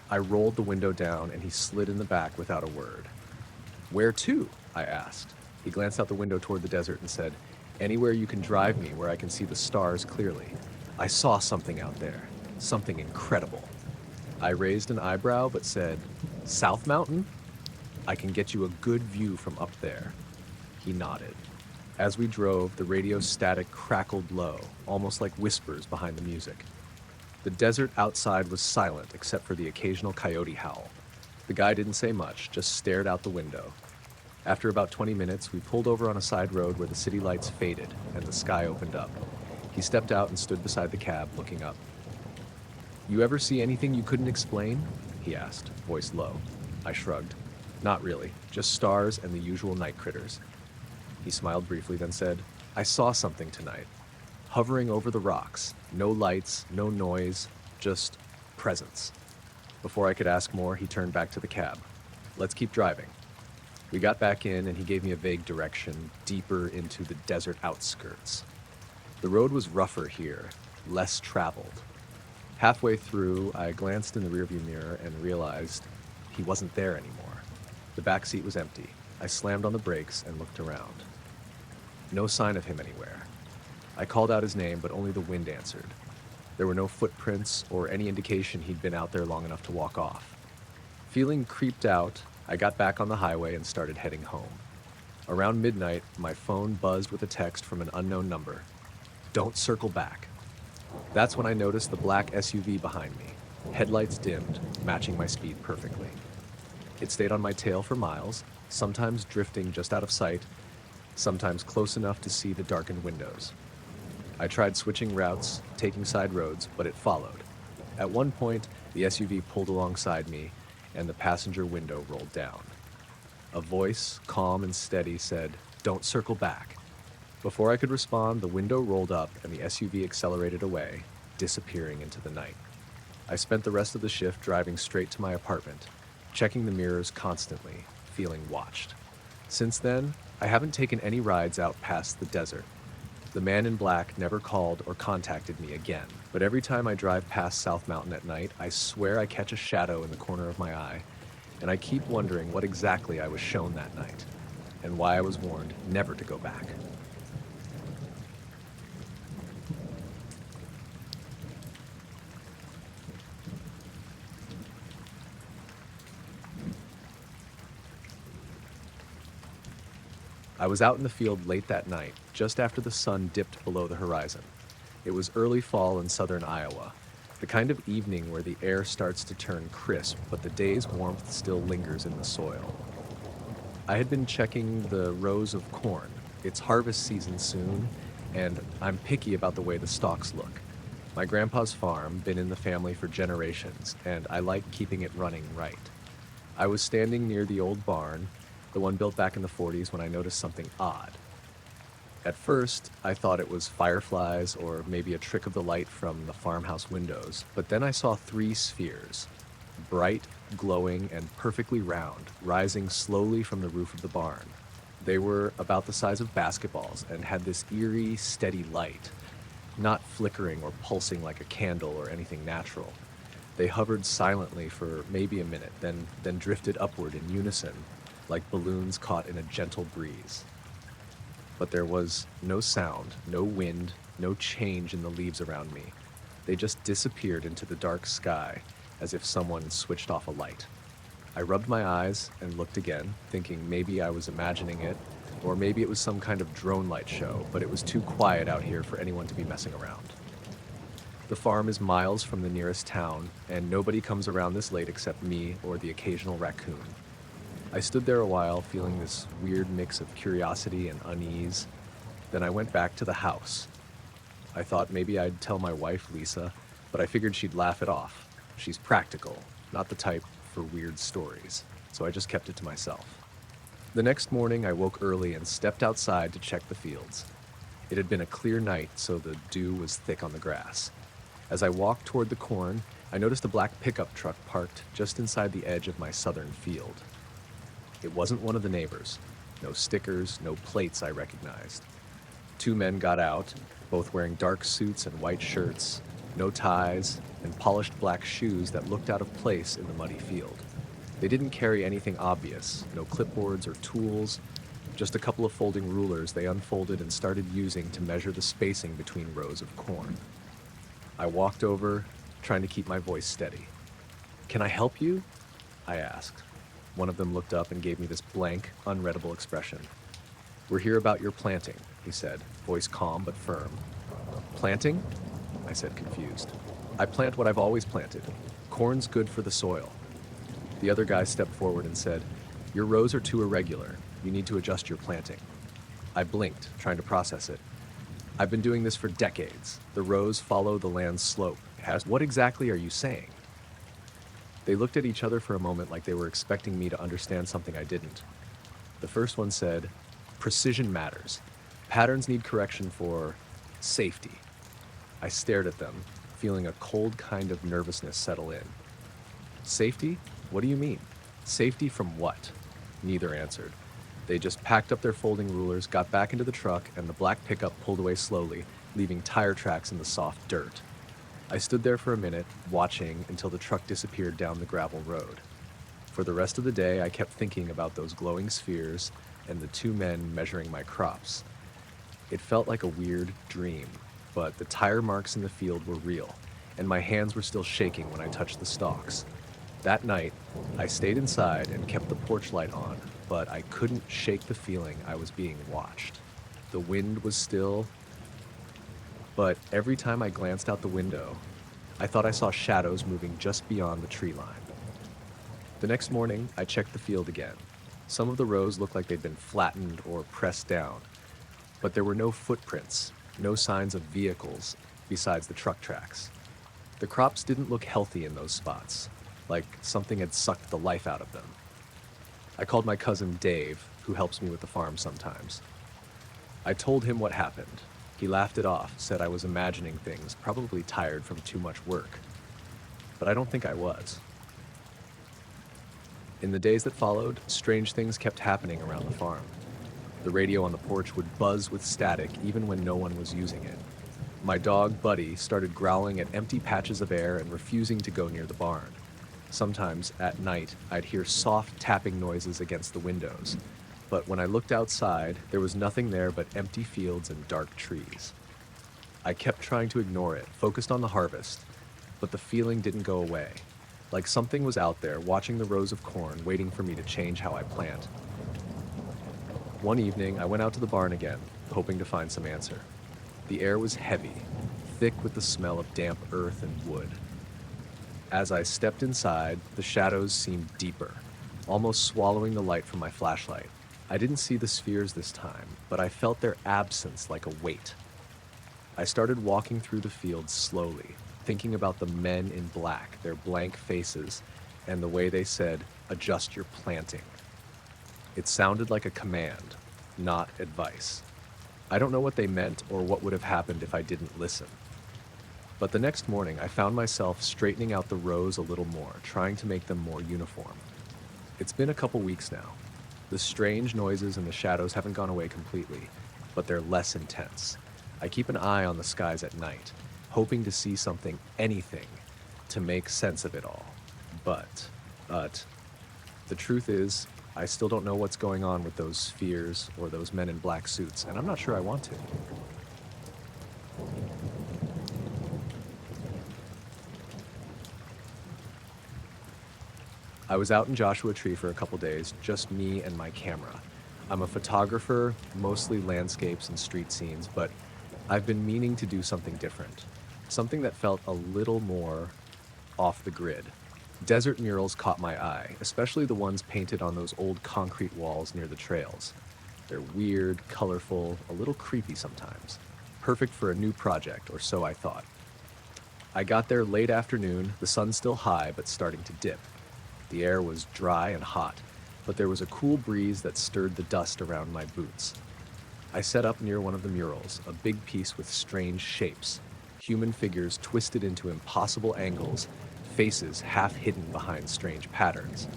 I rolled the window down, and he slid in the back without a word. "Where to?" I asked. He glanced out the window toward the desert and said, "Anywhere you can drive me where I can see the stars clearly. I saw something out there, something incredible." I raised an eyebrow but said, "South Mountain? I can get you a good view from up there." He nodded. As we drove, the radio static crackled low, almost like whispers behind the music. The desert outside was silent except for the occasional coyote howl. The guy didn't say much, just stared out the window. After about 20 minutes, we pulled over on a side road where the city lights faded and the sky opened up. He stepped out and stood beside the cab, looking up. "You ever see anything you couldn't explain?" he asked, voice low. I shrugged. "Not really, just stars and the usual night critters." He smiled briefly, then said, "I saw something tonight. Hovering over the rocks. No lights, no noise, just presence." Before I could ask more, he turned back to the cab. "Let's keep driving." We got back in, and he gave me a vague direction, deeper into the desert outskirts. The road was rougher here, less traveled. Halfway through, I glanced in the rearview mirror and realized he wasn't there anymore. The back seat was empty. I slammed on the brakes and looked around. No sign of him anywhere. I called out his name, but only the wind answered. There were no footprints or any indication he'd been out there long enough to walk off. Feeling creeped out, I got back on the highway and started heading home. Around midnight, my phone buzzed with a text from an unknown number. "Don't circle back." That's when I noticed the black SUV behind me, headlights dimmed, matching my speed perfectly. It stayed on my tail for miles, sometimes drifting just out of sight, sometimes close enough to see the darkened windows. I tried switching routes, taking side roads, but it followed. At one point, the SUV pulled alongside me, and the passenger window rolled down. A voice, calm and steady, said, "Don't circle back." Before I could respond, the window rolled up and the SUV accelerated away, disappearing into the night. I spent the rest of the shift driving straight to my apartment, checking the mirrors constantly, feeling watched. Since then, I haven't taken any rides out past the desert. The man in black never called or contacted me again, but every time I drive past South Mountain at night, I swear I catch a shadow in the corner of my eye, and I keep wondering what exactly I was shown that night, and why I was warned never to go back. I was out in the field late that night, just after the sun dipped below the horizon. It was early fall in southern Iowa, the kind of evening where the air starts to turn crisp, but the day's warmth still lingers in the soil. I had been checking the rows of corn. It's harvest season soon, and I'm picky about the way the stalks look. My grandpa's farm, been in the family for generations, and I like keeping it running right. I was standing near the old barn, the one built back in the 40s, when I noticed something odd. At first, I thought it was fireflies or maybe a trick of the light from the farmhouse windows, but then I saw 3 spheres, bright, glowing, and perfectly round, rising slowly from the roof of the barn. They were about the size of basketballs and had this eerie, steady light, not flickering or pulsing like a candle or anything natural. They hovered silently for maybe a minute, then drifted upward in unison, like balloons caught in a gentle breeze. But there was no sound, no wind, no change in the leaves around me. They just disappeared into the dark sky, as if someone switched off a light. I rubbed my eyes and looked again, thinking maybe I was imagining it, or maybe it was some kind of drone light show, but it was too quiet out here for anyone to be messing around. The farm is miles from the nearest town, and nobody comes around this late except me or the occasional raccoon. I stood there a while, feeling this weird mix of curiosity and unease. Then I went back to the house. I thought maybe I'd tell my wife, Lisa, but I figured she'd laugh it off. She's practical, not the type for weird stories, so I just kept it to myself. The next morning, I woke early and stepped outside to check the fields. It had been a clear night, so the dew was thick on the grass. As I walked toward the corn, I noticed a black pickup truck parked just inside the edge of my southern field. It wasn't one of the neighbors. No stickers, no plates I recognized. Two men got out, both wearing dark suits and white shirts, no ties, and polished black shoes that looked out of place in the muddy field. They didn't carry anything obvious, no clipboards or tools, just a couple of folding rulers they unfolded and started using to measure the spacing between rows of corn. I walked over, trying to keep my voice steady. "Can I help you?" I asked. One of them looked up and gave me this blank, unreadable expression. "We're here about your planting," he said, voice calm but firm. "Planting?" I said, confused. "I plant what I've always planted. Corn's good for the soil." The other guy stepped forward and said, "Your rows are too irregular. You need to adjust your planting." I blinked, trying to process it. "I've been doing this for decades. The rows follow the land's slope. What exactly are you saying?" They looked at each other for a moment like they were expecting me to understand something I didn't. The first one said, "Precision matters. Patterns need correction for safety." I stared at them, feeling a cold kind of nervousness settle in. "Safety? What do you mean? Safety from what?" Neither answered. They just packed up their folding rulers, got back into the truck, and the black pickup pulled away slowly, leaving tire tracks in the soft dirt. I stood there for a minute, watching until the truck disappeared down the gravel road. For the rest of the day, I kept thinking about those glowing spheres and the two men measuring my crops. It felt like a weird dream, but the tire marks in the field were real, and my hands were still shaking when I touched the stalks. That night, I stayed inside and kept the porch light on, but I couldn't shake the feeling I was being watched. The wind was still, but every time I glanced out the window, I thought I saw shadows moving just beyond the tree line. The next morning, I checked the field again. Some of the rows looked like they'd been flattened or pressed down, but there were no footprints, no signs of vehicles besides the truck tracks. The crops didn't look healthy in those spots, like something had sucked the life out of them. I called my cousin Dave, who helps me with the farm sometimes. I told him what happened. He laughed it off, said I was imagining things, probably tired from too much work. But I don't think I was. In the days that followed, strange things kept happening around the farm. The radio on the porch would buzz with static even when no one was using it. My dog, Buddy, started growling at empty patches of air and refusing to go near the barn. Sometimes, at night, I'd hear soft tapping noises against the windows. But when I looked outside, there was nothing there but empty fields and dark trees. I kept trying to ignore it, focused on the harvest, but the feeling didn't go away. Like something was out there, watching the rows of corn, waiting for me to change how I plant. One evening, I went out to the barn again, hoping to find some answer. The air was heavy, thick with the smell of damp earth and wood. As I stepped inside, the shadows seemed deeper, almost swallowing the light from my flashlight. I didn't see the spheres this time, but I felt their absence like a weight. I started walking through the field slowly, thinking about the men in black, their blank faces, and the way they said, "Adjust your planting." It sounded like a command, not advice. I don't know what they meant or what would have happened if I didn't listen. But the next morning, I found myself straightening out the rows a little more, trying to make them more uniform. It's been a couple weeks now. The strange noises and the shadows haven't gone away completely, but they're less intense. I keep an eye on the skies at night, hoping to see something, anything, to make sense of it all. But the truth is, I still don't know what's going on with those spheres or those men in black suits, and I'm not sure I want to. I was out in Joshua Tree for a couple days, just me and my camera. I'm a photographer, mostly landscapes and street scenes, but I've been meaning to do something different. Something that felt a little more off the grid. Desert murals caught my eye, especially the ones painted on those old concrete walls near the trails. They're weird, colorful, a little creepy sometimes. Perfect for a new project, or so I thought. I got there late afternoon, the sun still high but starting to dip. The air was dry and hot, but there was a cool breeze that stirred the dust around my boots. I set up near one of the murals, a big piece with strange shapes. human figures twisted into impossible angles, faces half hidden behind strange patterns.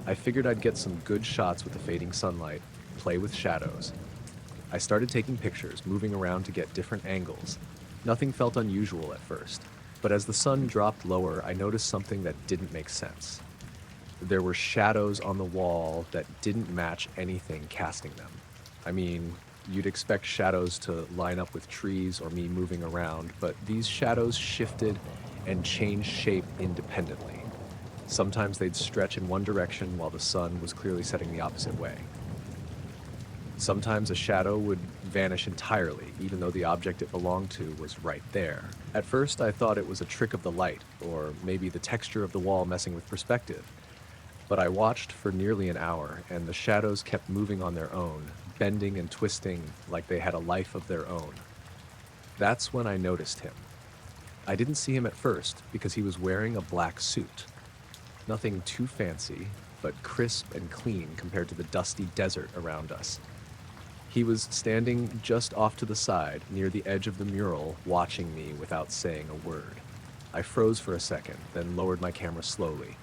I figured I'd get some good shots with the fading sunlight, play with shadows. I started taking pictures, moving around to get different angles. Nothing felt unusual at first, but as the sun dropped lower, I noticed something that didn't make sense. There were shadows on the wall that didn't match anything casting them. I mean, you'd expect shadows to line up with trees or me moving around, but these shadows shifted and changed shape independently. Sometimes they'd stretch in one direction while the sun was clearly setting the opposite way. Sometimes a shadow would vanish entirely, even though the object it belonged to was right there. At first, I thought it was a trick of the light, or maybe the texture of the wall messing with perspective. But I watched for nearly an hour, and the shadows kept moving on their own, bending and twisting like they had a life of their own. That's when I noticed him. I didn't see him at first because he was wearing a black suit. Nothing too fancy, but crisp and clean compared to the dusty desert around us. He was standing just off to the side, near the edge of the mural, watching me without saying a word. I froze for a second, then lowered my camera slowly.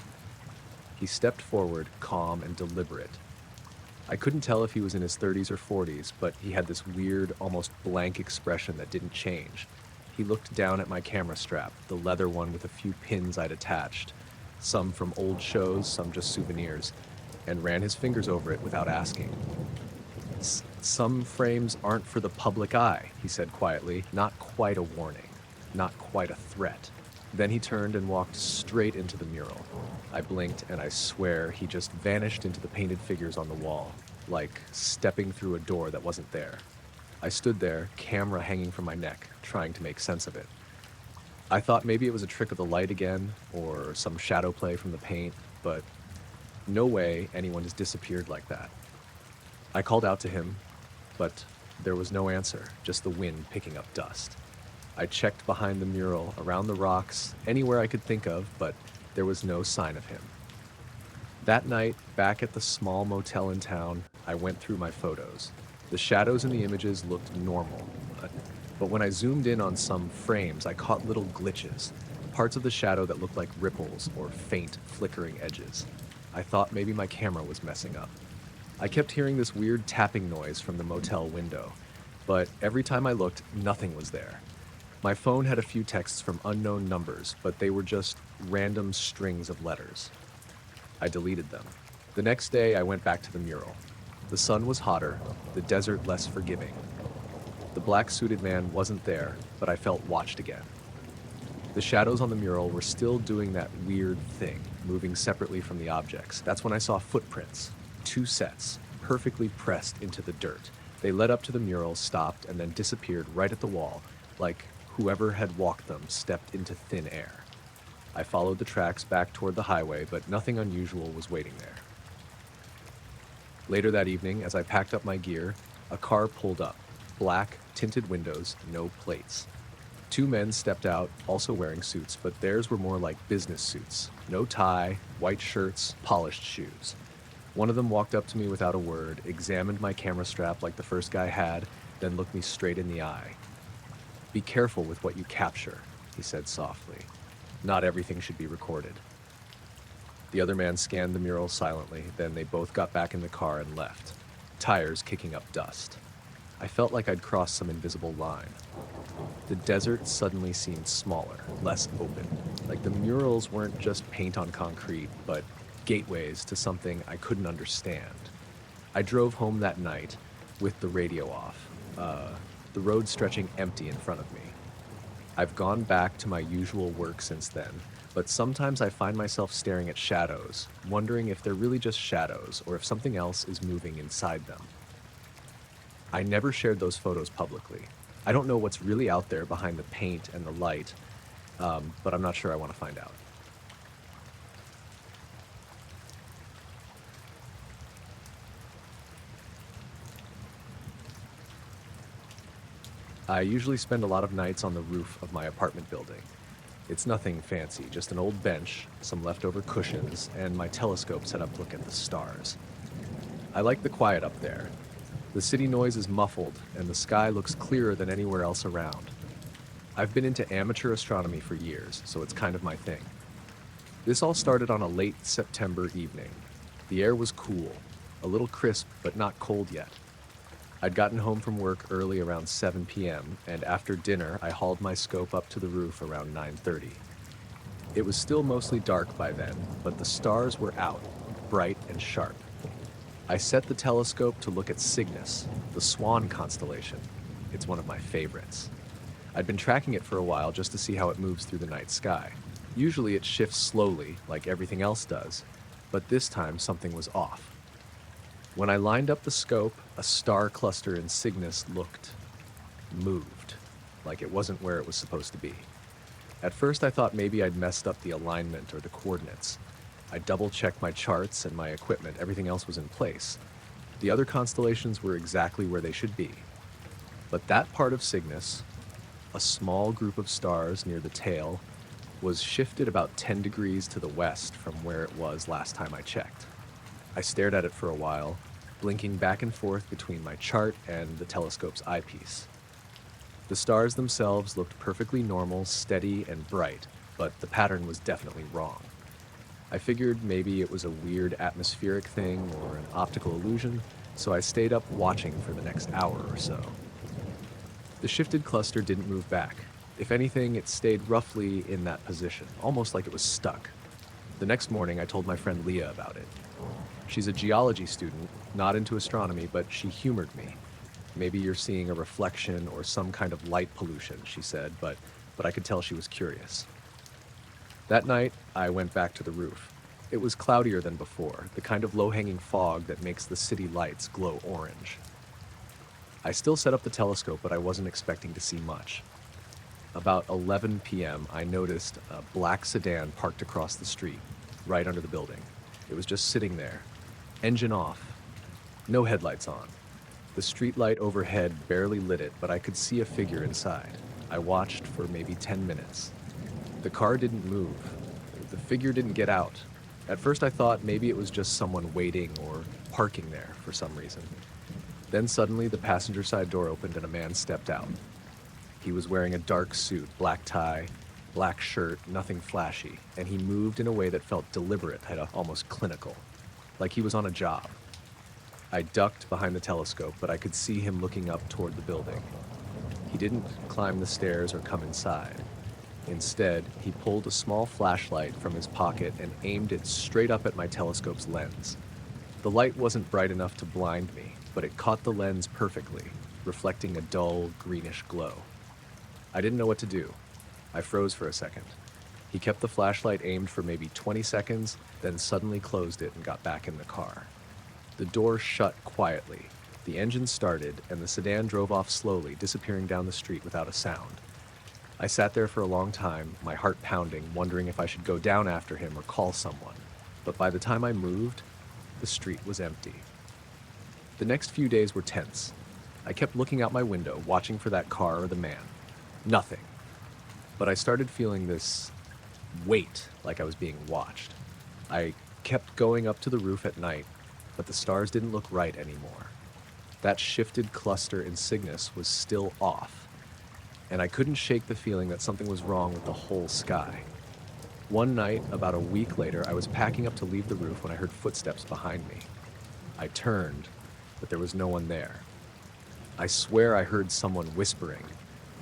He stepped forward, calm and deliberate. I couldn't tell if he was in his 30s or 40s, but he had this weird, almost blank expression that didn't change. He looked down at my camera strap, the leather one with a few pins I'd attached, some from old shows, some just souvenirs, and ran his fingers over it without asking. Some frames aren't for the public eye, he said quietly, not quite a warning, not quite a threat. Then he turned and walked straight into the mural. I blinked, and I swear he just vanished into the painted figures on the wall, like stepping through a door that wasn't there. I stood there, camera hanging from my neck, trying to make sense of it. I thought maybe it was a trick of the light again, or some shadow play from the paint, but no way anyone has disappeared like that. I called out to him, but there was no answer, just the wind picking up dust. I checked behind the mural, around the rocks, anywhere I could think of, but there was no sign of him. That night, back at the small motel in town, I went through my photos. The shadows in the images looked normal, but when I zoomed in on some frames, I caught little glitches, parts of the shadow that looked like ripples or faint, flickering edges. I thought maybe my camera was messing up. I kept hearing this weird tapping noise from the motel window, but every time I looked, nothing was there. My phone had a few texts from unknown numbers, but they were just random strings of letters. I deleted them. The next day, I went back to the mural. The sun was hotter, the desert less forgiving. The black-suited man wasn't there, but I felt watched again. The shadows on the mural were still doing that weird thing, moving separately from the objects. That's when I saw footprints, 2 sets, perfectly pressed into the dirt. They led up to the mural, stopped, and then disappeared right at the wall, like whoever had walked them stepped into thin air. I followed the tracks back toward the highway, but nothing unusual was waiting there. Later that evening, as I packed up my gear, a car pulled up. Black, tinted windows, no plates. 2 men stepped out, also wearing suits, but theirs were more like business suits. No tie, white shirts, polished shoes. One of them walked up to me without a word, examined my camera strap like the first guy had, then looked me straight in the eye. "Be careful with what you capture," he said softly. "Not everything should be recorded." The other man scanned the mural silently, then they both got back in the car and left, tires kicking up dust. I felt like I'd crossed some invisible line. The desert suddenly seemed smaller, less open, like the murals weren't just paint on concrete, but gateways to something I couldn't understand. I drove home that night with the radio off, the road stretching empty in front of me. I've gone back to my usual work since then, but sometimes I find myself staring at shadows, wondering if they're really just shadows or if something else is moving inside them. I never shared those photos publicly. I don't know what's really out there behind the paint and the light, but I'm not sure I want to find out. I usually spend a lot of nights on the roof of my apartment building. It's nothing fancy, just an old bench, some leftover cushions, and my telescope set up to look at the stars. I like the quiet up there. The city noise is muffled, and the sky looks clearer than anywhere else around. I've been into amateur astronomy for years, so it's kind of my thing. This all started on a late September evening. The air was cool, a little crisp, but not cold yet. I'd gotten home from work early around 7 p.m., and after dinner, I hauled my scope up to the roof around 9:30. It was still mostly dark by then, but the stars were out, bright and sharp. I set the telescope to look at Cygnus, the Swan constellation. It's one of my favorites. I'd been tracking it for a while just to see how it moves through the night sky. Usually it shifts slowly, like everything else does, but this time something was off. When I lined up the scope, a star cluster in Cygnus moved, like it wasn't where it was supposed to be. At first I thought maybe I'd messed up the alignment or the coordinates. I double-checked my charts and my equipment, everything else was in place. The other constellations were exactly where they should be. But that part of Cygnus, a small group of stars near the tail, was shifted about 10 degrees to the west from where it was last time I checked. I stared at it for a while, blinking back and forth between my chart and the telescope's eyepiece. The stars themselves looked perfectly normal, steady, and bright, but the pattern was definitely wrong. I figured maybe it was a weird atmospheric thing or an optical illusion, so I stayed up watching for the next hour or so. The shifted cluster didn't move back. If anything, it stayed roughly in that position, almost like it was stuck. The next morning, I told my friend Leah about it. She's a geology student, not into astronomy, but she humored me. Maybe you're seeing a reflection or some kind of light pollution, she said, but I could tell she was curious. That night, I went back to the roof. It was cloudier than before, the kind of low-hanging fog that makes the city lights glow orange. I still set up the telescope, but I wasn't expecting to see much. About 11 p.m., I noticed a black sedan parked across the street, right under the building. It was just sitting there, engine off, no headlights on. The streetlight overhead barely lit it, but I could see a figure inside. I watched for maybe 10 minutes. The car didn't move. The figure didn't get out. At first I thought maybe it was just someone waiting or parking there for some reason. Then suddenly the passenger side door opened and a man stepped out. He was wearing a dark suit, black tie, black shirt, nothing flashy, and he moved in a way that felt deliberate, almost clinical, like he was on a job. I ducked behind the telescope, but I could see him looking up toward the building. He didn't climb the stairs or come inside. Instead, he pulled a small flashlight from his pocket and aimed it straight up at my telescope's lens. The light wasn't bright enough to blind me, but it caught the lens perfectly, reflecting a dull, greenish glow. I didn't know what to do. I froze for a second. He kept the flashlight aimed for maybe 20 seconds, then suddenly closed it and got back in the car. The door shut quietly. The engine started, and the sedan drove off slowly, disappearing down the street without a sound. I sat there for a long time, my heart pounding, wondering if I should go down after him or call someone. But by the time I moved, the street was empty. The next few days were tense. I kept looking out my window, watching for that car or the man. Nothing. But I started feeling this weight, like I was being watched. I kept going up to the roof at night, but the stars didn't look right anymore. That shifted cluster in Cygnus was still off, and I couldn't shake the feeling that something was wrong with the whole sky. One night, about a week later, I was packing up to leave the roof when I heard footsteps behind me. I turned, but there was no one there. I swear I heard someone whispering,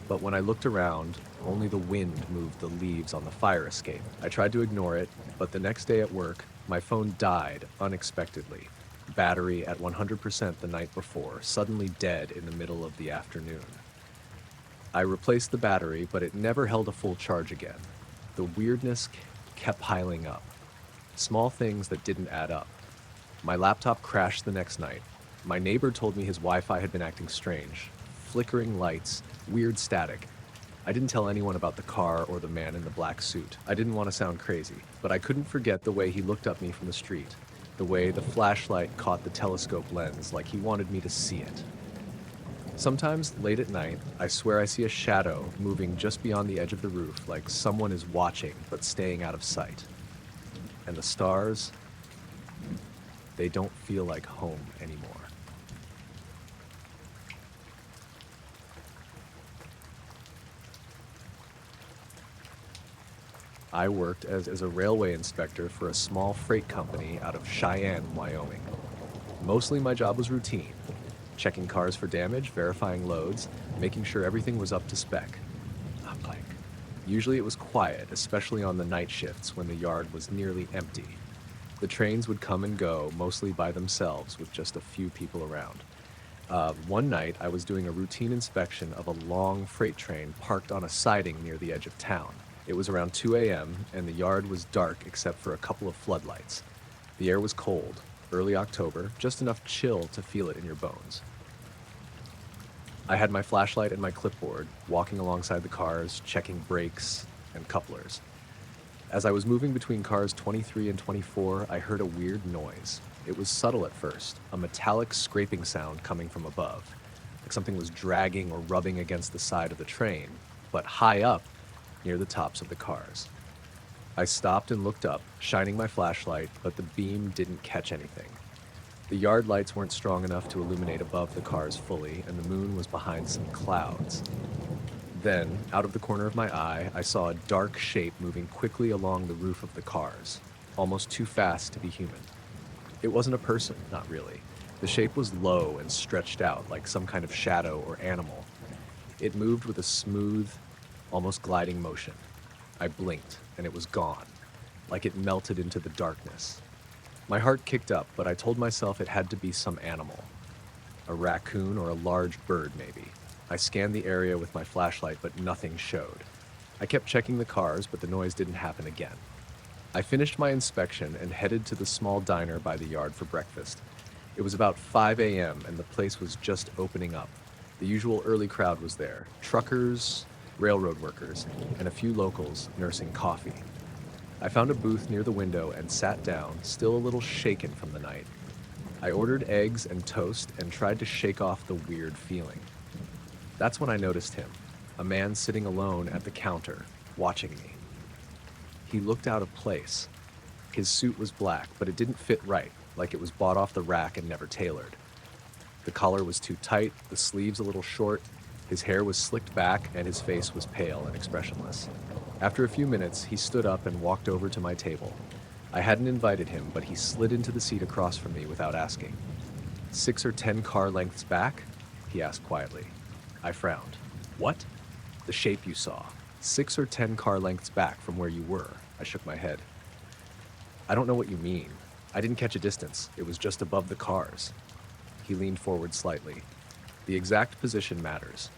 but when I looked around, only the wind moved the leaves on the fire escape. I tried to ignore it, but the next day at work, my phone died unexpectedly. Battery at 100% the night before, suddenly dead in the middle of the afternoon. I replaced the battery, but it never held a full charge again. The weirdness kept piling up. Small things that didn't add up. My laptop crashed the next night. My neighbor told me his Wi-Fi had been acting strange. Flickering lights, weird static. I didn't tell anyone about the car or the man in the black suit. I didn't want to sound crazy, but I couldn't forget the way he looked at me from the street. The way the flashlight caught the telescope lens, like he wanted me to see it. Sometimes, late at night, I swear I see a shadow moving just beyond the edge of the roof, like someone is watching, but staying out of sight. And the stars, they don't feel like home anymore. I worked as a railway inspector for a small freight company out of Cheyenne, Wyoming. Mostly my job was routine, checking cars for damage, verifying loads, making sure everything was up to spec. Ah, blank. Usually it was quiet, especially on the night shifts when the yard was nearly empty. The trains would come and go, mostly by themselves, with just a few people around. One night, I was doing a routine inspection of a long freight train parked on a siding near the edge of town. It was around 2 a.m., and the yard was dark except for a couple of floodlights. The air was cold, early October, just enough chill to feel it in your bones. I had my flashlight and my clipboard, walking alongside the cars, checking brakes and couplers. As I was moving between cars 23 and 24, I heard a weird noise. It was subtle at first, a metallic scraping sound coming from above, like something was dragging or rubbing against the side of the train, but high up, near the tops of the cars. I stopped and looked up, shining my flashlight, but the beam didn't catch anything. The yard lights weren't strong enough to illuminate above the cars fully, and the moon was behind some clouds. Then, out of the corner of my eye, I saw a dark shape moving quickly along the roof of the cars, almost too fast to be human. It wasn't a person, not really. The shape was low and stretched out like some kind of shadow or animal. It moved with a smooth, almost gliding motion. I blinked, and it was gone, like it melted into the darkness. My heart kicked up, but I told myself it had to be some animal. A raccoon or a large bird, maybe. I scanned the area with my flashlight, but nothing showed. I kept checking the cars, but the noise didn't happen again. I finished my inspection and headed to the small diner by the yard for breakfast. It was about 5 a.m., and the place was just opening up. The usual early crowd was there: truckers, railroad workers, and a few locals nursing coffee. I found a booth near the window and sat down, still a little shaken from the night. I ordered eggs and toast and tried to shake off the weird feeling. That's when I noticed him, a man sitting alone at the counter, watching me. He looked out of place. His suit was black, but it didn't fit right, like it was bought off the rack and never tailored. The collar was too tight, the sleeves a little short, his hair was slicked back, and his face was pale and expressionless. After a few minutes, he stood up and walked over to my table. I hadn't invited him, but he slid into the seat across from me without asking. 6 or 10 car lengths back? He asked quietly. I frowned. What? The shape you saw. 6 or 10 car lengths back from where you were. I shook my head. I don't know what you mean. I didn't catch a distance. It was just above the cars. He leaned forward slightly. The exact position matters.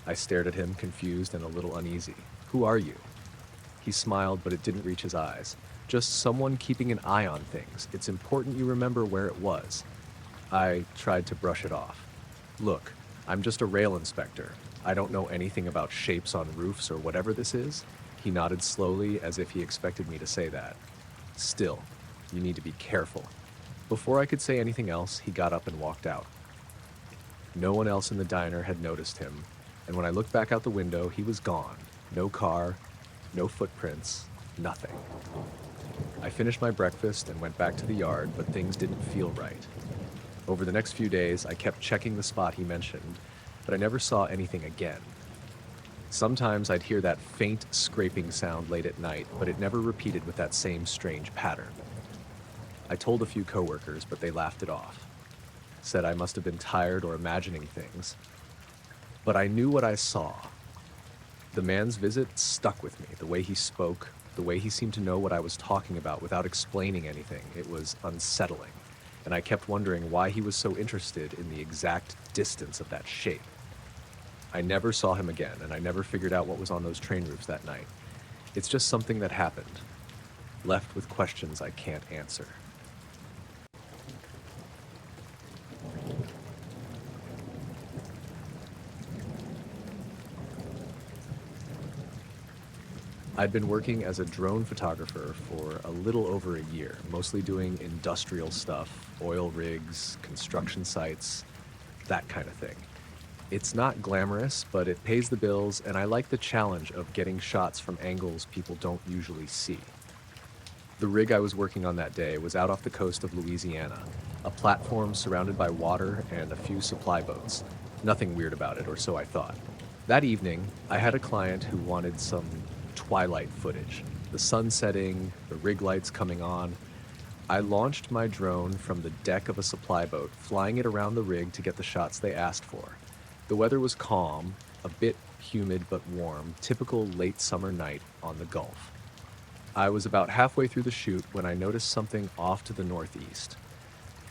I stared at him, confused and a little uneasy. Who are you? He smiled, but it didn't reach his eyes. Just someone keeping an eye on things. It's important you remember where it was. I tried to brush it off. Look, I'm just a rail inspector. I don't know anything about shapes on roofs or whatever this is. He nodded slowly, as if he expected me to say that. Still, you need to be careful. Before I could say anything else, he got up and walked out. No one else in the diner had noticed him, and when I looked back out the window, he was gone. No car, no footprints, nothing. I finished my breakfast and went back to the yard, but things didn't feel right. Over the next few days, I kept checking the spot he mentioned, but I never saw anything again. Sometimes I'd hear that faint scraping sound late at night, but it never repeated with that same strange pattern. I told a few coworkers, but they laughed it off. Said I must have been tired or imagining things. But I knew what I saw. The man's visit stuck with me, the way he spoke, the way he seemed to know what I was talking about without explaining anything. It was unsettling, and I kept wondering why he was so interested in the exact distance of that shape. I never saw him again, and I never figured out what was on those train roofs that night. It's just something that happened, left with questions I can't answer. I'd been working as a drone photographer for a little over a year, mostly doing industrial stuff, oil rigs, construction sites, that kind of thing. It's not glamorous, but it pays the bills, and I like the challenge of getting shots from angles people don't usually see. The rig I was working on that day was out off the coast of Louisiana, a platform surrounded by water and a few supply boats. Nothing weird about it, or so I thought. That evening, I had a client who wanted some twilight footage. the sun setting, the rig lights coming on. I launched my drone from the deck of a supply boat, flying it around the rig to get the shots they asked for. The weather was calm, a bit humid but warm, typical late summer night on the Gulf. I was about halfway through the shoot when I noticed something off to the northeast.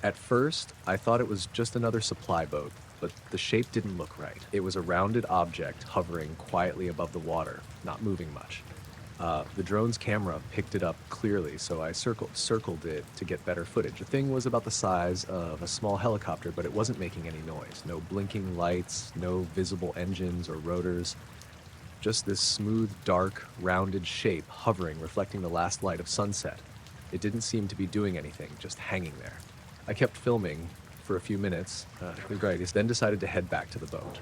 At first, I thought it was just another supply boat, but the shape didn't look right. It was a rounded object hovering quietly above the water, not moving much. The drone's camera picked it up clearly, so I circled it to get better footage. The thing was about the size of a small helicopter, but it wasn't making any noise. No blinking lights, no visible engines or rotors. Just this smooth, dark, rounded shape hovering, reflecting the last light of sunset. It didn't seem to be doing anything, just hanging there. I kept filming for a few minutes, then decided to head back to the boat.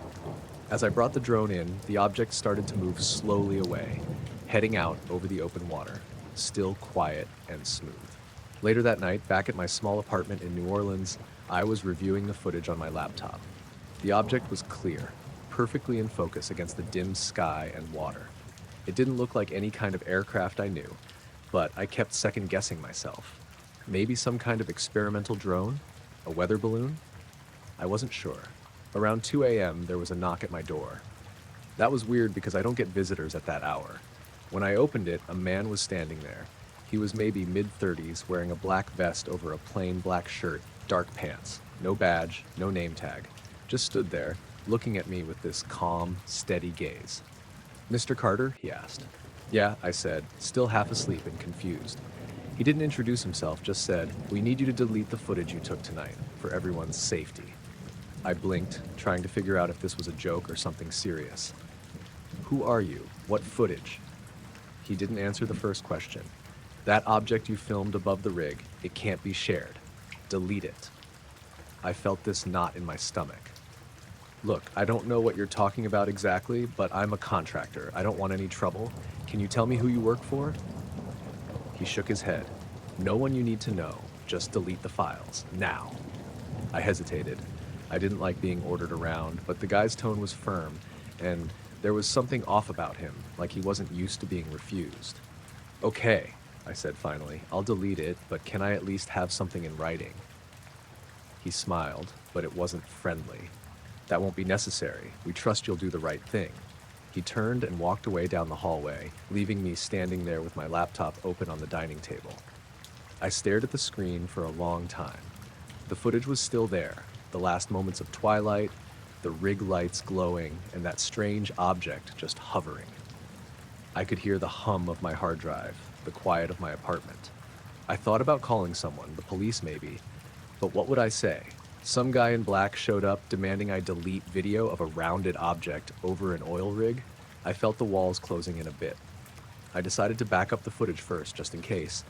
As I brought the drone in, the object started to move slowly away, heading out over the open water, still quiet and smooth. Later that night, back at my small apartment in New Orleans, I was reviewing the footage on my laptop. The object was clear, perfectly in focus against the dim sky and water. It didn't look like any kind of aircraft I knew, but I kept second-guessing myself. Maybe some kind of experimental drone? A weather balloon? I wasn't sure. Around 2 a.m., there was a knock at my door. That was weird because I don't get visitors at that hour. When I opened it, a man was standing there. He was maybe mid-30s, wearing a black vest over a plain black shirt, dark pants, no badge, no name tag. Just stood there, looking at me with this calm, steady gaze. "Mr. Carter?" he asked. "Yeah," I said, still half asleep and confused. He didn't introduce himself, just said, "We need you to delete the footage you took tonight, for everyone's safety." I blinked, trying to figure out if this was a joke or something serious. "Who are you? What footage?" He didn't answer the first question. "That object you filmed above the rig, it can't be shared. Delete it." I felt this knot in my stomach. "Look, I don't know what you're talking about exactly, but I'm a contractor. I don't want any trouble. Can you tell me who you work for?" He shook his head. "No one you need to know. Just delete the files. Now." I hesitated. I didn't like being ordered around, but the guy's tone was firm, and there was something off about him, like he wasn't used to being refused. "Okay," I said finally, "I'll delete it, but can I at least have something in writing?" He smiled, but it wasn't friendly. "That won't be necessary. We trust you'll do the right thing." He turned and walked away down the hallway, leaving me standing there with my laptop open on the dining table. I stared at the screen for a long time. The footage was still there, the last moments of twilight, the rig lights glowing, and that strange object just hovering. I could hear the hum of my hard drive, the quiet of my apartment. I thought about calling someone, the police maybe, but what would I say? Some guy in black showed up demanding I delete video of a rounded object over an oil rig. I felt the walls closing in a bit. I decided to back up the footage first, just in case,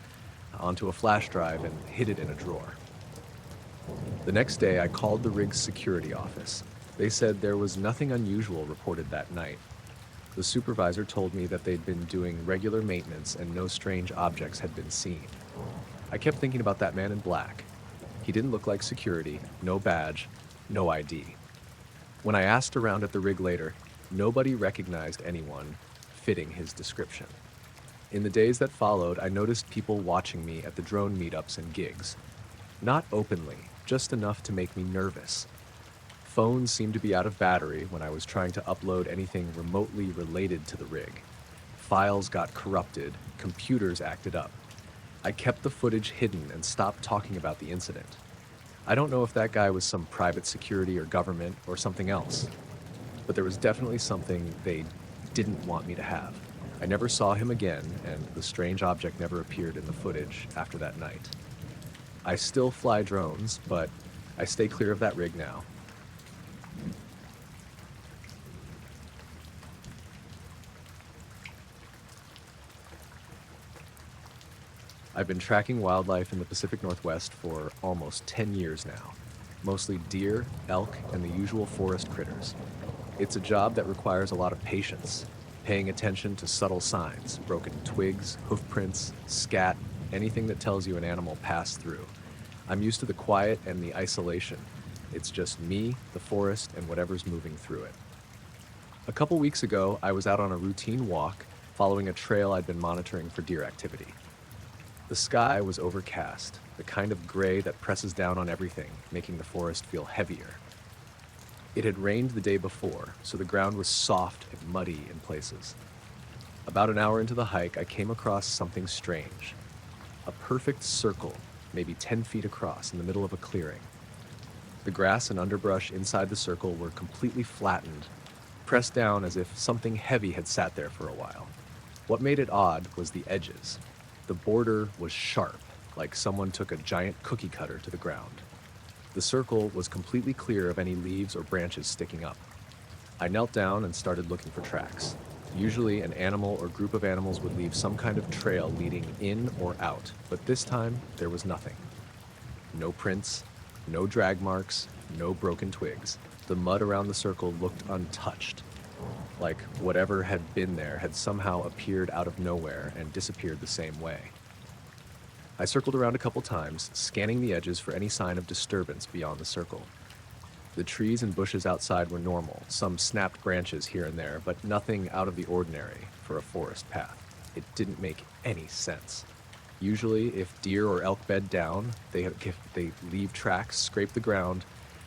onto a flash drive and hid it in a drawer. The next day, I called the rig's security office. They said there was nothing unusual reported that night. The supervisor told me that they'd been doing regular maintenance and no strange objects had been seen. I kept thinking about that man in black. He didn't look like security, no badge, no ID. When I asked around at the rig later, nobody recognized anyone fitting his description. In the days that followed, I noticed people watching me at the drone meetups and gigs. Not openly, just enough to make me nervous. Phones seemed to be out of battery when I was trying to upload anything remotely related to the rig. Files got corrupted, computers acted up. I kept the footage hidden and stopped talking about the incident. I don't know if that guy was some private security or government or something else, but there was definitely something they didn't want me to have. I never saw him again, and the strange object never appeared in the footage after that night. I still fly drones, but I stay clear of that rig now. I've been tracking wildlife in the Pacific Northwest for almost 10 years now, mostly deer, elk, and the usual forest critters. It's a job that requires a lot of patience, paying attention to subtle signs, broken twigs, hoof prints, scat, anything that tells you an animal passed through. I'm used to the quiet and the isolation. It's just me, the forest, and whatever's moving through it. A couple weeks ago, I was out on a routine walk, following a trail I'd been monitoring for deer activity. The sky was overcast, the kind of gray that presses down on everything, making the forest feel heavier. It had rained the day before, so the ground was soft and muddy in places. About an hour into the hike, I came across something strange. A perfect circle, maybe 10 feet across, in the middle of a clearing. The grass and underbrush inside the circle were completely flattened, pressed down as if something heavy had sat there for a while. What made it odd was the edges. The border was sharp, like someone took a giant cookie cutter to the ground. The circle was completely clear of any leaves or branches sticking up. I knelt down and started looking for tracks. Usually an animal or group of animals would leave some kind of trail leading in or out, but this time there was nothing. No prints, no drag marks, no broken twigs. The mud around the circle looked untouched, like whatever had been there had somehow appeared out of nowhere and disappeared the same way. I circled around a couple times, scanning the edges for any sign of disturbance beyond the circle. The trees and bushes outside were normal, some snapped branches here and there, but nothing out of the ordinary for a forest path. It didn't make any sense. Usually, if deer or elk bed down, they leave tracks, scrape the ground,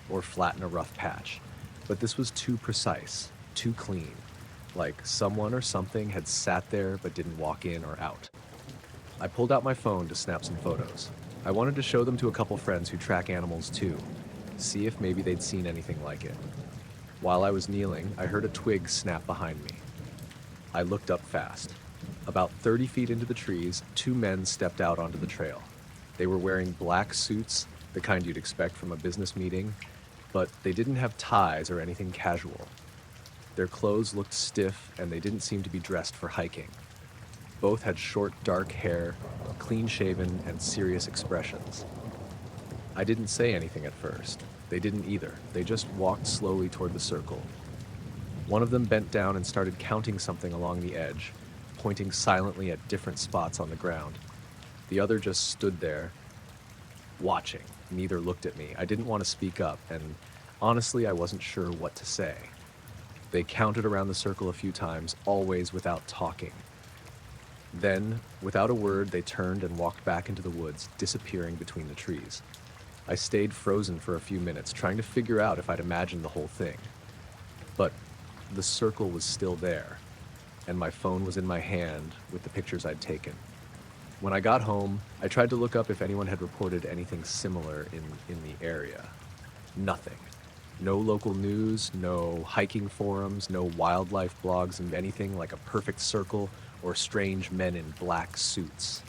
or flatten a rough patch. But this was too precise, too clean, like someone or something had sat there but didn't walk in or out. I pulled out my phone to snap some photos. I wanted to show them to a couple friends who track animals too, see if maybe they'd seen anything like it. While I was kneeling, I heard a twig snap behind me. I looked up fast. About 30 feet into the trees, two men stepped out onto the trail. They were wearing black suits, the kind you'd expect from a business meeting, but they didn't have ties or anything casual. Their clothes looked stiff and they didn't seem to be dressed for hiking. Both had short, dark hair, clean-shaven, and serious expressions. I didn't say anything at first. They didn't either. They just walked slowly toward the circle. One of them bent down and started counting something along the edge, pointing silently at different spots on the ground. The other just stood there, watching. Neither looked at me. I didn't want to speak up, and honestly, I wasn't sure what to say. They counted around the circle a few times, always without talking. Then, without a word, they turned and walked back into the woods, disappearing between the trees. I stayed frozen for a few minutes, trying to figure out if I'd imagined the whole thing. But the circle was still there, and my phone was in my hand with the pictures I'd taken. When I got home, I tried to look up if anyone had reported anything similar in the area. Nothing. No local news, no hiking forums, no wildlife blogs, and anything like a perfect circle or strange men in black suits.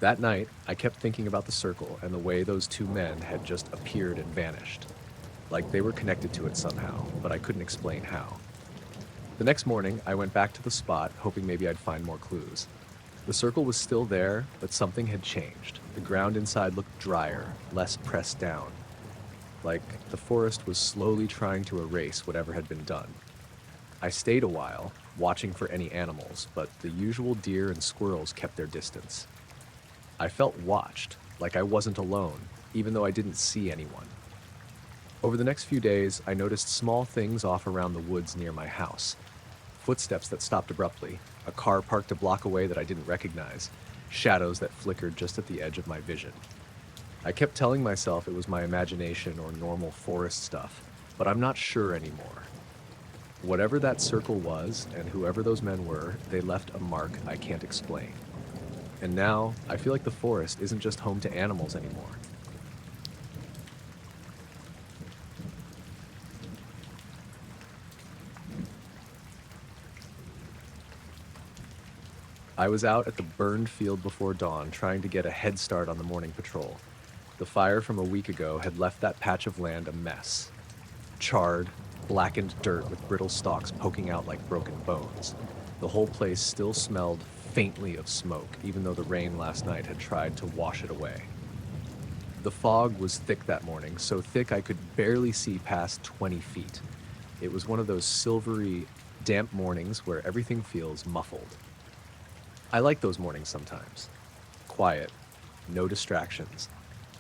That night, I kept thinking about the circle and the way those two men had just appeared and vanished. Like they were connected to it somehow, but I couldn't explain how. The next morning, I went back to the spot, hoping maybe I'd find more clues. The circle was still there, but something had changed. The ground inside looked drier, less pressed down. Like the forest was slowly trying to erase whatever had been done. I stayed a while, watching for any animals, but the usual deer and squirrels kept their distance. I felt watched, like I wasn't alone, even though I didn't see anyone. Over the next few days, I noticed small things off around the woods near my house. Footsteps that stopped abruptly, a car parked a block away that I didn't recognize, shadows that flickered just at the edge of my vision. I kept telling myself it was my imagination or normal forest stuff, but I'm not sure anymore. Whatever that circle was, and whoever those men were, they left a mark I can't explain. And now, I feel like the forest isn't just home to animals anymore. I was out at the burned field before dawn, trying to get a head start on the morning patrol. The fire from a week ago had left that patch of land a mess. Charred, blackened dirt with brittle stalks poking out like broken bones. The whole place still smelled faintly of smoke, even though the rain last night had tried to wash it away. The fog was thick that morning, so thick I could barely see past 20 feet. It was one of those silvery, damp mornings where everything feels muffled. I like those mornings sometimes. Quiet, no distractions.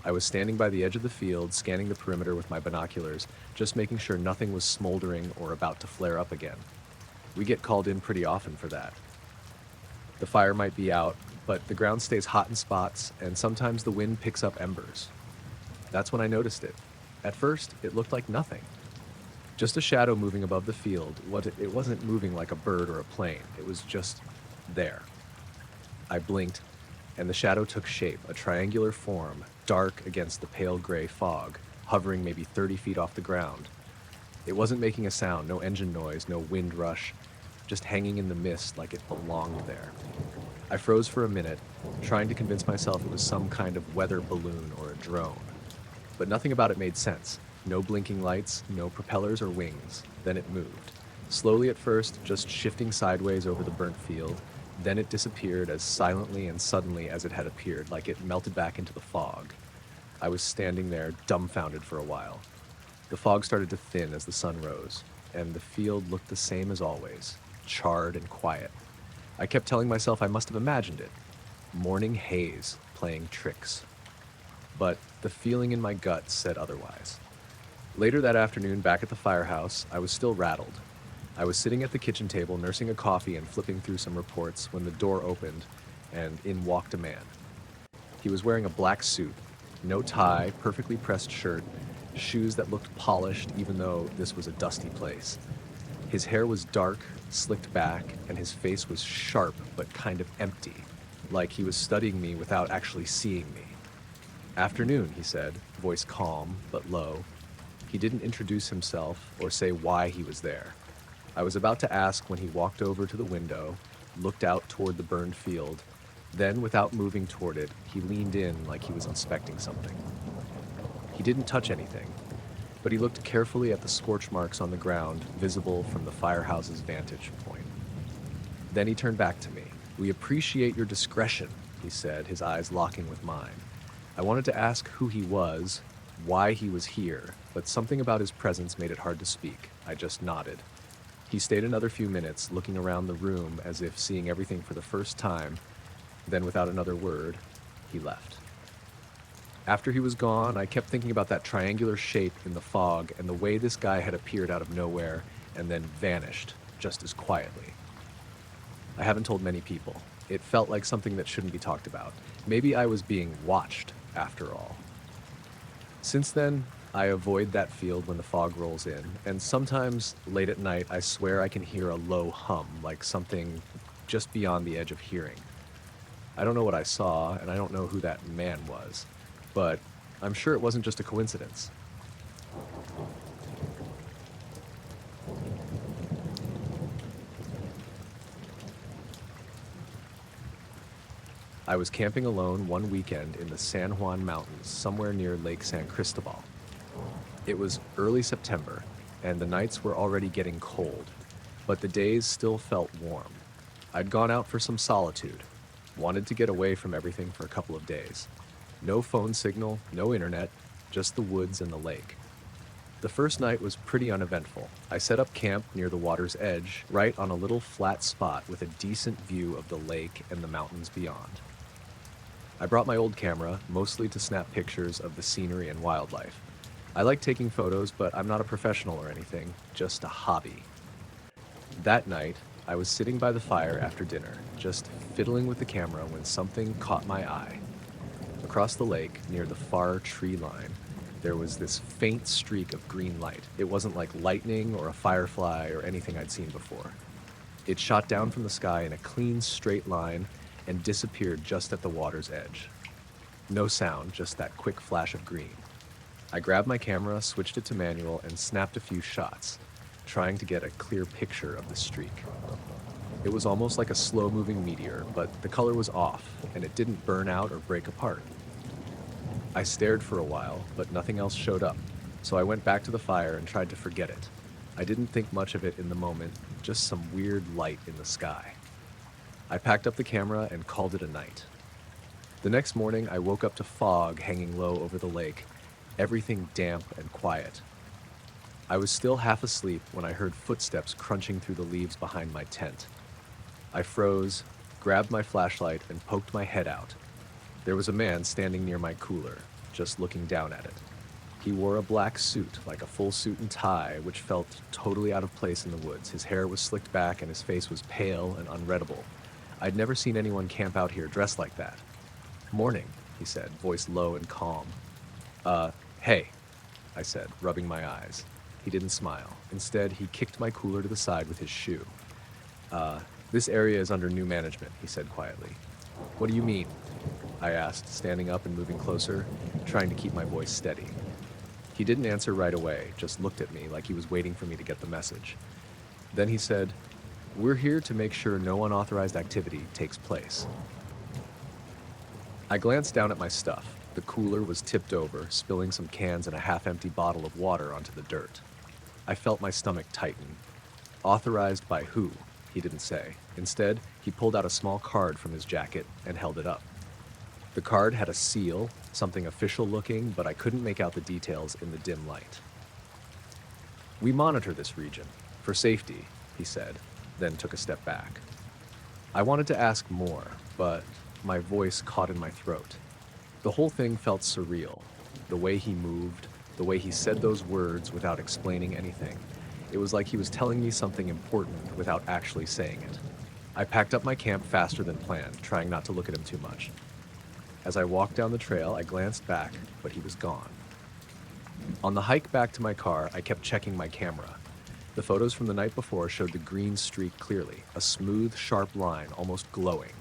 I was standing by the edge of the field, scanning the perimeter with my binoculars, just making sure nothing was smoldering or about to flare up again. We get called in pretty often for that. The fire might be out, but the ground stays hot in spots, and sometimes the wind picks up embers. That's when I noticed it. At first, it looked like nothing. Just a shadow moving above the field. It wasn't moving like a bird or a plane. It was just there. I blinked, and the shadow took shape, a triangular form, dark against the pale gray fog, hovering maybe 30 feet off the ground. It wasn't making a sound, no engine noise, no wind rush, just hanging in the mist like it belonged there. I froze for a minute, trying to convince myself it was some kind of weather balloon or a drone. But nothing about it made sense. No blinking lights, no propellers or wings. Then it moved. Slowly at first, just shifting sideways over the burnt field. Then it disappeared as silently and suddenly as it had appeared, like it melted back into the fog. I was standing there, dumbfounded for a while. The fog started to thin as the sun rose, and the field looked the same as always, charred and quiet. I kept telling myself I must have imagined it. Morning haze, playing tricks. But the feeling in my gut said otherwise. Later that afternoon, back at the firehouse, I was still rattled. I was sitting at the kitchen table, nursing a coffee and flipping through some reports when the door opened, and in walked a man. He was wearing a black suit, no tie, perfectly pressed shirt, shoes that looked polished even though this was a dusty place. His hair was dark, slicked back, and his face was sharp but kind of empty, like he was studying me without actually seeing me. "Afternoon," he said, voice calm but low. He didn't introduce himself or say why he was there. I was about to ask when he walked over to the window, looked out toward the burned field, then without moving toward it, he leaned in like he was inspecting something. He didn't touch anything, but he looked carefully at the scorch marks on the ground visible from the firehouse's vantage point. Then he turned back to me. "We appreciate your discretion," he said, his eyes locking with mine. I wanted to ask who he was, why he was here, but something about his presence made it hard to speak. I just nodded. He stayed another few minutes, looking around the room as if seeing everything for the first time. Then, without another word, he left. After he was gone, I kept thinking about that triangular shape in the fog and the way this guy had appeared out of nowhere and then vanished, just as quietly. I haven't told many people. It felt like something that shouldn't be talked about. Maybe I was being watched, after all. Since then, I avoid that field when the fog rolls in, and sometimes, late at night, I swear I can hear a low hum, like something just beyond the edge of hearing. I don't know what I saw, and I don't know who that man was, but I'm sure it wasn't just a coincidence. I was camping alone one weekend in the San Juan Mountains, somewhere near Lake San Cristobal. It was early September, and the nights were already getting cold, but the days still felt warm. I'd gone out for some solitude, wanted to get away from everything for a couple of days. No phone signal, no internet, just the woods and the lake. The first night was pretty uneventful. I set up camp near the water's edge, right on a little flat spot with a decent view of the lake and the mountains beyond. I brought my old camera, mostly to snap pictures of the scenery and wildlife. I like taking photos, but I'm not a professional or anything, just a hobby. That night, I was sitting by the fire after dinner, just fiddling with the camera when something caught my eye. Across the lake, near the far tree line, there was this faint streak of green light. It wasn't like lightning or a firefly or anything I'd seen before. It shot down from the sky in a clean, straight line and disappeared just at the water's edge. No sound, just that quick flash of green. I grabbed my camera, switched it to manual, and snapped a few shots, trying to get a clear picture of the streak. It was almost like a slow-moving meteor, but the color was off, and it didn't burn out or break apart. I stared for a while, but nothing else showed up, so I went back to the fire and tried to forget it. I didn't think much of it in the moment, just some weird light in the sky. I packed up the camera and called it a night. The next morning, I woke up to fog hanging low over the lake, everything damp and quiet. I was still half asleep when I heard footsteps crunching through the leaves behind my tent. I froze, grabbed my flashlight, and poked my head out. There was a man standing near my cooler, just looking down at it. He wore a black suit, like a full suit and tie, which felt totally out of place in the woods. His hair was slicked back and his face was pale and unreadable. I'd never seen anyone camp out here dressed like that. "Morning," he said, voice low and calm. Uh, hey," I said, rubbing my eyes. He didn't smile. Instead, he kicked my cooler to the side with his shoe. Uh, this area is under new management," he said quietly. "What do you mean?" I asked, standing up and moving closer, trying to keep my voice steady. He didn't answer right away, just looked at me like he was waiting for me to get the message. Then he said, "We're here to make sure no unauthorized activity takes place." I glanced down at my stuff. The cooler was tipped over, spilling some cans and a half-empty bottle of water onto the dirt. I felt my stomach tighten. Authorized by who? He didn't say. Instead, he pulled out a small card from his jacket and held it up. The card had a seal, something official looking, but I couldn't make out the details in the dim light. "We monitor this region, for safety," he said, then took a step back. I wanted to ask more, but my voice caught in my throat. The whole thing felt surreal. The way he moved, the way he said those words without explaining anything. It was like he was telling me something important without actually saying it. I packed up my camp faster than planned, trying not to look at him too much. As I walked down the trail, I glanced back, but he was gone. On the hike back to my car, I kept checking my camera. The photos from the night before showed the green streak clearly, a smooth, sharp line, almost glowing.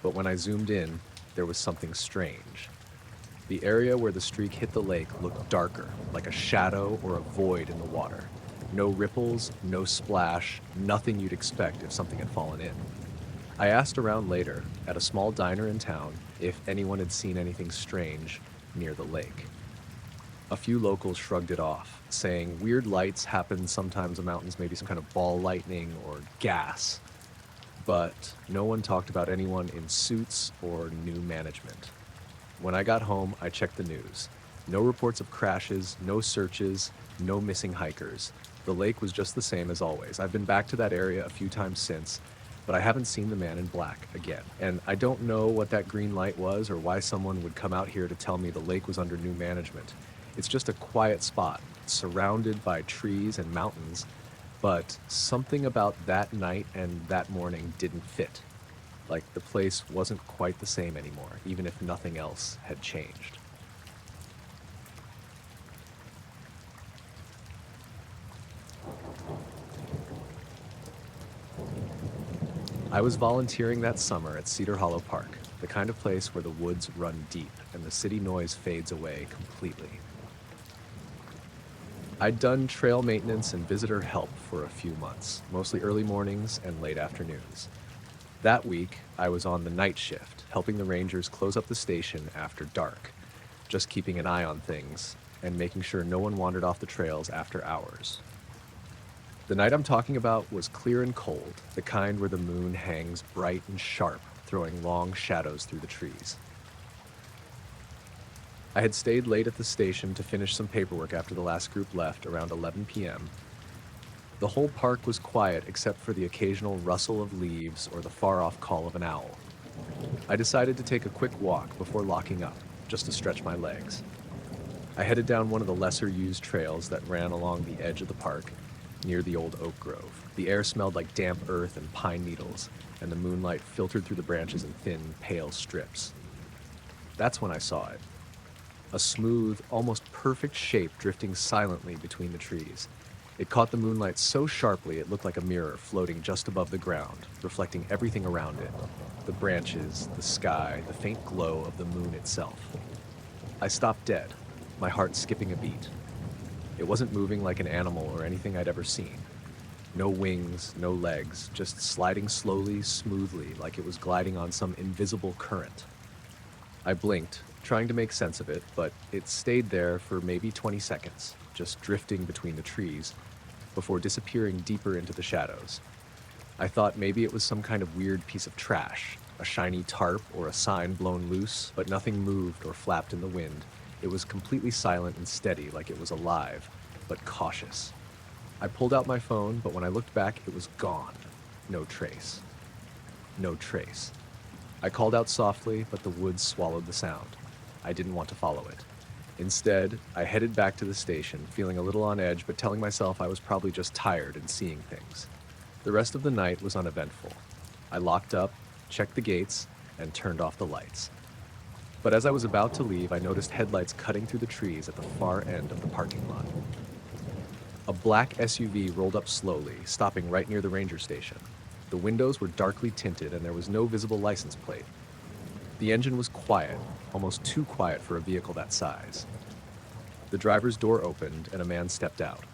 But when I zoomed in, there was something strange. The area where the streak hit the lake looked darker, like a shadow or a void in the water. No ripples, no splash, nothing you'd expect if something had fallen in. I asked around later, at a small diner in town, if anyone had seen anything strange near the lake. A few locals shrugged it off, saying weird lights happen sometimes in mountains, maybe some kind of ball lightning or gas. But no one talked about anyone in suits or new management. When I got home, I checked the news. No reports of crashes, no searches, no missing hikers. The lake was just the same as always. I've been back to that area a few times since, but I haven't seen the man in black again. And I don't know what that green light was or why someone would come out here to tell me the lake was under new management. It's just a quiet spot, surrounded by trees and mountains, but something about that night and that morning didn't fit. Like the place wasn't quite the same anymore, even if nothing else had changed. I was volunteering that summer at Cedar Hollow Park, the kind of place where the woods run deep and the city noise fades away completely. I'd done trail maintenance and visitor help for a few months, mostly early mornings and late afternoons. That week, I was on the night shift, helping the rangers close up the station after dark, just keeping an eye on things and making sure no one wandered off the trails after hours. The night I'm talking about was clear and cold, the kind where the moon hangs bright and sharp, throwing long shadows through the trees. I had stayed late at the station to finish some paperwork after the last group left around 11 p.m. The whole park was quiet except for the occasional rustle of leaves or the far-off call of an owl. I decided to take a quick walk before locking up, just to stretch my legs. I headed down one of the lesser-used trails that ran along the edge of the park, near the old oak grove. The air smelled like damp earth and pine needles, and the moonlight filtered through the branches in thin, pale strips. That's when I saw it. A smooth, almost perfect shape drifting silently between the trees. It caught the moonlight so sharply it looked like a mirror floating just above the ground, reflecting everything around it. The branches, the sky, the faint glow of the moon itself. I stopped dead, my heart skipping a beat. It wasn't moving like an animal or anything I'd ever seen. No wings, no legs, just sliding slowly, smoothly, like it was gliding on some invisible current. I blinked, trying to make sense of it, but it stayed there for maybe 20 seconds, just drifting between the trees, before disappearing deeper into the shadows. I thought maybe it was some kind of weird piece of trash, a shiny tarp or a sign blown loose, but nothing moved or flapped in the wind. It was completely silent and steady, like it was alive, but cautious. I pulled out my phone, but when I looked back, it was gone. No trace. No trace. I called out softly, but the woods swallowed the sound. I didn't want to follow it. Instead, I headed back to the station, feeling a little on edge, but telling myself I was probably just tired and seeing things. The rest of the night was uneventful. I locked up, and I went to bed. I didn't think anything would happen, but checked the gates, and turned off the lights. But as I was about to leave, I noticed headlights cutting through the trees at the far end of the parking lot. A black SUV rolled up slowly, stopping right near the ranger station. The windows were darkly tinted and there was no visible license plate. The engine was quiet, almost too quiet for a vehicle that size. The driver's door opened and a man stepped out.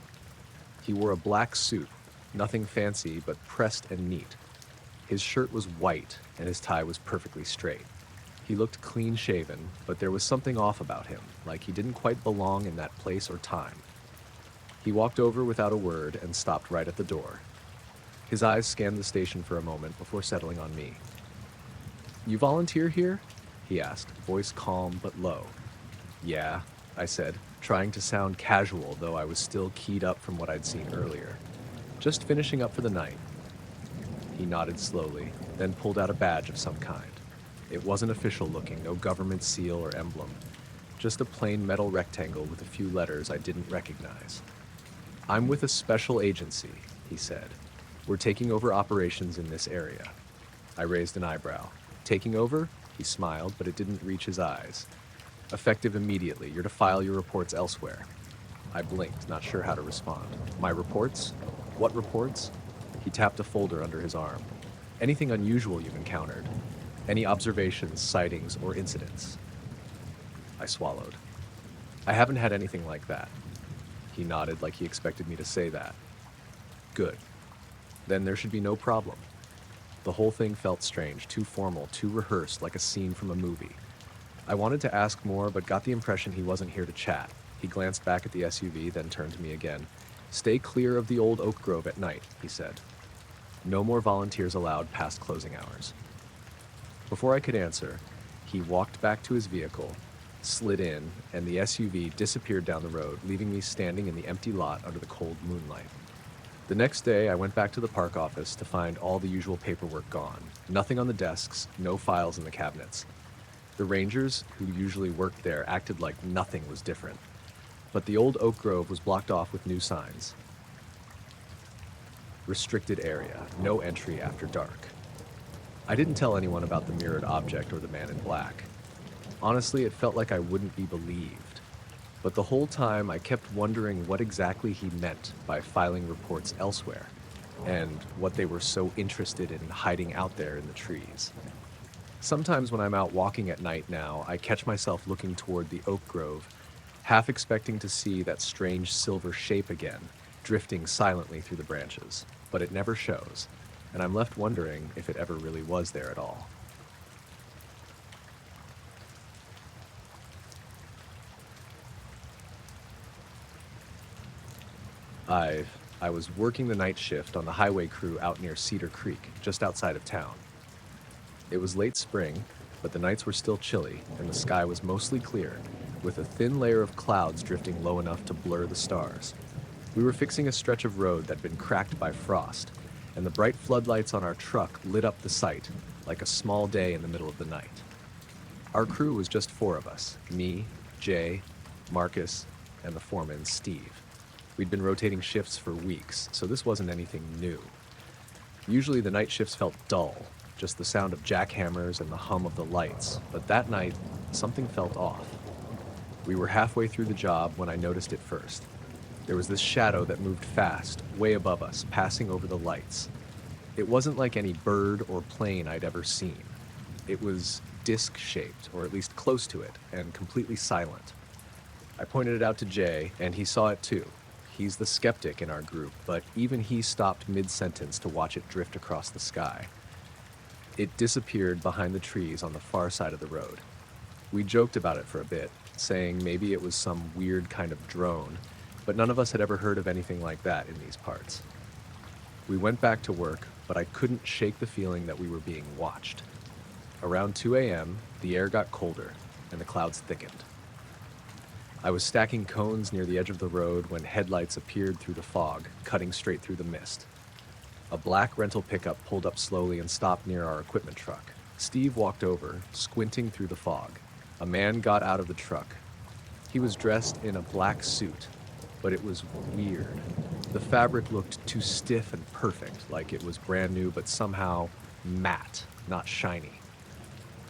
He wore a black suit, nothing fancy but pressed and neat. His shirt was white and his tie was perfectly straight. He looked clean-shaven, but there was something off about him, like he didn't quite belong in that place or time. He walked over without a word and stopped right at the door. His eyes scanned the station for a moment before settling on me. "You volunteer here?" he asked, voice calm but low. "Yeah," I said, trying to sound casual, though I was still keyed up from what I'd seen earlier. "Just finishing up for the night." He nodded slowly, then pulled out a badge of some kind. It wasn't official looking, no government seal or emblem. Just a plain metal rectangle with a few letters I didn't recognize. "I'm with a special agency," he said. "We're taking over operations in this area." I raised an eyebrow. "Taking over?" He smiled, but it didn't reach his eyes. "Effective immediately. You're to file your reports elsewhere." I blinked, not sure how to respond. "My reports? What reports?" He tapped a folder under his arm. "Anything unusual you've encountered? Any observations, sightings, or incidents?" I swallowed. "I haven't had anything like that." He nodded like he expected me to say that. "Good. Then there should be no problem." The whole thing felt strange, too formal, too rehearsed, like a scene from a movie. I wanted to ask more, but got the impression he wasn't here to chat. He glanced back at the SUV, then turned to me again. "Stay clear of the old oak grove at night," he said. "No more volunteers allowed past closing hours." Before I could answer, he walked back to his vehicle, slid in, and the SUV disappeared down the road, leaving me standing in the empty lot under the cold moonlight. The next day, I went back to the park office to find all the usual paperwork gone. Nothing on the desks, no files in the cabinets. The rangers, who usually worked there, acted like nothing was different. But the old oak grove was blocked off with new signs. Restricted area, no entry after dark. I didn't tell anyone about the mirrored object or the man in black. Honestly, it felt like I wouldn't be believed. But the whole time, I kept wondering what exactly he meant by filing reports elsewhere, and what they were so interested in hiding out there in the trees. Sometimes when I'm out walking at night now, I catch myself looking toward the oak grove, half expecting to see that strange silver shape again, drifting silently through the branches. But it never shows, and I'm left wondering if it ever really was there at all. I was working the night shift on the highway crew out near Cedar Creek, just outside of town. It was late spring, but the nights were still chilly, and the sky was mostly clear, with a thin layer of clouds drifting low enough to blur the stars. We were fixing a stretch of road that'd been cracked by frost, and the bright floodlights on our truck lit up the site like a small day in the middle of the night. Our crew was just 4 of us, me, Jay, Marcus, and the foreman, Steve. We'd been rotating shifts for weeks, so this wasn't anything new. Usually the night shifts felt dull, just the sound of jackhammers and the hum of the lights, but that night, something felt off. We were halfway through the job when I noticed it first. There was this shadow that moved fast, way above us, passing over the lights. It wasn't like any bird or plane I'd ever seen. It was disc-shaped, or at least close to it, and completely silent. I pointed it out to Jay, and he saw it too. He's the skeptic in our group, but even he stopped mid-sentence to watch it drift across the sky. It disappeared behind the trees on the far side of the road. We joked about it for a bit, saying maybe it was some weird kind of drone, but none of us had ever heard of anything like that in these parts. We went back to work, but I couldn't shake the feeling that we were being watched. Around 2 a.m., the air got colder, and the clouds thickened. I was stacking cones near the edge of the road when headlights appeared through the fog, cutting straight through the mist. A black rental pickup pulled up slowly and stopped near our equipment truck. Steve walked over, squinting through the fog. A man got out of the truck. He was dressed in a black suit, but it was weird. The fabric looked too stiff and perfect, like it was brand new but somehow matte, not shiny.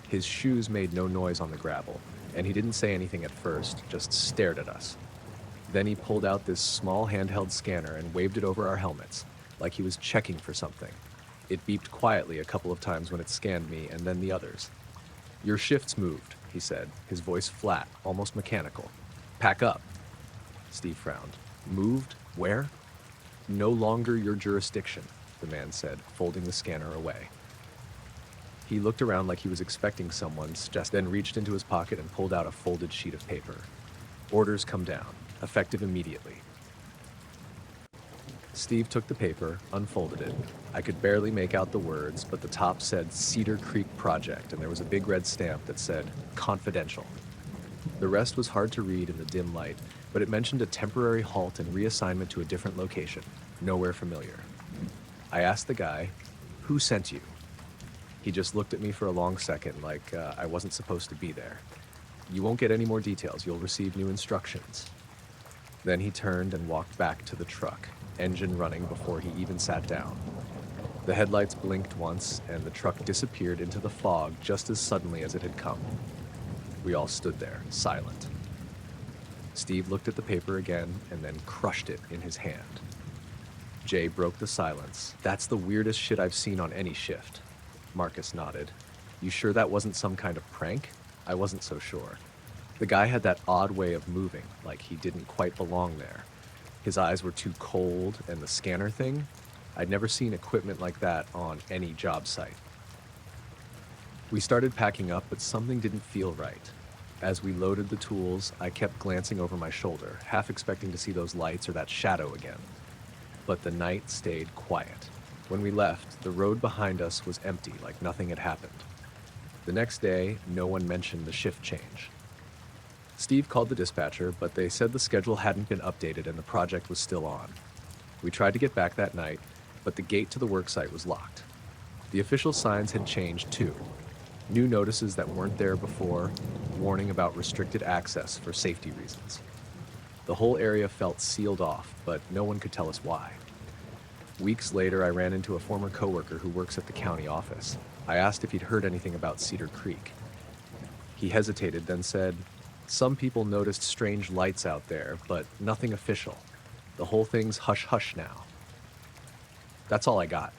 His shoes made no noise on the gravel, and he didn't say anything at first, just stared at us. Then he pulled out this small handheld scanner and waved it over our helmets, like he was checking for something. It beeped quietly a couple of times when it scanned me and then the others. "Your shift's moved," he said, his voice flat, almost mechanical. "Pack up." Steve frowned. "Moved? Where?" "No longer your jurisdiction," the man said, folding the scanner away. He looked around like he was expecting someone's, just then reached into his pocket and pulled out a folded sheet of paper. "Orders come down, effective immediately." Steve took the paper, unfolded it. I could barely make out the words, but the top said Cedar Creek Project, and there was a big red stamp that said confidential. The rest was hard to read in the dim light, but it mentioned a temporary halt and reassignment to a different location, nowhere familiar. I asked the guy, "Who sent you?" He just looked at me for a long second, like I wasn't supposed to be there. "You won't get any more details. You'll receive new instructions." Then he turned and walked back to the truck, engine running before he even sat down. The headlights blinked once, and the truck disappeared into the fog just as suddenly as it had come. We all stood there, silent. Steve looked at the paper again and then crushed it in his hand. Jay broke the silence. "That's the weirdest shit I've seen on any shift." Marcus nodded. "You sure that wasn't some kind of prank?" I wasn't so sure. The guy had that odd way of moving, like he didn't quite belong there. His eyes were too cold, and the scanner thing? I'd never seen equipment like that on any job site. We started packing up, but something didn't feel right. As we loaded the tools, I kept glancing over my shoulder, half expecting to see those lights or that shadow again. But the night stayed quiet. When we left, the road behind us was empty, like nothing had happened. The next day, no one mentioned the shift change. Steve called the dispatcher, but they said the schedule hadn't been updated and the project was still on. We tried to get back that night, but the gate to the worksite was locked. The official signs had changed too. New notices that weren't there before, warning about restricted access for safety reasons. The whole area felt sealed off, but no one could tell us why. Weeks later, I ran into a former coworker who works at the county office. I asked if he'd heard anything about Cedar Creek. He hesitated, then said, "Some people noticed strange lights out there, but nothing official. The whole thing's hush-hush now." That's all I got.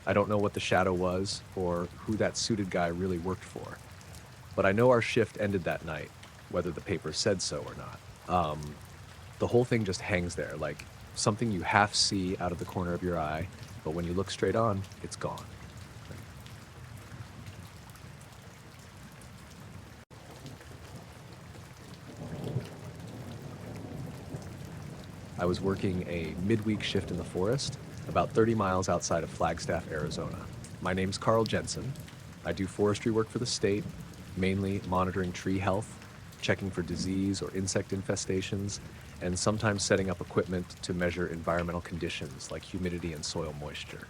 I don't know what the shadow was or who that suited guy really worked for. But I know our shift ended that night, whether the paper said so or not. The whole thing just hangs there, like something you half see out of the corner of your eye, but when you look straight on, it's gone. I was working a midweek shift in the forest, about 30 miles outside of Flagstaff, Arizona. My name's Carl Jensen. I do forestry work for the state, mainly monitoring tree health, checking for disease or insect infestations, and sometimes setting up equipment to measure environmental conditions like humidity and soil moisture.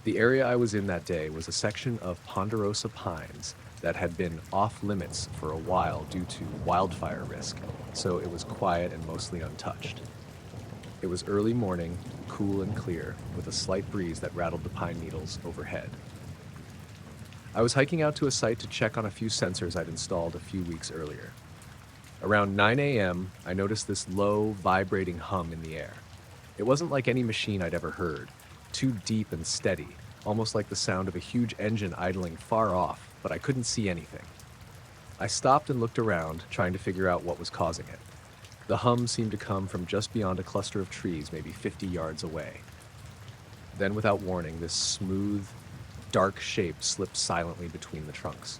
The area I was in that day was a section of ponderosa pines that had been off limits for a while due to wildfire risk, so it was quiet and mostly untouched. It was early morning, cool and clear, with a slight breeze that rattled the pine needles overhead. I was hiking out to a site to check on a few sensors I'd installed a few weeks earlier. Around 9 a.m., I noticed this low, vibrating hum in the air. It wasn't like any machine I'd ever heard, too deep and steady, almost like the sound of a huge engine idling far off, but I couldn't see anything. I stopped and looked around, trying to figure out what was causing it. The hum seemed to come from just beyond a cluster of trees, maybe 50 yards away. Then, without warning, this smooth, dark shape slipped silently between the trunks.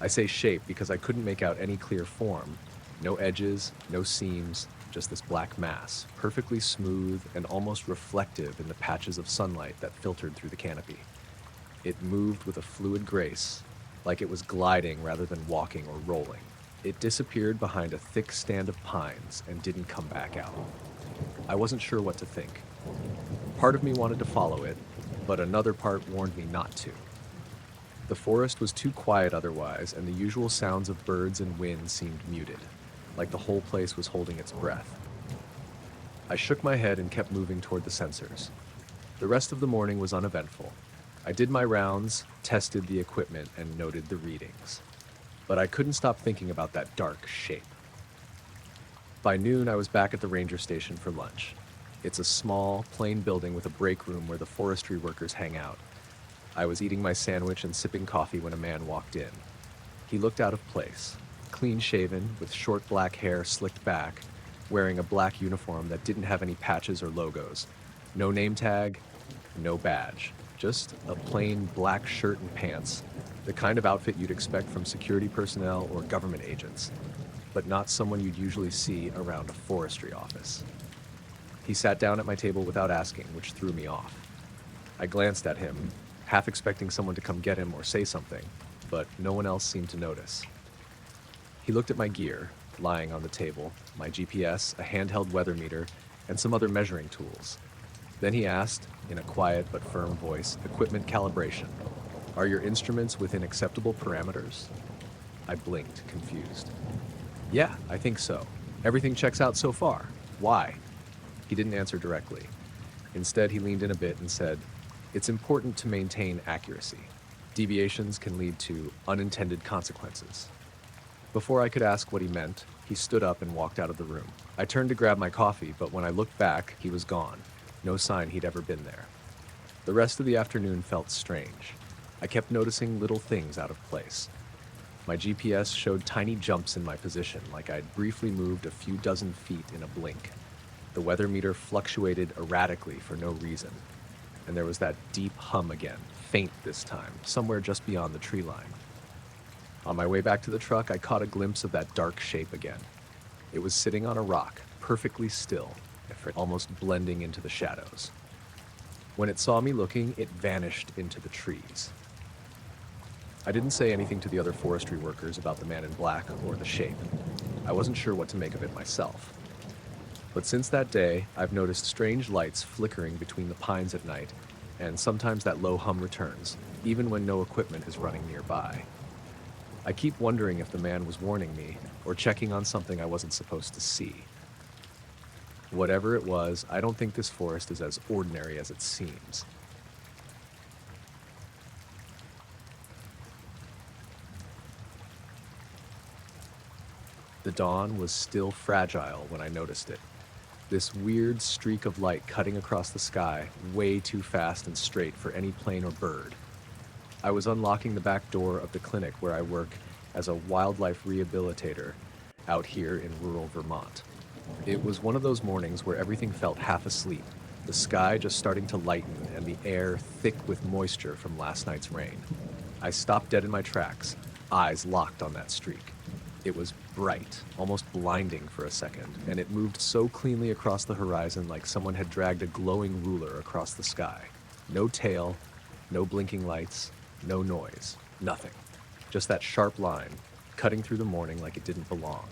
I say shape because I couldn't make out any clear form. No edges, no seams, just this black mass, perfectly smooth and almost reflective in the patches of sunlight that filtered through the canopy. It moved with a fluid grace, like it was gliding rather than walking or rolling. It disappeared behind a thick stand of pines and didn't come back out. I wasn't sure what to think. Part of me wanted to follow it, but another part warned me not to. The forest was too quiet otherwise, and the usual sounds of birds and wind seemed muted, like the whole place was holding its breath. I shook my head and kept moving toward the sensors. The rest of the morning was uneventful. I did my rounds, tested the equipment, and noted the readings. But I couldn't stop thinking about that dark shape. By noon, I was back at the ranger station for lunch. It's a small, plain building with a break room where the forestry workers hang out. I was eating my sandwich and sipping coffee when a man walked in. He looked out of place, clean-shaven, with short black hair slicked back, wearing a black uniform that didn't have any patches or logos. No name tag, no badge. Just a plain black shirt and pants, the kind of outfit you'd expect from security personnel or government agents, but not someone you'd usually see around a forestry office. He sat down at my table without asking, which threw me off. I glanced at him, half expecting someone to come get him or say something, but no one else seemed to notice. He looked at my gear, lying on the table, my GPS, a handheld weather meter, and some other measuring tools. Then he asked, in a quiet but firm voice, equipment calibration. Are your instruments within acceptable parameters? I blinked, confused. Yeah, I think so. Everything checks out so far. Why? He didn't answer directly. Instead, he leaned in a bit and said, it's important to maintain accuracy. Deviations can lead to unintended consequences. Before I could ask what he meant, he stood up and walked out of the room. I turned to grab my coffee, but when I looked back, he was gone. No sign he'd ever been there. The rest of the afternoon felt strange. I kept noticing little things out of place. My GPS showed tiny jumps in my position, like I'd briefly moved a few dozen feet in a blink. The weather meter fluctuated erratically for no reason. And there was that deep hum again, faint this time, somewhere just beyond the tree line. On my way back to the truck, I caught a glimpse of that dark shape again. It was sitting on a rock, perfectly still, almost blending into the shadows. When it saw me looking, it vanished into the trees. I didn't say anything to the other forestry workers about the man in black or the shape. I wasn't sure what to make of it myself. But since that day, I've noticed strange lights flickering between the pines at night, and sometimes that low hum returns, even when no equipment is running nearby. I keep wondering if the man was warning me, or checking on something I wasn't supposed to see. Whatever it was, I don't think this forest is as ordinary as it seems. The dawn was still fragile when I noticed it. This weird streak of light cutting across the sky, way too fast and straight for any plane or bird. I was unlocking the back door of the clinic where I work as a wildlife rehabilitator out here in rural Vermont. It was one of those mornings where everything felt half asleep, the sky just starting to lighten and the air thick with moisture from last night's rain. I stopped dead in my tracks, eyes locked on that streak. It was bright, almost blinding for a second, and it moved so cleanly across the horizon like someone had dragged a glowing ruler across the sky. No tail, no blinking lights, no noise, nothing. Just that sharp line, cutting through the morning like it didn't belong.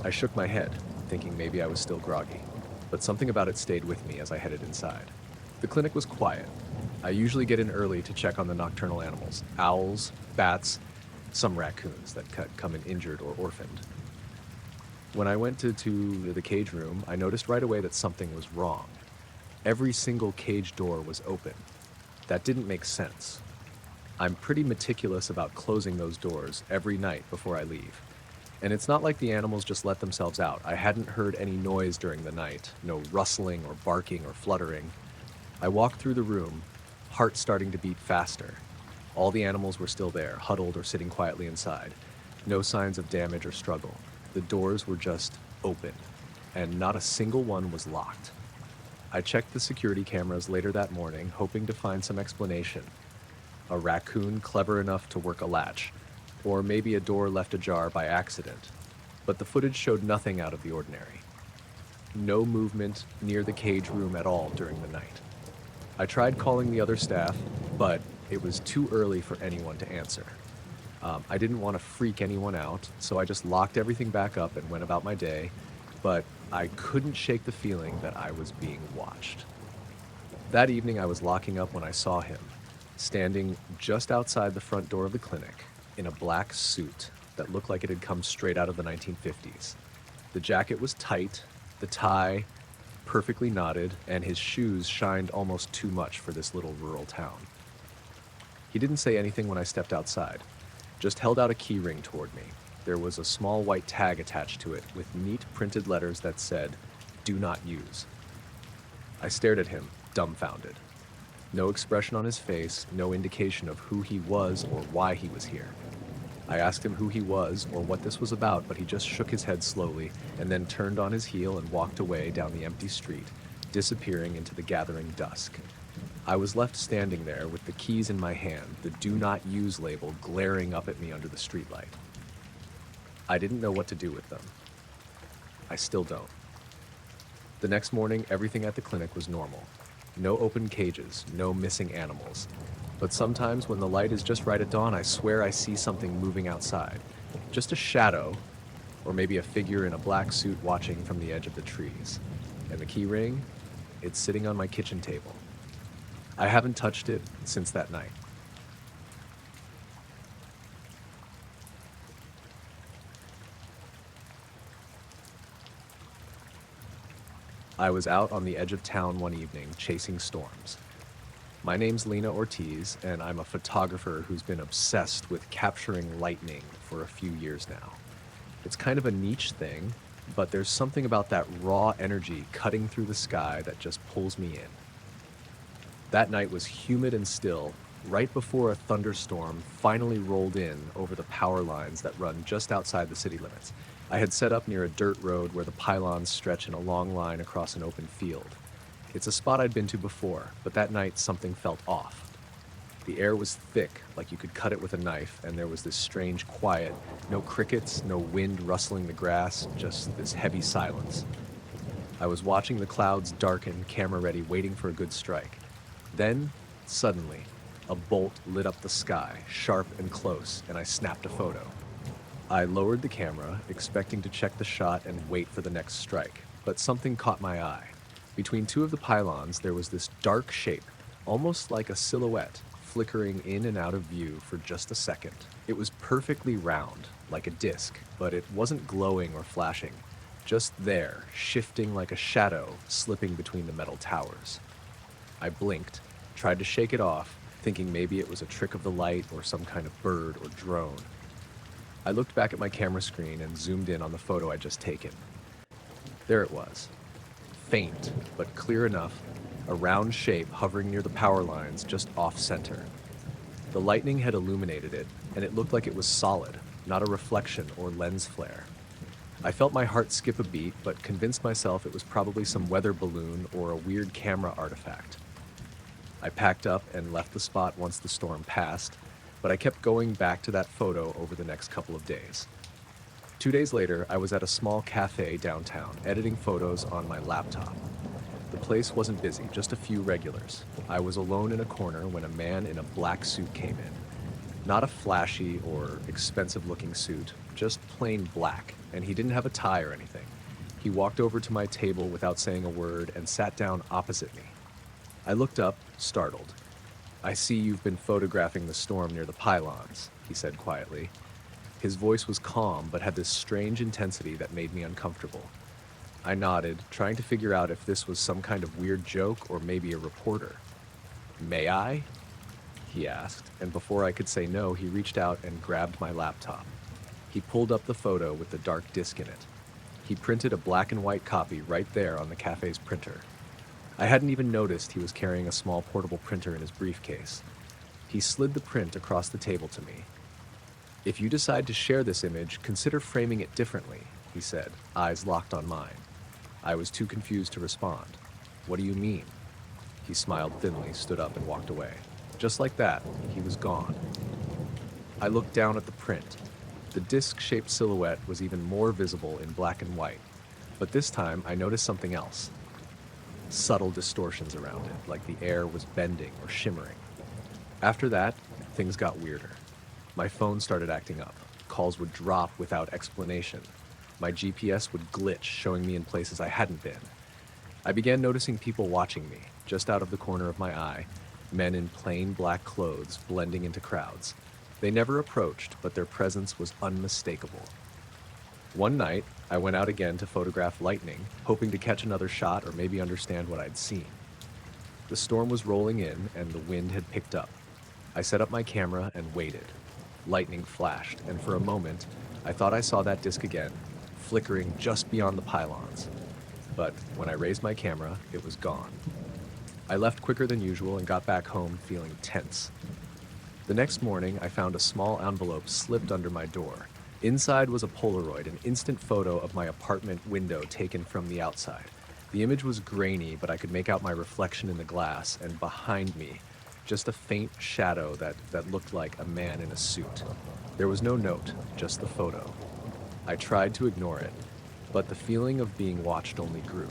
I shook my head, thinking maybe I was still groggy, but something about it stayed with me as I headed inside. The clinic was quiet. I usually get in early to check on the nocturnal animals, owls, bats, some raccoons that come in injured or orphaned. When I went to the cage room, I noticed right away that something was wrong. Every single cage door was open. That didn't make sense. I'm pretty meticulous about closing those doors every night before I leave. And it's not like the animals just let themselves out. I hadn't heard any noise during the night, no rustling or barking or fluttering. I walked through the room, heart starting to beat faster. All the animals were still there, huddled or sitting quietly inside. No signs of damage or struggle. The doors were just open, and not a single one was locked. I checked the security cameras later that morning, hoping to find some explanation. A raccoon clever enough to work a latch, or maybe a door left ajar by accident. But the footage showed nothing out of the ordinary. No movement near the cage room at all during the night. I tried calling the other staff, but it was too early for anyone to answer. I didn't want to freak anyone out, so I just locked everything back up and went about my day, but I couldn't shake the feeling that I was being watched. That evening I was locking up when I saw him, standing just outside the front door of the clinic, in a black suit that looked like it had come straight out of the 1950s. The jacket was tight, the tie perfectly knotted, and his shoes shined almost too much for this little rural town. He didn't say anything when I stepped outside, just held out a key ring toward me. There was a small white tag attached to it with neat printed letters that said, "Do not use." I stared at him, dumbfounded. No expression on his face, no indication of who he was or why he was here. I asked him who he was or what this was about, but he just shook his head slowly and then turned on his heel and walked away down the empty street, disappearing into the gathering dusk. I was left standing there with the keys in my hand, the "Do Not Use" label glaring up at me under the streetlight. I didn't know what to do with them. I still don't. The next morning, everything at the clinic was normal. No open cages, no missing animals. But sometimes when the light is just right at dawn, I swear I see something moving outside. Just a shadow, or maybe a figure in a black suit watching from the edge of the trees. And the key ring? It's sitting on my kitchen table. I haven't touched it since that night. I was out on the edge of town one evening chasing storms. My name's Lena Ortiz, and I'm a photographer who's been obsessed with capturing lightning for a few years now. It's kind of a niche thing, but there's something about that raw energy cutting through the sky that just pulls me in. That night was humid and still, right before a thunderstorm finally rolled in over the power lines that run just outside the city limits. I had set up near a dirt road where the pylons stretch in a long line across an open field. It's a spot I'd been to before, but that night something felt off. The air was thick, like you could cut it with a knife, and there was this strange quiet. No crickets, no wind rustling the grass, just this heavy silence. I was watching the clouds darken, camera ready, waiting for a good strike. Then, suddenly, a bolt lit up the sky, sharp and close, and I snapped a photo. I lowered the camera, expecting to check the shot and wait for the next strike, but something caught my eye. Between two of the pylons, there was this dark shape, almost like a silhouette, flickering in and out of view for just a second. It was perfectly round, like a disc, but it wasn't glowing or flashing. Just there, shifting like a shadow, slipping between the metal towers. I blinked, tried to shake it off, thinking maybe it was a trick of the light or some kind of bird or drone. I looked back at my camera screen and zoomed in on the photo I'd just taken. There it was. Faint, but clear enough, a round shape hovering near the power lines just off-center. The lightning had illuminated it, and it looked like it was solid, not a reflection or lens flare. I felt my heart skip a beat, but convinced myself it was probably some weather balloon or a weird camera artifact. I packed up and left the spot once the storm passed, but I kept going back to that photo over the next couple of days. 2 days later, I was at a small cafe downtown, editing photos on my laptop. The place wasn't busy, just a few regulars. I was alone in a corner when a man in a black suit came in. Not a flashy or expensive-looking suit, just plain black, and he didn't have a tie or anything. He walked over to my table without saying a word and sat down opposite me. I looked up, startled. "I see you've been photographing the storm near the pylons," he said quietly. His voice was calm, but had this strange intensity that made me uncomfortable. I nodded, trying to figure out if this was some kind of weird joke or maybe a reporter. "May I?" he asked, and before I could say no, he reached out and grabbed my laptop. He pulled up the photo with the dark disk in it. He printed a black and white copy right there on the cafe's printer. I hadn't even noticed he was carrying a small portable printer in his briefcase. He slid the print across the table to me. "If you decide to share this image, consider framing it differently," he said, eyes locked on mine. I was too confused to respond. "What do you mean?" He smiled thinly, stood up, and walked away. Just like that, he was gone. I looked down at the print. The disc-shaped silhouette was even more visible in black and white, but this time I noticed something else. Subtle distortions around it, like the air was bending or shimmering. After that, things got weirder. My phone started acting up. Calls would drop without explanation. My GPS would glitch, showing me in places I hadn't been. I began noticing people watching me, just out of the corner of my eye, men in plain black clothes blending into crowds. They never approached, but their presence was unmistakable. One night, I went out again to photograph lightning, hoping to catch another shot or maybe understand what I'd seen. The storm was rolling in, and the wind had picked up. I set up my camera and waited. Lightning flashed, and for a moment, I thought I saw that disc again, flickering just beyond the pylons. But when I raised my camera, it was gone. I left quicker than usual and got back home feeling tense. The next morning, I found a small envelope slipped under my door. Inside was a Polaroid, an instant photo of my apartment window taken from the outside. The image was grainy, but I could make out my reflection in the glass, and behind me, just a faint shadow that looked like a man in a suit. There was no note, just the photo. I tried to ignore it, but the feeling of being watched only grew.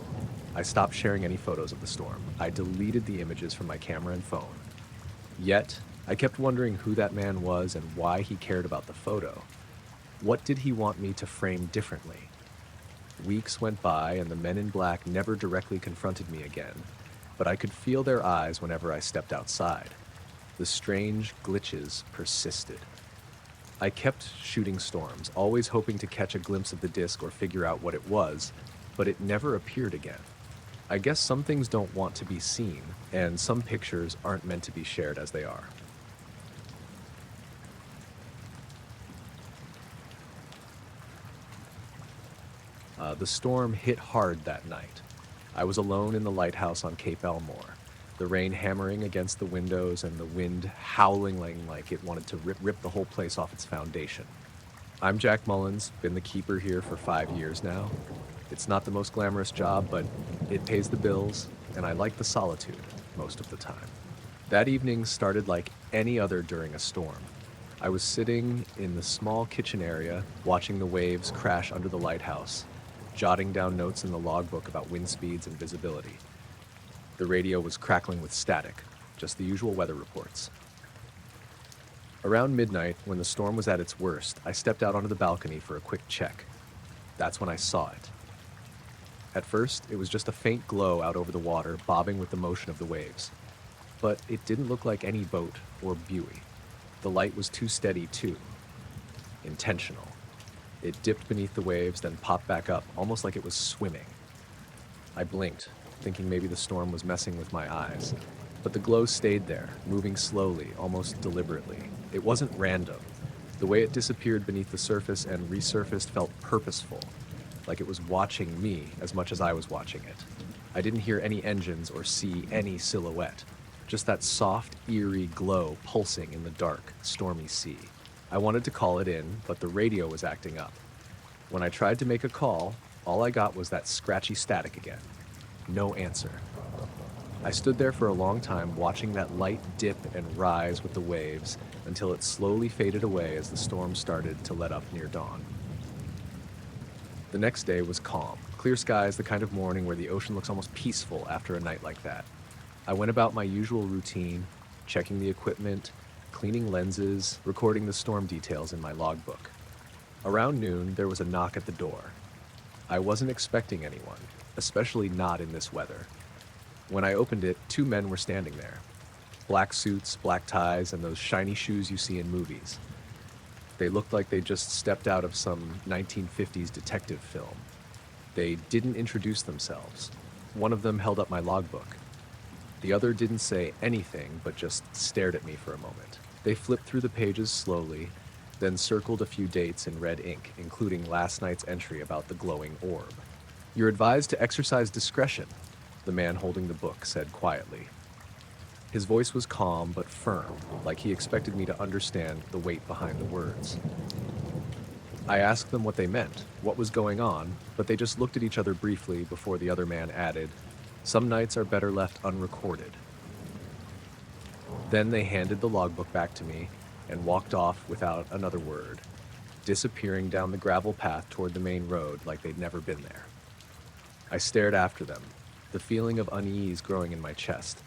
I stopped sharing any photos of the storm. I deleted the images from my camera and phone. Yet, I kept wondering who that man was and why he cared about the photo. What did he want me to frame differently? Weeks went by and the men in black never directly confronted me again, but I could feel their eyes whenever I stepped outside. The strange glitches persisted. I kept shooting storms, always hoping to catch a glimpse of the disc or figure out what it was, but it never appeared again. I guess some things don't want to be seen, and some pictures aren't meant to be shared as they are. The storm hit hard that night. I was alone in the lighthouse on Cape Elmore, the rain hammering against the windows and the wind howling like it wanted to rip the whole place off its foundation. I'm Jack Mullins, been the keeper here for 5 years now. It's not the most glamorous job, but it pays the bills, and I like the solitude most of the time. That evening started like any other during a storm. I was sitting in the small kitchen area, watching the waves crash under the lighthouse, jotting down notes in the logbook about wind speeds and visibility. The radio was crackling with static, just the usual weather reports. Around midnight, when the storm was at its worst, I stepped out onto the balcony for a quick check. That's when I saw it. At first, it was just a faint glow out over the water, bobbing with the motion of the waves. But it didn't look like any boat or buoy. The light was too steady, too. Intentional. It dipped beneath the waves, then popped back up, almost like it was swimming. I blinked, thinking maybe the storm was messing with my eyes. But the glow stayed there, moving slowly, almost deliberately. It wasn't random. The way it disappeared beneath the surface and resurfaced felt purposeful, like it was watching me as much as I was watching it. I didn't hear any engines or see any silhouette, just that soft, eerie glow pulsing in the dark, stormy sea. I wanted to call it in, but the radio was acting up. When I tried to make a call, all I got was that scratchy static again. No answer. I stood there for a long time watching that light dip and rise with the waves until it slowly faded away as the storm started to let up near dawn. The next day was calm. Clear skies, the kind of morning where the ocean looks almost peaceful after a night like that. I went about my usual routine, checking the equipment, cleaning lenses, recording the storm details in my logbook. Around noon, there was a knock at the door. I wasn't expecting anyone, especially not in this weather. When I opened it, 2 men were standing there. Black suits, black ties, and those shiny shoes you see in movies. They looked like they just stepped out of some 1950s detective film. They didn't introduce themselves. One of them held up my logbook. The other didn't say anything, but just stared at me for a moment. They flipped through the pages slowly, then circled a few dates in red ink, including last night's entry about the glowing orb. "You're advised to exercise discretion," the man holding the book said quietly. His voice was calm but firm, like he expected me to understand the weight behind the words. I asked them what they meant, what was going on, but they just looked at each other briefly before the other man added, "Some nights are better left unrecorded." Then they handed the logbook back to me and walked off without another word, disappearing down the gravel path toward the main road like they'd never been there. I stared after them, the feeling of unease growing in my chest.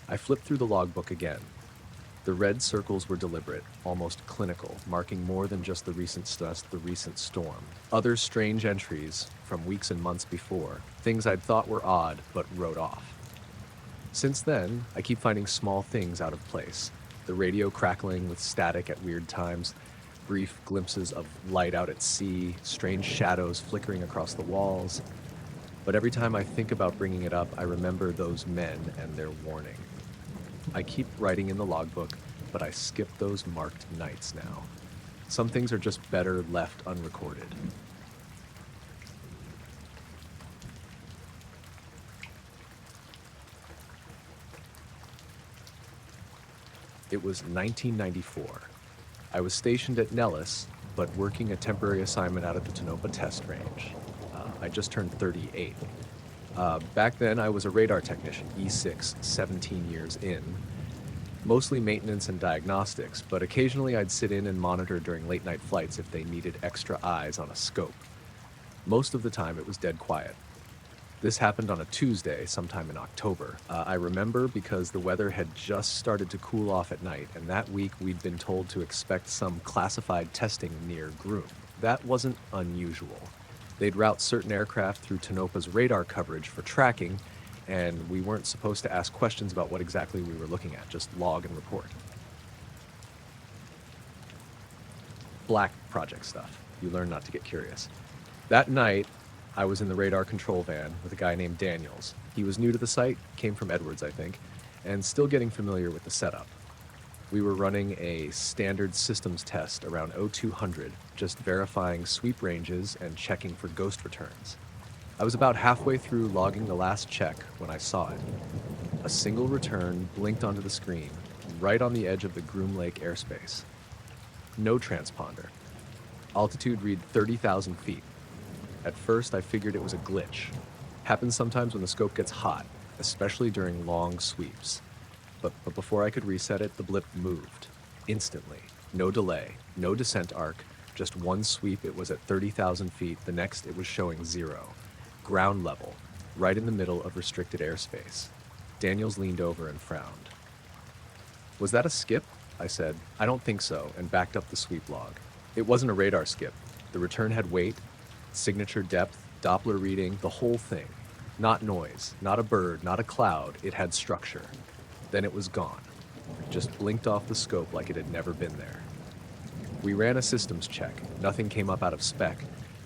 I flipped through the logbook again. The red circles were deliberate, almost clinical, marking more than just the recent storm. Other strange entries from weeks and months before, things I'd thought were odd but wrote off. Since then, I keep finding small things out of place. The radio crackling with static at weird times, brief glimpses of light out at sea, strange shadows flickering across the walls. But every time I think about bringing it up, I remember those men and their warning. I keep writing in the logbook, but I skipped those marked nights now. Some things are just better left unrecorded. It was 1994. I was stationed at Nellis, but working a temporary assignment out at the Tonopah test range. I just turned 38. Back then, I was a radar technician, E6, 17 years in. Mostly maintenance and diagnostics, but occasionally I'd sit in and monitor during late-night flights if they needed extra eyes on a scope. Most of the time, it was dead quiet. This happened on a Tuesday, sometime in October. I remember because the weather had just started to cool off at night, and that week we'd been told to expect some classified testing near Groom. That wasn't unusual. They'd route certain aircraft through Tonopah's radar coverage for tracking, and we weren't supposed to ask questions about what exactly we were looking at, just log and report. Black project stuff. You learn not to get curious. That night, I was in the radar control van with a guy named Daniels. He was new to the site, came from Edwards, I think, and still getting familiar with the setup. We were running a standard systems test around 0200, just verifying sweep ranges and checking for ghost returns. I was about halfway through logging the last check when I saw it. A single return blinked onto the screen, right on the edge of the Groom Lake airspace. No transponder. Altitude read 30,000 feet. At first, I figured it was a glitch. Happens sometimes when the scope gets hot, especially during long sweeps. But before I could reset it, the blip moved. Instantly. No delay, no descent arc, just one sweep it was at 30,000 feet, the next it was showing 0. Ground level, right in the middle of restricted airspace. Daniels leaned over and frowned. "Was that a skip?" I said. "I don't think so," and backed up the sweep log. It wasn't a radar skip. The return had weight, signature depth, Doppler reading, the whole thing. Not noise, not a bird, not a cloud, it had structure. Then it was gone. Just blinked off the scope like it had never been there. We ran a systems check. Nothing came up out of spec.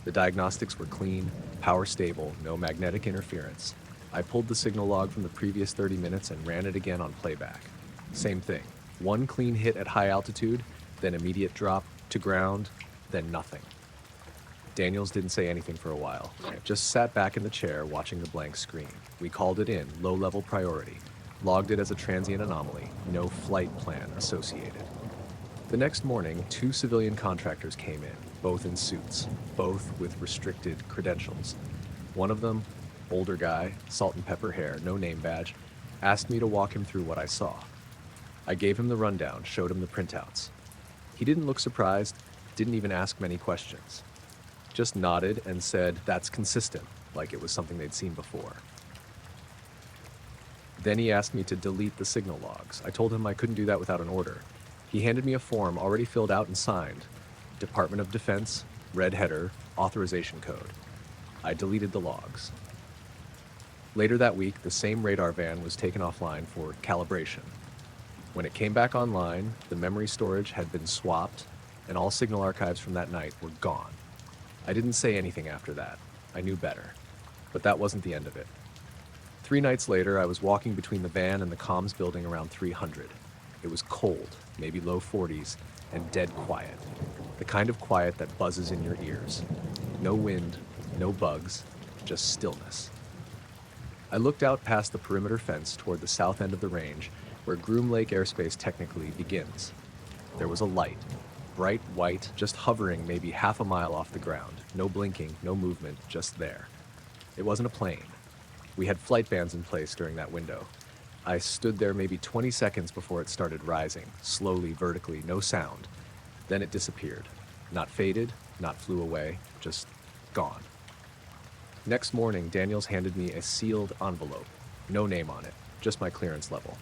The diagnostics were clean, power stable, no magnetic interference. I pulled the signal log from the previous 30 minutes and ran it again on playback. Same thing. One clean hit at high altitude, then immediate drop to ground, then nothing. Daniels didn't say anything for a while. Just sat back in the chair watching the blank screen. We called it in, low-level priority. Logged it as a transient anomaly, no flight plan associated. The next morning, 2 civilian contractors came in, both in suits, both with restricted credentials. One of them, older guy, salt and pepper hair, no name badge, asked me to walk him through what I saw. I gave him the rundown, showed him the printouts. He didn't look surprised, didn't even ask many questions. Just nodded and said, "That's consistent," like it was something they'd seen before. Then he asked me to delete the signal logs. I told him I couldn't do that without an order. He handed me a form already filled out and signed. Department of Defense, red header, authorization code. I deleted the logs. Later that week, the same radar van was taken offline for calibration. When it came back online, the memory storage had been swapped, and all signal archives from that night were gone. I didn't say anything after that. I knew better. But that wasn't the end of it. 3 nights later, I was walking between the van and the comms building around 300. It was cold, maybe low 40s, and dead quiet. The kind of quiet that buzzes in your ears. No wind, no bugs, just stillness. I looked out past the perimeter fence toward the south end of the range, where Groom Lake airspace technically begins. There was a light, bright white, just hovering maybe half a mile off the ground. No blinking, no movement, just there. It wasn't a plane. We had flight bands in place during that window. I stood there maybe 20 seconds before it started rising, slowly, vertically, no sound. Then it disappeared. Not faded, not flew away, just gone. Next morning, Daniels handed me a sealed envelope. No name on it, just my clearance level.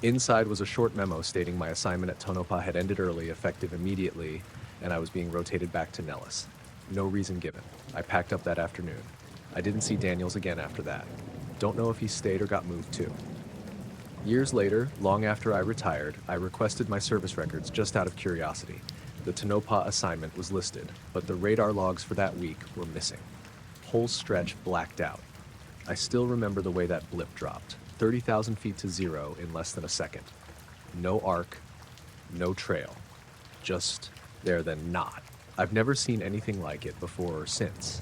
Inside was a short memo stating my assignment at Tonopah had ended early, effective immediately, and I was being rotated back to Nellis. No reason given. I packed up that afternoon. I didn't see Daniels again after that. Don't know if he stayed or got moved too. Years later, long after I retired, I requested my service records just out of curiosity. The Tonopah assignment was listed, but the radar logs for that week were missing. Whole stretch blacked out. I still remember the way that blip dropped. 30,000 feet to 0 in less than a second. No arc, no trail. Just there then not. I've never seen anything like it before or since.